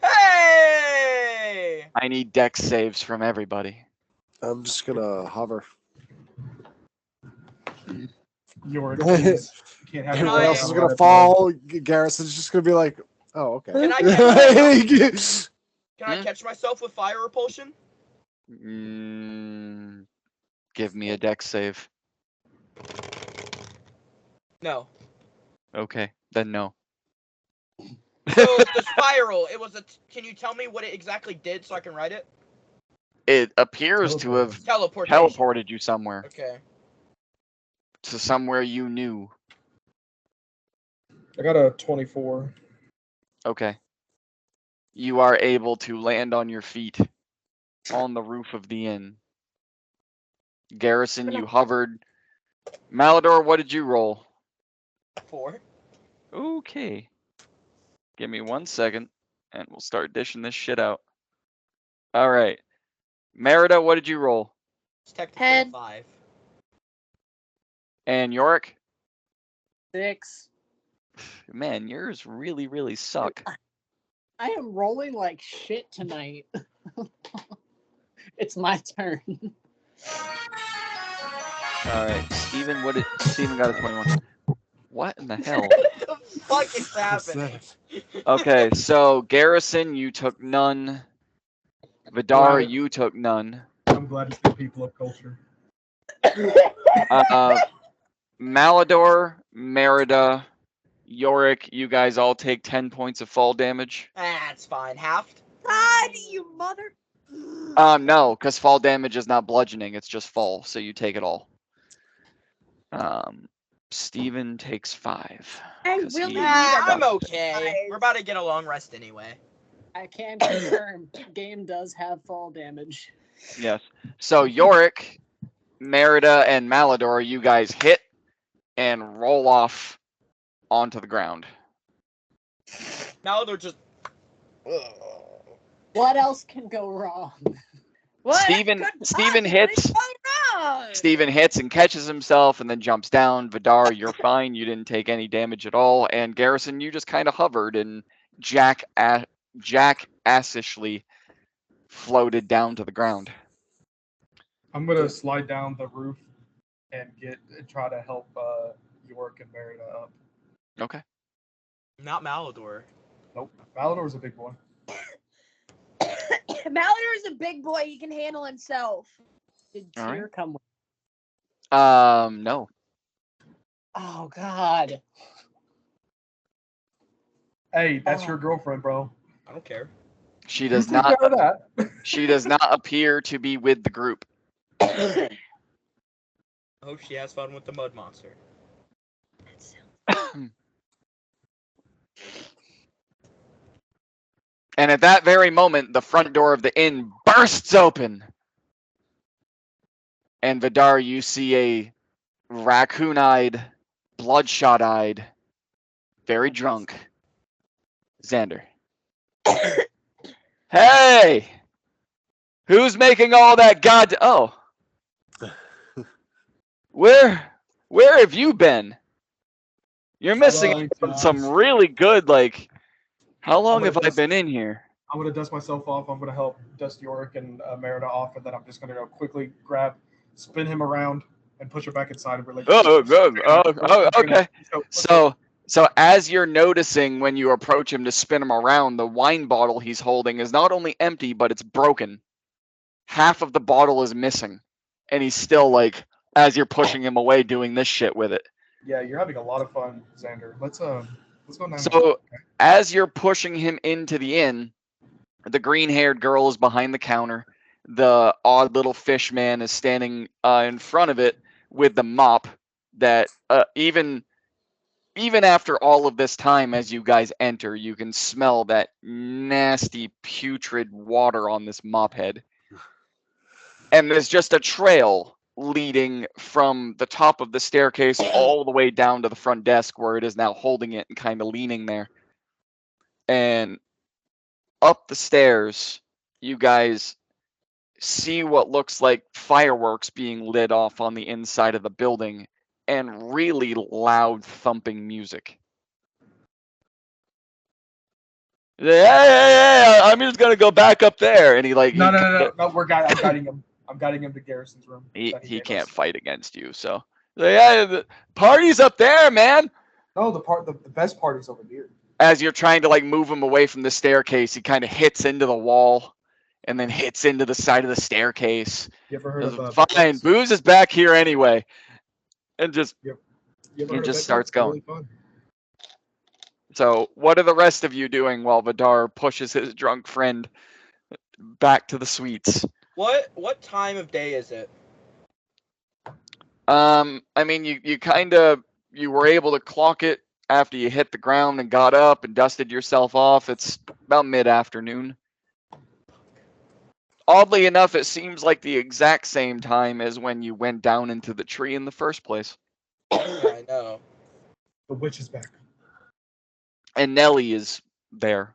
Hey! I need dex saves from everybody. I'm just gonna hover. Your please. Can't have Everyone I- else is gonna fall. Garrison's just gonna be like, "Oh, okay." Can I Can I Hmm? catch myself with fire repulsion? Give me a dex save. No. Okay, then no. So the spiral, it was a. Can you tell me what it exactly did so I can write it? It appears to have Teleportation. teleported you somewhere. Okay. To somewhere you knew. I got a 24. Okay. You are able to land on your feet on the roof of the inn. Garrison, you hovered. Malador, what did you roll? 4. Okay. Give me 1 second, and we'll start dishing this shit out. All right. Merida, what did you roll? It's technically 10. 5. And Yorick? 6. Man, yours really, really suck. I am rolling like shit tonight. It's my turn. All right. Steven, Steven got a 21. What in the hell? What the fuck is What's happening? that? Okay, so Garrison, you took none. Vidar, you took none. I'm glad to see people of culture. Malador, Merida, Yorick, you guys all take 10 points of fall damage. That's fine. Halved? God, you mother. No, because fall damage is not bludgeoning, it's just fall, so you take it all. Steven takes 5. I 'cause really he- need a I'm double okay. size. We're about to get a long rest anyway. I can confirm game does have fall damage. Yes. So Yorick, Merida, and Malador, you guys hit and roll off onto the ground. Malador just. What else can go wrong? What Steven could Steven possibly hits. go wrong? Steven hits and catches himself and then jumps down. Vidar, you're fine. You didn't take any damage at all. And Garrison, you just kind of hovered and jackassishly floated down to the ground. I'm gonna slide down the roof and try to help York and Merida up. Okay. Not Malador. Nope, Malador's a big boy. Malador's a big boy. He can handle himself. Did All Tyr right. come with? No. Oh God. Hey, that's Oh. your girlfriend, bro. I don't care. She does You take not care of that. she does not appear to be with the group. I hope she has fun with the mud monster. And at that very moment, the front door of the inn bursts open. And Vidar, you see a raccoon-eyed, bloodshot-eyed, very drunk Xander. Hey! Who's making all that Oh. Where have you been? You're missing out on some really good, like, how long have I been in here? I'm gonna dust myself off. I'm gonna help dust Yorick and Merida off, and then I'm just gonna go quickly spin him around, and push her back inside of her. Okay. So as you're noticing when you approach him to spin him around, the wine bottle he's holding is not only empty, but it's broken. Half of the bottle is missing, and he's still like, as you're pushing him away, doing this shit with it. Yeah, you're having a lot of fun, Xander. Let's go now. So as you're pushing him into the inn, the green-haired girl is behind the counter. The odd little fish man is standing in front of it with the mop that even after all of this time, as you guys enter, you can smell that nasty, putrid water on this mop head. And there's just a trail leading from the top of the staircase all the way down to the front desk where it is now holding it and kind of leaning there. And up the stairs, you guys see what looks like fireworks being lit off on the inside of the building and really loud thumping music. Yeah, I'm just gonna go back up there, and he like No. I'm guiding him. I'm guiding him to Garrison's room. he can't fight against you, so yeah, the party's up there, man. No, the best part is over here. As you're trying to like move him away from the staircase, he kind of hits into the wall, and then hits into the side of the staircase. You ever heard of Fine, booze is back here anyway, and just he just starts going. Really fun. So, what are the rest of you doing while Vidar pushes his drunk friend back to the suites? What time of day is it? I mean, you were able to clock it after you hit the ground and got up and dusted yourself off, it's about mid-afternoon. Oddly enough, it seems like the exact same time as when you went down into the tree in the first place. I know. The witch is back. And Nellie is there.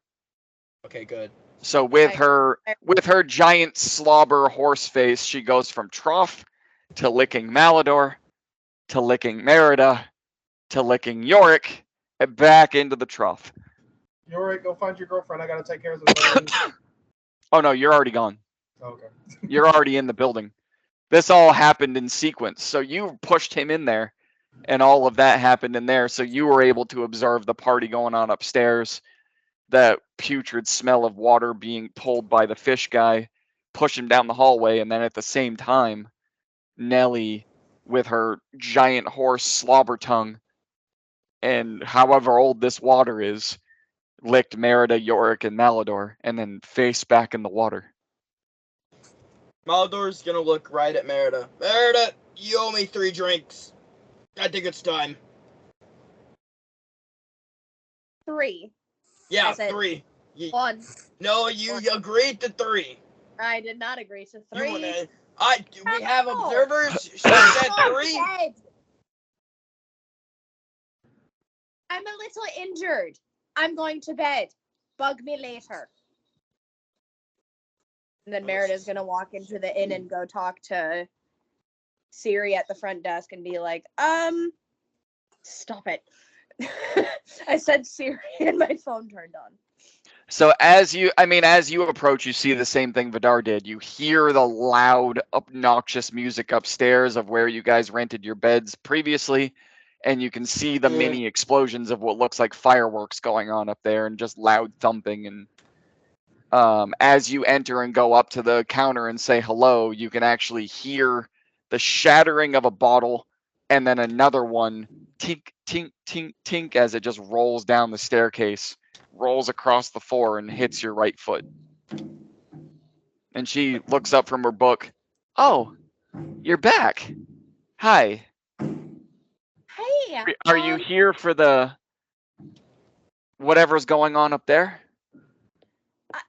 Okay, good. So with Okay. her giant slobber horse face, she goes from Trough to licking Malador to licking Merida to licking Yorick and back into the trough. You alright? Go find your girlfriend. I gotta take care of this building. Oh no, you're already gone. Okay. You're already in the building. This all happened in sequence. So you pushed him in there, and all of that happened in there. So you were able to observe the party going on upstairs, that putrid smell of water being pulled by the fish guy, push him down the hallway, and then at the same time, Nellie, with her giant horse slobber tongue, and however old this water is, licked Merida, Yorick, and Malador, and then face back in the water. Malador's gonna look right at Merida. Merida, you owe me 3 drinks. I think it's time. 3. Yeah, I said 3. 1. No, you agreed to 3. I did not agree to You 3. wanna? We have No. observers. She said Go 3. to bed. I'm a little injured. I'm going to bed. Bug me later. And then Merida's gonna walk into the inn and go talk to Siri at the front desk and be like, stop it. I said Siri and my phone turned on. So as you approach, you see the same thing Vidar did. You hear the loud, obnoxious music upstairs of where you guys rented your beds previously, and you can see the mini explosions of what looks like fireworks going on up there, and just loud thumping. And as you enter and go up to the counter and say hello, you can actually hear the shattering of a bottle, and then another one tink, tink, tink, tink as it just rolls down the staircase, rolls across the floor, and hits your right foot. And she looks up from her book. Oh, you're back. Hi. Hey, Are you here for the whatever's going on up there?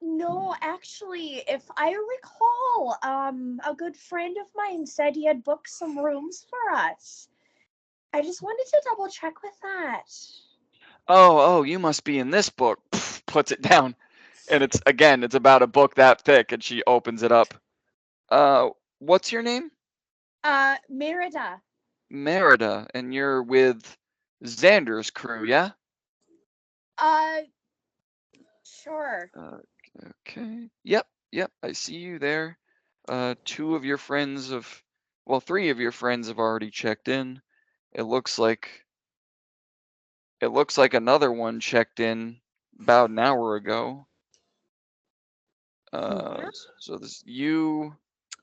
no, actually, if I recall, a good friend of mine said he had booked some rooms for us. I just wanted to double check with that. Oh, you must be in this book. Puts it down. And it's about a book that thick, and she opens it up. What's your name? Merida. Merida, and you're with Xander's crew, yeah? Sure. Okay. Yep, I see you there. 3 of your friends have already checked in. It looks like another one checked in about an hour ago. So this you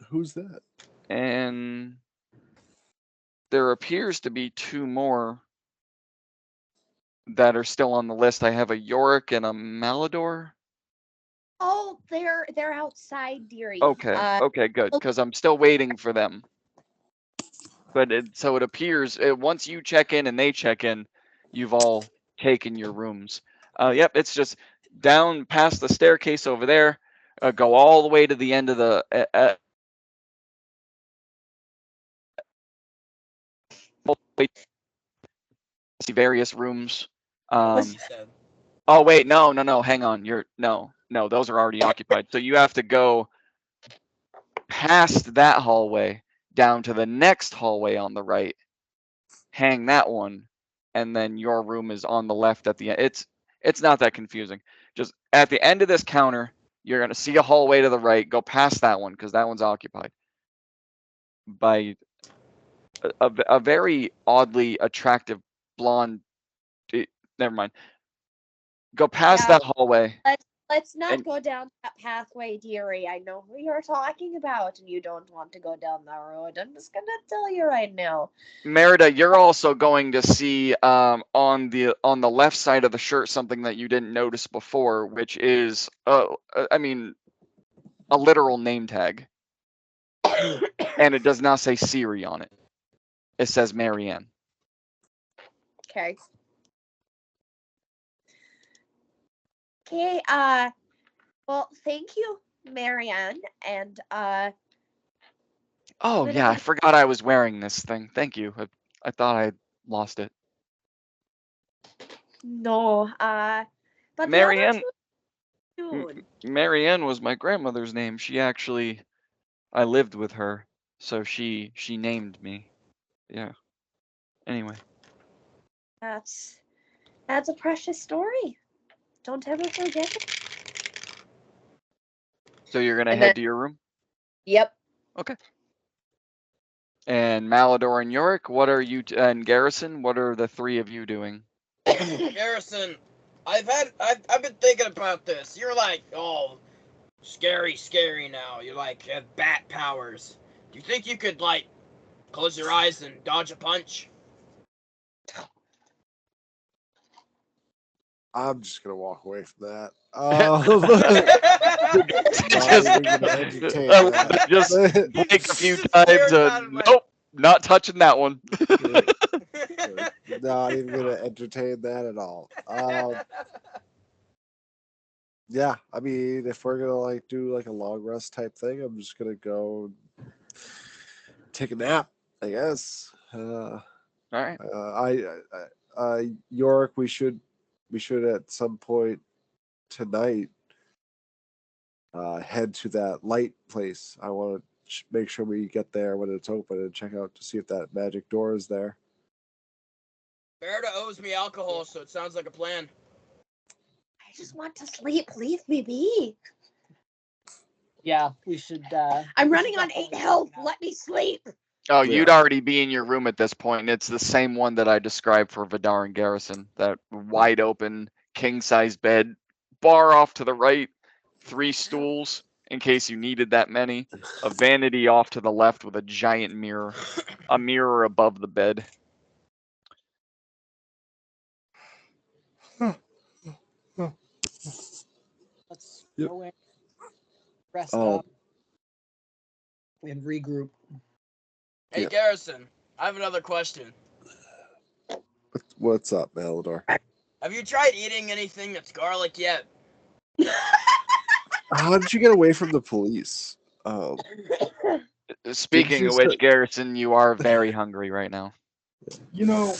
Who's that? and there appears to be 2 more that are still on the list. I have a Yorick and a Malador. Oh, they're outside, dearie. Okay, good, because I'm still waiting for them. But it appears once you check in and they check in, you've all taken your rooms. Yep, it's just down past the staircase over there. Go all the way to the end of the see various rooms. She said. Oh wait, no, hang on. No, those are already occupied. So you have to go past that hallway down to the next hallway on the right. Hang that one, and then your room is on the left at the end. It's not that confusing. Just at the end of this counter, you're gonna see a hallway to the right. Go past that one because that one's occupied by a very oddly attractive blonde. Never mind. Go past Yeah. that hallway. Let's not And- go down that pathway, dearie. I know who you're talking about, and you don't want to go down that road. I'm just gonna tell you right now. Merida, you're also going to see on the left side of the shirt something that you didn't notice before, which is a literal name tag, and it does not say Siri on it. It says Marianne. Okay. Okay. Well, thank you, Marianne, and Oh gonna yeah, I be- forgot I was wearing this thing. Thank you. I thought I lost it. no, but the other Marianne. two soon. Marianne was my grandmother's name. I lived with her, so she named me. Yeah. Anyway. That's a precious story. Don't ever forget it. So you're gonna And head then- to your room? Yep. Okay. And Malador and Yorick, what are you and Garrison, what are the three of you doing? Garrison, I've been thinking about this. You're like, oh, scary now. You're like, have bat powers. Do you think you could, like, close your eyes and dodge a punch? I'm just gonna walk away from that. Just blink a few Stared times. out of my- Nope, not touching that one. Not even gonna entertain that at all. Yeah, I mean, if we're gonna like do like a long rest type thing, I'm just gonna go take a nap, I guess. All right. York, we should at some point tonight head to that light place. I want to make sure we get there when it's open and check out to see if that magic door is there. Merida owes me alcohol, so it sounds like a plan. I just want to sleep. Leave me be. Yeah, we should. I'm we running should on definitely 8 health. check it out. Let me sleep. Oh, Yeah. you'd already be in your room at this point, and it's the same one that I described for Vidar and Garrison. That wide open, king size bed, bar off to the right, 3 stools in case you needed that many, a vanity off to the left with a giant mirror, a mirror above the bed. Let's Yep. go in, rest Oh. up, and regroup. Hey, Yeah. Garrison, I have another question. What's up, Malador? Have you tried eating anything that's garlic yet? How did you get away from the police? Speaking you of which, say- Garrison, you are very hungry right now. You know,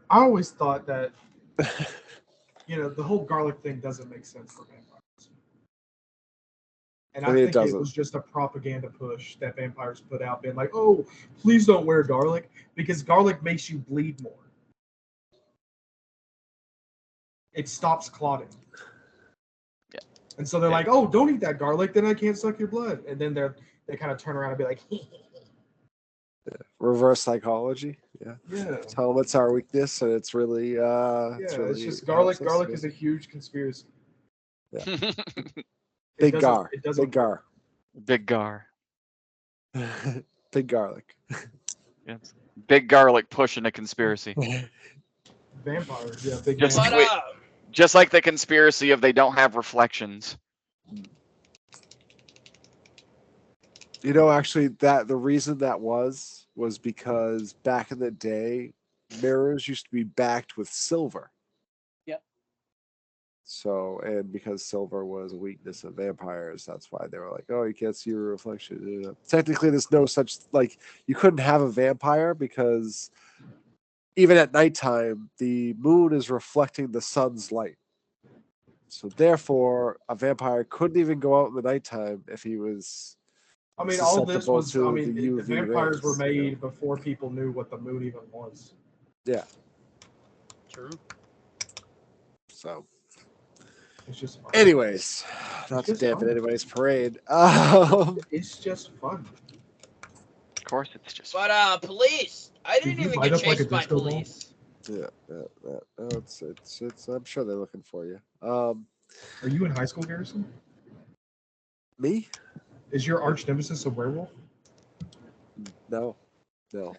I always thought that the whole garlic thing doesn't make sense for vampires. And I mean, it think doesn't. was just a propaganda push that vampires put out, being like, "Oh, please don't wear garlic because garlic makes you bleed more. It stops clotting." Yeah. And so they're Yeah. like, "Oh, don't eat that garlic, then I can't suck your blood." And then they kind of turn around and be like, Reverse psychology. Yeah. "Yeah, Tell them it's our weakness, and it's really it's just garlic. helps us. Garlic is a huge conspiracy." Big It gar. doesn't Big gar. Big gar. Big garlic. Yes. Big garlic pushing a conspiracy. Vampires, yeah, big Just But, vampires. Just like the conspiracy of they don't have reflections. You know, actually, that the reason that was because back in the day, mirrors used to be backed with silver. Yep. So, and because silver was a weakness of vampires, that's why they were like, "Oh, you can't see your reflection." Technically, there's no such you couldn't have a vampire because even at nighttime, the moon is reflecting the sun's light. So, therefore, a vampire couldn't even go out in the nighttime if he was. I mean, all this susceptible was. to I mean, the the UV vampires were rays, made before people knew what the moon even was. Yeah. True. So, It's just fun. anyways, not to just dampen fun. anybody's parade. It's just fun. Of course, it's just. But, police! I didn't you even light get up like a chased by disco ball? police. Yeah. Oh, it's. I'm sure they're looking for you. Are you in high school, Garrison? Me? Is your arch nemesis a werewolf? No. Nope.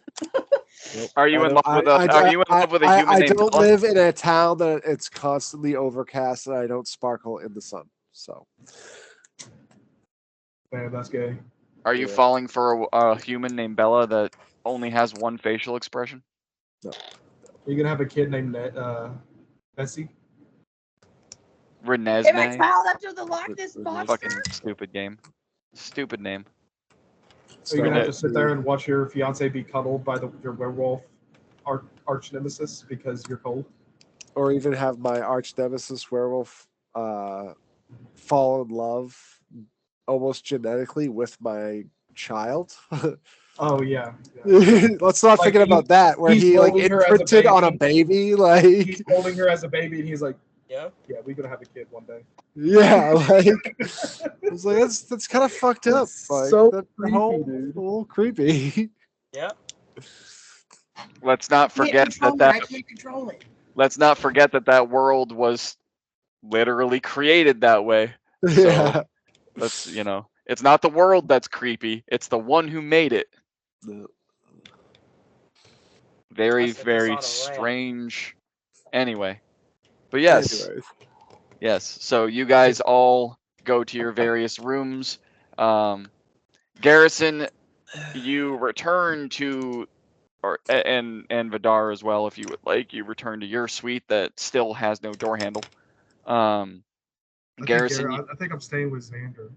Are you I in don't- love with a? I- Are you in love with a human I named don't Bella? live in a town that it's constantly overcast and I don't sparkle in the sun. So, Man, that's gay. Are you Yeah. falling for a human named Bella that only has one facial expression? Are you gonna have a kid named Bessie? If I Renesmee. crawl up to the Loch Ness Fucking monster, Fucking stupid game. Stupid name. So you're gonna have to So- sit there and watch your fiance be cuddled by your werewolf arch nemesis because you're cold. or even have my arch nemesis werewolf fall in love almost genetically with my child. Oh yeah. yeah. Let's not Like, forget about that, where he's he like holding her as a imprinted on a baby. Like, He's holding her as a baby, and he's like, Yeah. "Yeah, we're gonna have a kid one day." yeah, like it's like that's kind of fucked up. It's Like so that's creepy, dude. a little creepy. Yeah. Let's not forget that I can't control it. let's not forget that world was literally created that way. Yeah. Let's, it's not the world that's creepy, it's the one who made it. Very, Let's set this very on a rant. strange. Anyway. But yes. Anyways. Yes. So you guys all go to your various rooms. Garrison, you return to, and Vidar as well, if you would like. You return to your suite that still has no door handle. Garrison, I think I'm staying with Xander.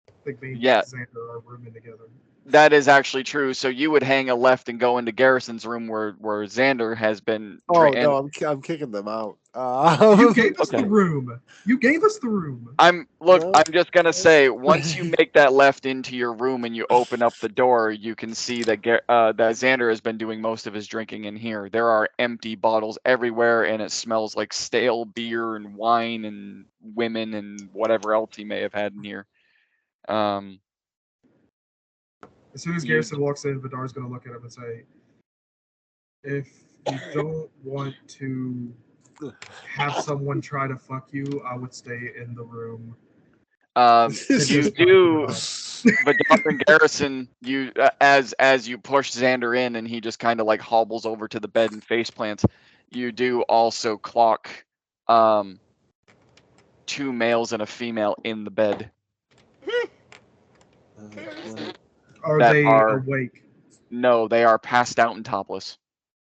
I think me and Yeah. Xander are rooming together. that is actually true. So you would hang a left and go into Garrison's room where Xander has been. Oh no, I'm kicking them out. You gave us Okay. the room. You gave us the room. I'm Well, just gonna say, once you make that left into your room and you open up the door, you can see that that Xander has been doing most of his drinking in here. There are empty bottles everywhere, and it smells like stale beer and wine and women and whatever else he may have had in here. As soon as You- Garrison walks in, Vidar's going to look at him and say, if you don't want to have someone try to fuck you, I would stay in the room. You do, but Dr. Garrison, you as you push Xander in and he just kind of like hobbles over to the bed and face plants, you do also clock 2 males and a female in the bed. Are That they are- awake? No, they are passed out and topless.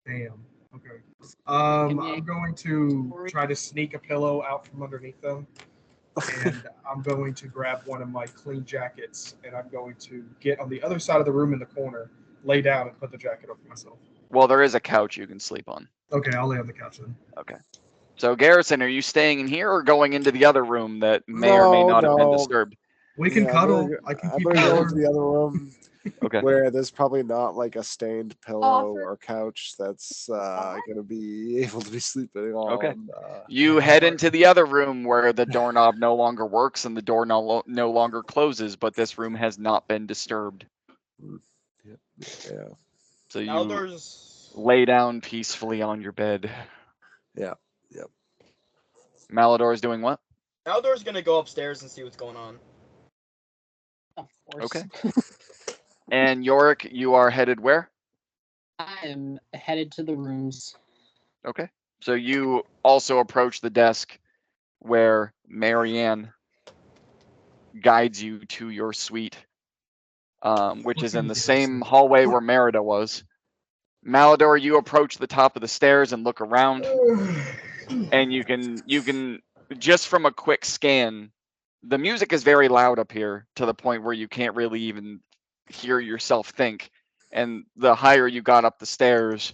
Damn. Okay. Can you- I'm going to try to sneak a pillow out from underneath them, and I'm going to grab one of my clean jackets, and I'm going to get on the other side of the room in the corner, lay down, and put the jacket over myself. Well, there is a couch you can sleep on. Okay, I'll lay on the couch then. So Garrison, are you staying in here or going into the other room that may or may not have been No. disturbed? We can Yeah, cuddle. I can I'm keep gonna you go warm. into the other room Okay. where there's probably not like a stained pillow Offer. or couch that's gonna be able to be sleeping on. Okay. You head into the other room where the doorknob no longer works and the door no longer closes, but this room has not been disturbed. Yeah. So you Aldor's. lay down peacefully on your bed. Yeah. Yep. Malador is doing what? Aldor's gonna go upstairs and see what's going on. Of course. Okay. And Yorick, you are headed where? I am headed to the rooms. Okay. So you also approach the desk where Marianne guides you to your suite, which is in the same hallway where Merida was. Malador, you approach the top of the stairs and look around, and you can just from a quick scan, the music is very loud up here to the point where you can't really even hear yourself think. And the higher you got up the stairs,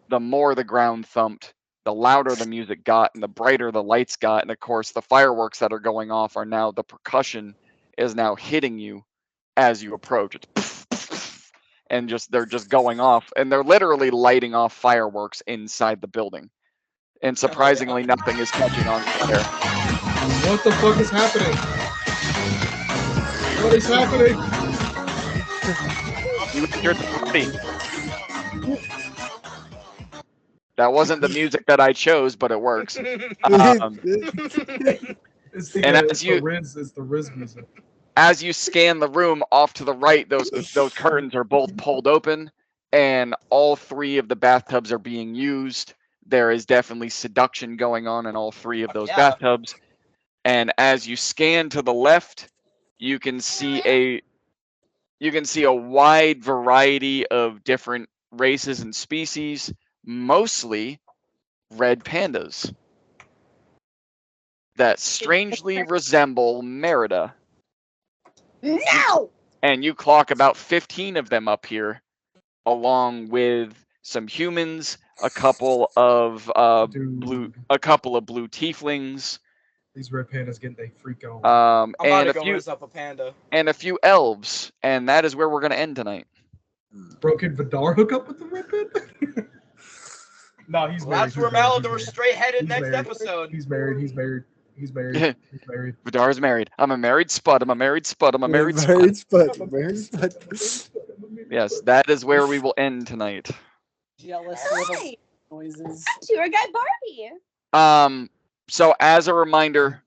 the more the ground thumped, the louder the music got, and the brighter the lights got. And of course, the fireworks that are going off are now, the percussion is now hitting you as you approach. It's and they're just going off, and they're literally lighting off fireworks inside the building. And surprisingly, nothing is catching on fire. What the fuck is happening? What is happening? You entered the party. That wasn't the music that I chose, but it works. It's the, And it's as the you- Riz, it's the Riz music. As you scan the room off to the right, those curtains are both pulled open, and all 3 of the bathtubs are being used. There is definitely seduction going on in all 3 of those Yeah. bathtubs. And as you scan to the left, you can see a wide variety of different races and species, mostly red pandas. that strangely resemble Merida. No! And you clock about 15 of them up here, along with some humans, a couple of blue tieflings, These red pandas getting they freak on. I'm about and to a go few rinse up a panda. and a few elves, and that is where we're gonna end tonight. Bro, can Vidar hook up with the red panda? No, he's Well, married. that's where he's married, Malador's he's straight headed He's next married. episode. He's married. He's married. He's married. He's married. Vidar's married. I'm a married spud. I'm a married spud. I'm a married spud. Married spud. Married spud. Yes, that is where we will end tonight. Jealous Alright. little noises. Tour guide Barbie. So as a reminder,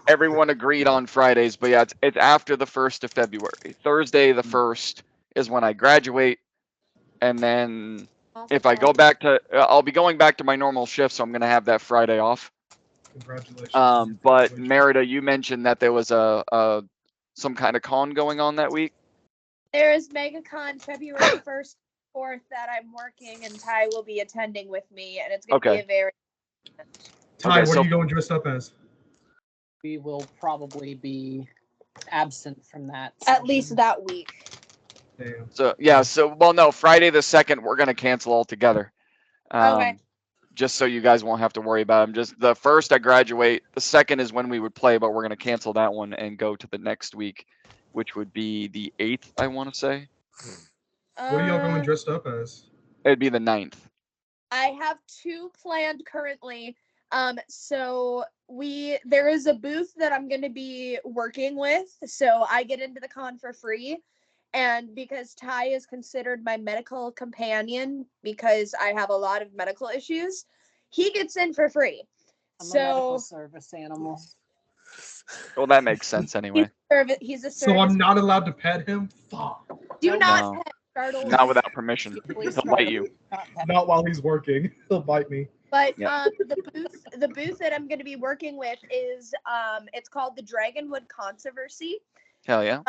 everyone agreed on Fridays, but yeah, it's after the 1st of February. Thursday the 1st is when I graduate, and then if I go back to, I'll be going back to my normal shift, so I'm gonna have that Friday off. Congratulations. But Congratulations. Merida, you mentioned that there was some kind of con going on that week. There is MegaCon February 1st, 4th that I'm working, and Ty will be attending with me, and it's going to be Okay. a very. Ty, Okay, what so- are you going dressed up as? We will probably be absent from that. At least that week. Damn. So yeah, well, no, Friday the 2nd we're gonna cancel altogether. Okay. Just so you guys won't have to worry about them. Just the 1st I graduate. The 2nd is when we would play, but we're gonna cancel that one and go to the next week, which would be the 8th, I want to say. What are y'all going dressed up as? It'd be the 9th. I have 2 planned currently. So there is a booth that I'm going to be working with, so I get into the con for free. And because Ty is considered my medical companion because I have a lot of medical issues, he gets in for free. I'm a So medical service animal. Well, that makes sense anyway. he's a service. So I'm not allowed to pet him? Fuck. Do No. not No. pet Startle. Not without permission. Please He'll bite you. Not while he's working. He'll bite me. But Yep. the booth that I'm going to be working with is it's called the Dragonwood Controversy. Hell yeah.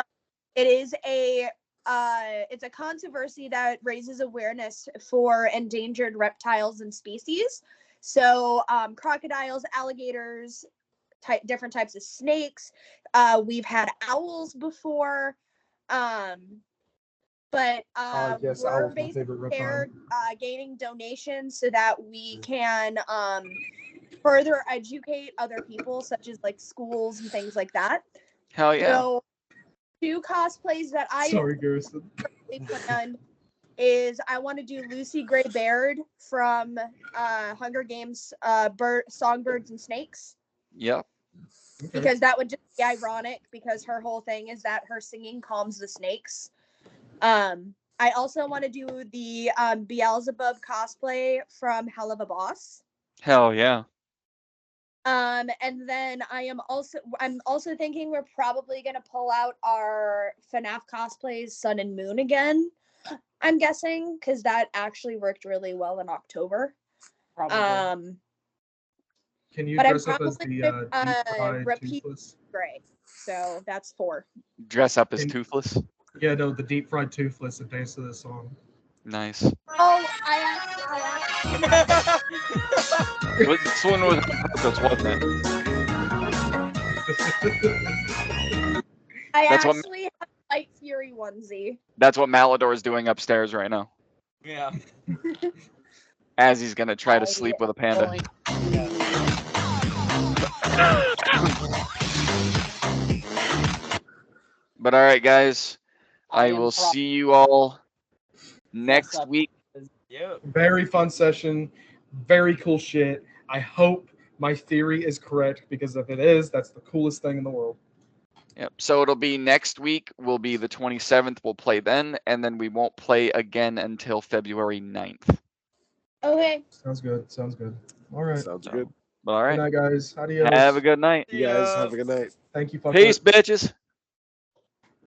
It is it's a controversy that raises awareness for endangered reptiles and species. So crocodiles, alligators, different types of snakes. We've had owls before. But Yes, we're owl's my favorite reptile. here gaining donations so that we can further educate other people, such as like schools and things like that. Hell yeah. So 2 cosplays that I Sorry, Garrison. planned is I want to do Lucy Gray Baird from Hunger Games Songbirds and Snakes, Yep. Okay. because that would just be ironic because her whole thing is that her singing calms the snakes. I also want to do the Beelzebub cosplay from Hell of a Boss. Hell yeah. And then I'm also thinking we're probably gonna pull out our FNAF cosplays Sun and Moon again. I'm guessing because that actually worked really well in October. Probably. Can you but I'm dress up as the probably deep fried repeat- toothless? Gray. So that's 4. Dress up as And- Toothless. Yeah, no, the deep fried toothless and dance to this song. Nice. Oh, This one was on purpose, wasn't it? I That's what- actually have a Light Fury onesie. That's what Malador is doing upstairs right now. Yeah. As he's gonna try to sleep with a panda. But all right, guys. I will see you all next week. Yep. Very fun session. Very cool shit. I hope my theory is correct because if it is, that's the coolest thing in the world. Yep. So it'll be next week. Will be the 27th. We'll play then, and then we won't play again until February 9th. Okay. Sounds good. Sounds good. All right. Sounds So, good. But all Good right. night, guys. Adios. Have a good night. You guys have a good night. Thank you. Fuck Peace, bitches.